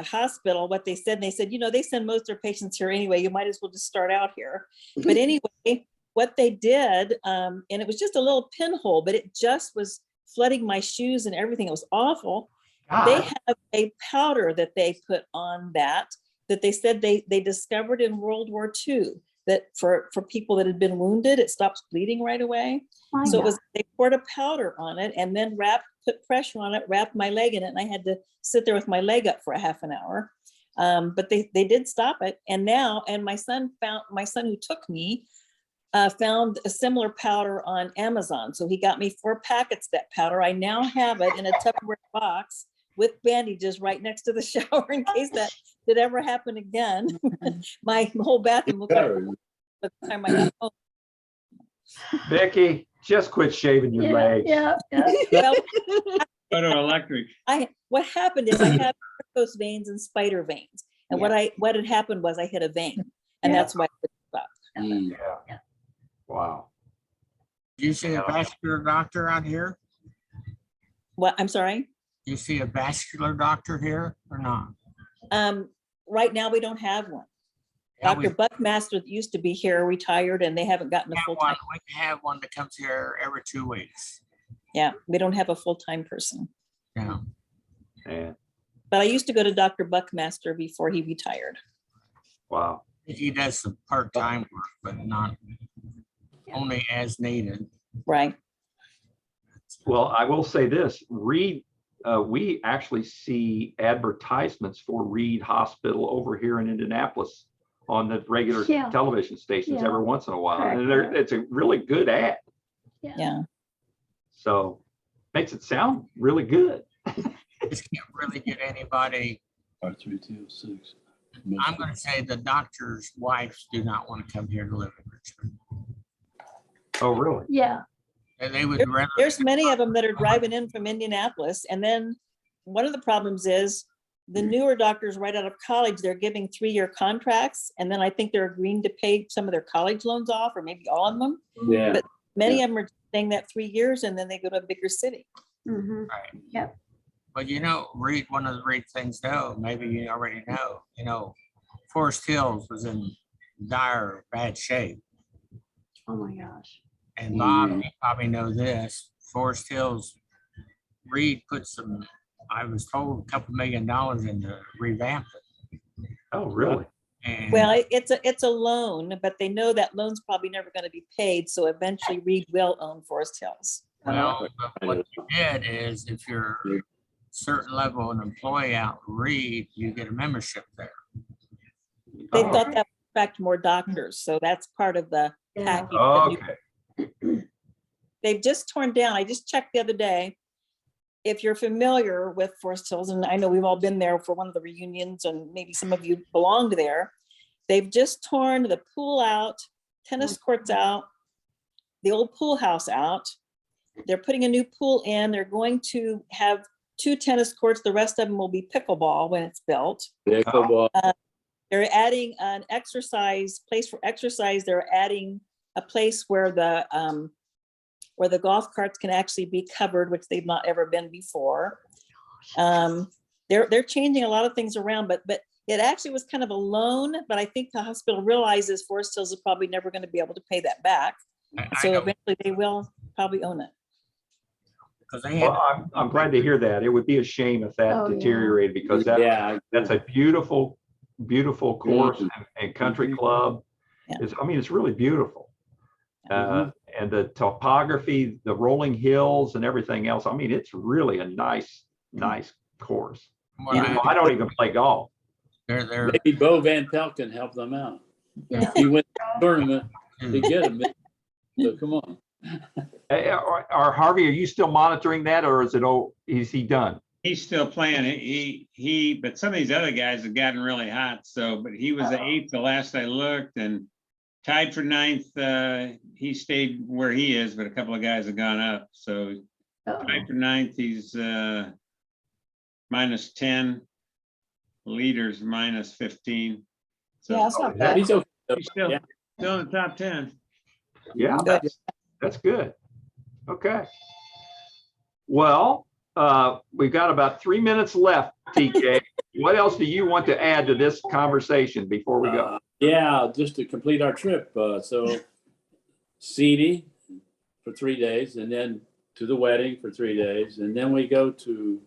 hospital what they said. And they said, you know, they send most of their patients here anyway. You might as well just start out here. But anyway, what they did, and it was just a little pinhole, but it just was flooding my shoes and everything. It was awful. God. They have a powder that they put on that they said they discovered in World War II that for people that had been wounded, it stops bleeding right away. So they poured a powder on it and then put pressure on it, wrapped my leg in it. And I had to sit there with my leg up for a half an hour. But they did stop it. And my son who took me, found a similar powder on Amazon. So he got me 4 packets of that powder. I now have it in a Tupperware box with bandages right next to the shower in case that did ever happen again. My whole bathroom looked like the time I got home. Vicki, just quit shaving your legs. Yeah. Well, Photoelectric. What happened is I had varicose veins and spider veins. And what had happened was I hit a vein. And that's why I stopped. Yeah. Wow. Do you see a vascular doctor out here? What, I'm sorry? Do you see a vascular doctor here or not? Right now, we don't have one. Yeah, Dr. Buckmaster that used to be here retired and they haven't gotten a full-time. We can have one that comes here every 2 weeks. Yeah, we don't have a full-time person. Yeah. Yeah. But I used to go to Dr. Buckmaster before he retired. Wow. He does some part-time work, but not only as needed. Right. Well, I will say this, Reed, we actually see advertisements for Reed Hospital over here in Indianapolis on the regular television stations every once in a while. And it's a really good ad. Yeah. So makes it sound really good. Just can't really get anybody. R3206. I'm going to say the doctor's wives do not want to come here to live in Richmond. Oh, really? Yeah. And they would rather. There's many of them that are driving in from Indianapolis. And then one of the problems is the newer doctors right out of college, they're giving 3-year contracts. And then I think they're agreeing to pay some of their college loans off, or maybe all of them. Yeah. But many of them are staying that 3 years and then they go to a bigger city. Mhm. Right. Yep. But Reed, one of the great things though, maybe you already know, Forest Hills was in dire bad shape. Oh my gosh. And Bob, you probably know this, Forest Hills, Reed put some, I was told, a couple $1 million into revamp it. Oh, really? And Well, it's a loan, but they know that loan's probably never going to be paid. So eventually Reed will own Forest Hills. well, but what you did is if you're a certain level of employee out in Reed, you get a membership there. They thought that would attract more doctors. So that's part of the package. Okay. They've just torn down. I just checked the other day. If you're familiar with Forest Hills, and I know we've all been there for one of the reunions, and maybe some of you belonged there, they've just torn the pool out, tennis courts out, the old pool house out. They're putting a new pool in. They're going to have 2 tennis courts. The rest of them will be pickleball when it's built. Pickleball. They're adding an place for exercise. They're adding a place where the golf carts can actually be covered, which they've not ever been before. They're changing a lot of things around, but it actually was kind of a loan, but I think the hospital realizes Forest Hills is probably never going to be able to pay that back. So eventually they will probably own it. Well, I'm glad to hear that. It would be a shame if that deteriorated, because that's a beautiful course and country club. It's really beautiful. And the topography, the rolling hills and everything else. It's really a nice course. I don't even play golf. Maybe Bo Van Pelt can help them out. He went to the tournament to get him. So come on. Or Harvey, are you still monitoring that, or is he done? He's still playing. But some of these other guys have gotten really hot. So, but he was the 8th the last I looked, and tied for 9th. He stayed where he is, but a couple of guys have gone up. So tied for 9th, he's -10. Leaders -15. So Yeah, it's not bad. He's okay. he's still in the top 10. Yeah, that's good. Okay. Well, we've got about 3 minutes left, TK. What else do you want to add to this conversation before we go? Yeah, just to complete our trip. So CD for 3 days, and then to the wedding for 3 days. And then we go to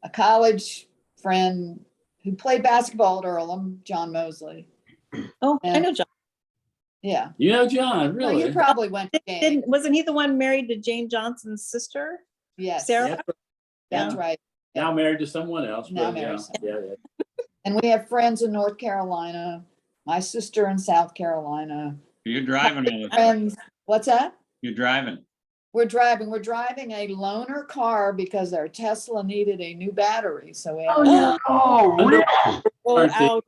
A college friend who played basketball at Earlham, John Mosley. Oh, I know John. Yeah. You know John, Well, really? you probably went to games. Wasn't he the one married to Jane Johnson's sister? Yes. Sarah? That's right. Now married to someone else. Now but married yeah. And we have friends in North Carolina, my sister in South Carolina. You're driving all the time. Friends, what's that? You're driving. We're driving a loaner car because our Tesla needed a new battery. So we have really? Warranty.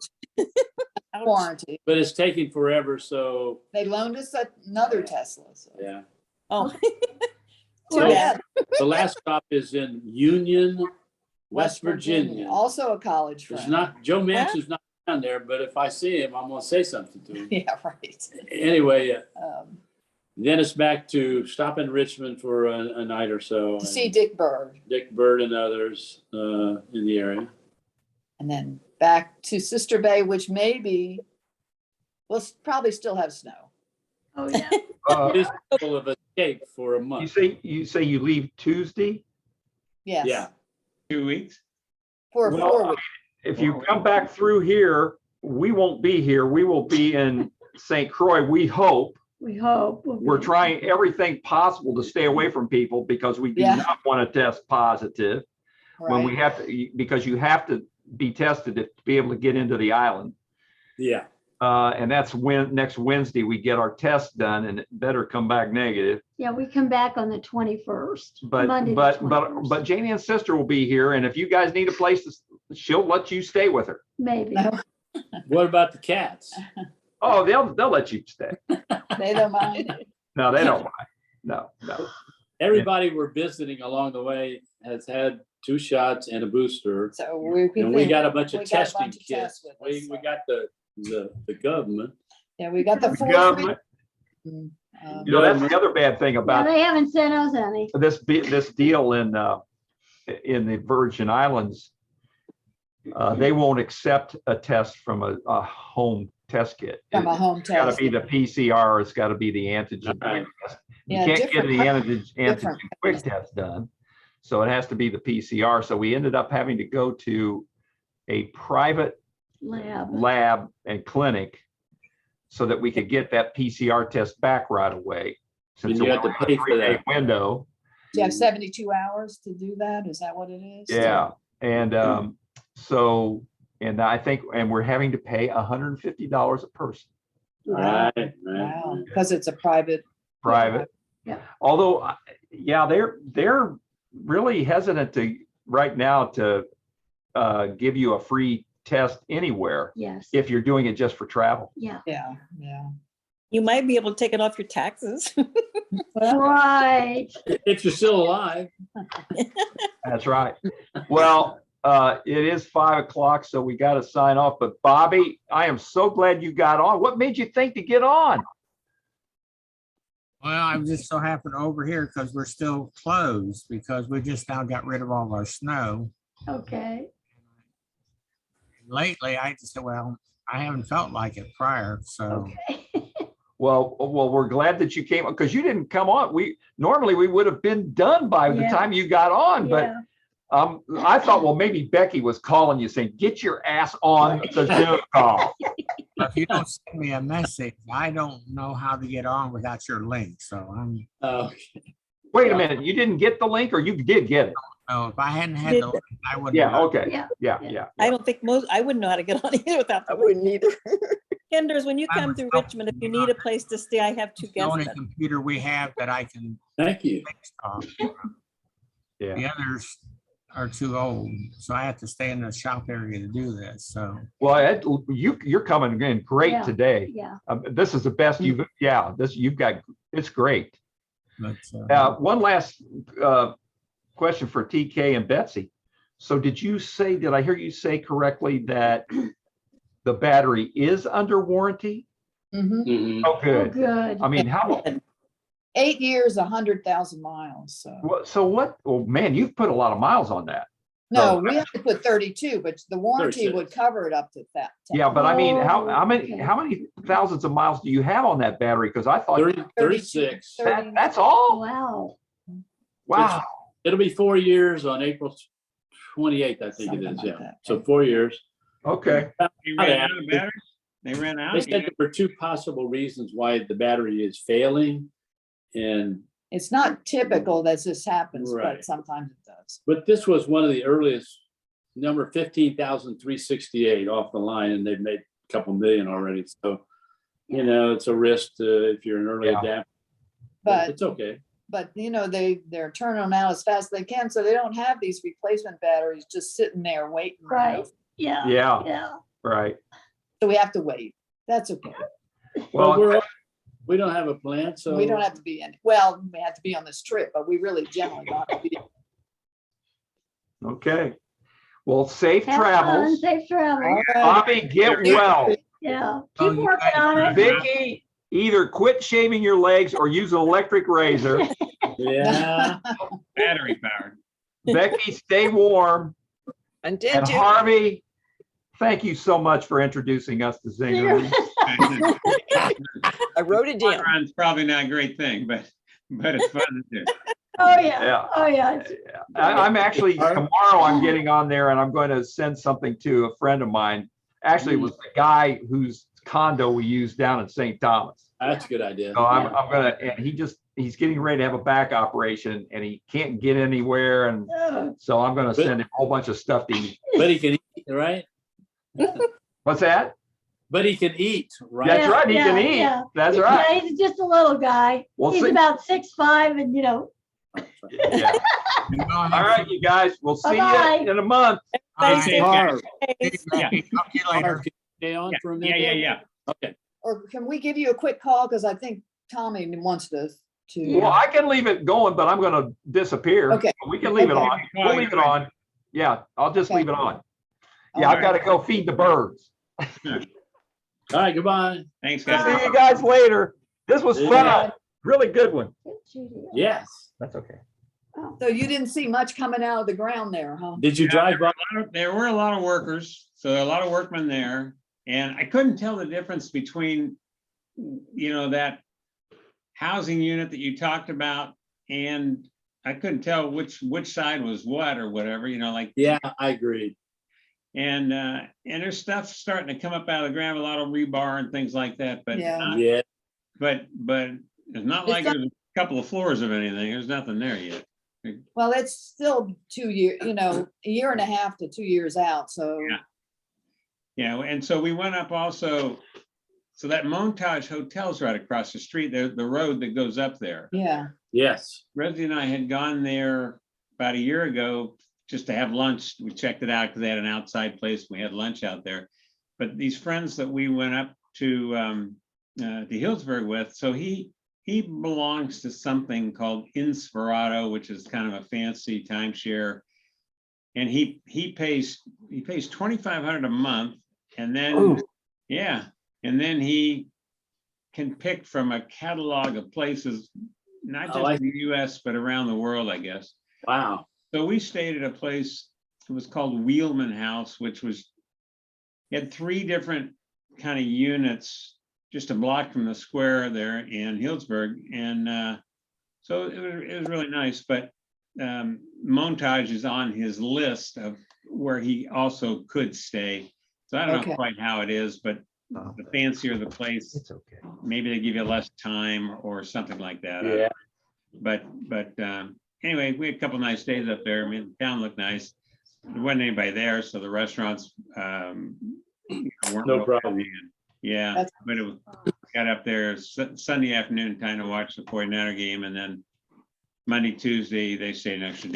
warranty. But it's taking forever, so They loaned us another Tesla. So. yeah. Oh. Too bad. The last stop is in Union, West Virginia. Also a college friend. It's not, Joe Manchin's not down there, but if I see him, I'm gonna say something to him. Yeah, right. Anyway, Then it's back to stop in Richmond for a night or so. To see Dick Bird. Dick Bird and others in the area. And then back to Sister Bay, which maybe will probably still have snow. Oh, yeah. At least full of escape for a month. You say you leave Tuesday? Yes. Yeah. 2 weeks. For Well, 4 weeks. If you come back through here, we won't be here. We will be in St. Croix, we hope. We hope. We're trying everything possible to stay away from people because we do not want to test positive when we have to, because you have to be tested to be able to get into the island. Yeah. And that's when next Wednesday we get our test done, and it better come back negative. Yeah, we come back on the 21st. But Monday the but 21st. but Janie Ann's sister will be here, and if you guys need a place to, she'll let you stay with her. Maybe. What about the cats? Oh, they'll let you stay. They don't mind. No, they don't mind. No. Everybody we're visiting along the way has had 2 shots and a booster. So we got a bunch of testing tests kits. with We us, so. got the government. Yeah, we got the 4 Government. You know, that's the other bad thing Yeah, about they haven't sent us any. this deal in the Virgin Islands. They won't accept a test from a home test kit. From a home It's got to test. be the PCR. It's got to be the antigen. test. You Yeah, can't get different the countries, antigen different quick test done. So it has to be the PCR. So we ended up having to go to a private lab and clinic so that we could get that PCR test back right away. Since And you it have to was a pay for 3-day that. window. Do you have 72 hours to do that? Is that what it is? Yeah, and so, and I think, and we're having to pay $150 a person. Wow. Wow. Because it's a private. Private. Yeah. Although, yeah, they're really hesitant to right now to give you a free test anywhere. Yes. If you're doing it just for travel. Yeah. Yeah. You might be able to take it off your taxes. Right. If you're still alive. That's right. Well, it is 5 o'clock, so we got to sign off. But Bobby, I am so glad you got on. What made you think to get on? Well, I'm just so happy over here because we're still closed because we just now got rid of all of our snow. Okay. Lately, I just said, well, I haven't felt like it prior, so. Well, we're glad that you came because you didn't come on. Normally we would have been done by the time you got on, but I thought, well, maybe Becky was calling you saying, get your ass on the Zoom call. If you don't send me a message, I don't know how to get on without your link, so I'm. Wait a minute, you didn't get the link or you did get it? No, if I hadn't had the link, I wouldn't. Yeah, have- okay. Yeah. I don't think I wouldn't know how to get on either without the. I wouldn't either. Kenders, when you come through Richmond, if you need a place to stay, I have 2 The guests. only computer we have that I can. Thank you. Yeah. The others are too old, so I have to stay in the shop area to do this, so. Well, Ed, you're coming in great Yeah, today. yeah. This is the best you've got. It's great. But, One last question for TK and Betsy. So did I hear you say correctly that the battery is under warranty? Mm-hmm. Oh, good. Oh, good. I mean, how, 8 years, 100,000 miles. So what, oh man, you've put a lot of miles on that. no, So- we have to put 32, but the warranty 36. would cover it up to that. Yeah, but I mean, how okay. many thousands of miles do you have on that battery? Because I thought 36. that's all. Wow. Wow. It'll be 4 years on April 28th, I think it Something is. like Yeah. that. So 4 years. Okay. You ran out of batteries? They ran out? They said there were 2 possible reasons why the battery is failing. And It's not typical that this happens, but Right. sometimes it does. but this was one of the earliest, number 15,368 off the line, and they've made a couple million already. So, it's a risk if you're an early Yeah. adapter. But It's okay. But they're turning them out as fast as they can, so they don't have these replacement batteries just sitting there waiting. Right. Yeah. Yeah. Yeah. Right. So we have to wait. That's okay. Well, We don't have a plan, so. We don't have to be in. Well, we have to be on this trip, but we really generally don't have to be. okay. Well, safe Have fun, travels. safe travel. Bobby, get well. Yeah. Oh, Keep you working guys on are it. Vicky, either quit shaving your legs or use an electric razor. Yeah. Battery powered. Becky, stay warm. And And did you? Harvey, thank you so much for introducing us to Zinger. I wrote it down. Run's probably not a great thing, but it's fun to do. Oh, yeah. Yeah. Oh, yeah. I'm actually, tomorrow I'm getting on there and I'm going to send something to a friend of mine. Actually, it was the guy whose condo we used down in St. Thomas. That's a good idea. So I'm gonna, and he's getting ready to have a back operation and he can't get anywhere. And so I'm gonna send him a whole bunch of stuff to eat. But he can eat, right? What's that? But he can eat, right? That's right, he can eat. Yeah. That's right. Yeah, he's just a little guy. Well, He's see- about 6'5" and, you know. Yeah. All right, you guys, we'll see Bye-bye. you in a month. Okay, Harv. Harv. Talk to you later. Harv, can you stay on for a minute? Yeah. Okay. Or can we give you a quick call? Because I think Tommy wants to. Well, I can leave it going, but I'm gonna disappear. Okay. We can leave it Okay. on. We'll leave it on. Yeah, I'll just Okay. leave it on. Yeah, I've got to go feed the birds. All right, goodbye. Thanks, See guys. you guys later. This was Yeah. fun. Really good one. Yes. That's okay. So you didn't see much coming out of the ground there, huh? Did you drive by? There were a lot of workers, so there are a lot of workmen there. And I couldn't tell the difference between, that housing unit that you talked about, and I couldn't tell which side was what or whatever, like. Yeah, I agree. And there's stuff starting to come up out of the ground, a lot of rebar and things like that, but Yeah. Yeah. but it's not It's like not- there's a couple of floors of anything. There's nothing there yet. Well, it's still 2 years, a year and a half to 2 years out. So Yeah. Yeah, and so we went up also, so that Montage Hotel's right across the street, the road that goes up there. yeah. Yes. Rosie and I had gone there about a year ago just to have lunch. We checked it out because they had an outside place. We had lunch out there. But these friends that we went up to Healdsburg with, so he belongs to something called Inspirato, which is kind of a fancy timeshare. And he pays $2,500 a month, and then and then he can pick from a catalog of places, not just in the US, but around the world, I guess. Wow. So we stayed at a place, it was called Wheelman House, which had 3 different kind of units just a block from the square there in Healdsburg. And so it was really nice, but Montage is on his list of where he also could stay. So I don't know quite how it is, but the fancier the place, It's okay. maybe they give you less time or something like that. Yeah. But anyway, we had a couple nice days up there. I mean, the town looked nice. There wasn't anybody there, so the restaurants weren't No real problem. busy. Yeah, but got up there Sunday afternoon, time to watch the 49er game, and then Monday, Tuesday, they stayed an extra day.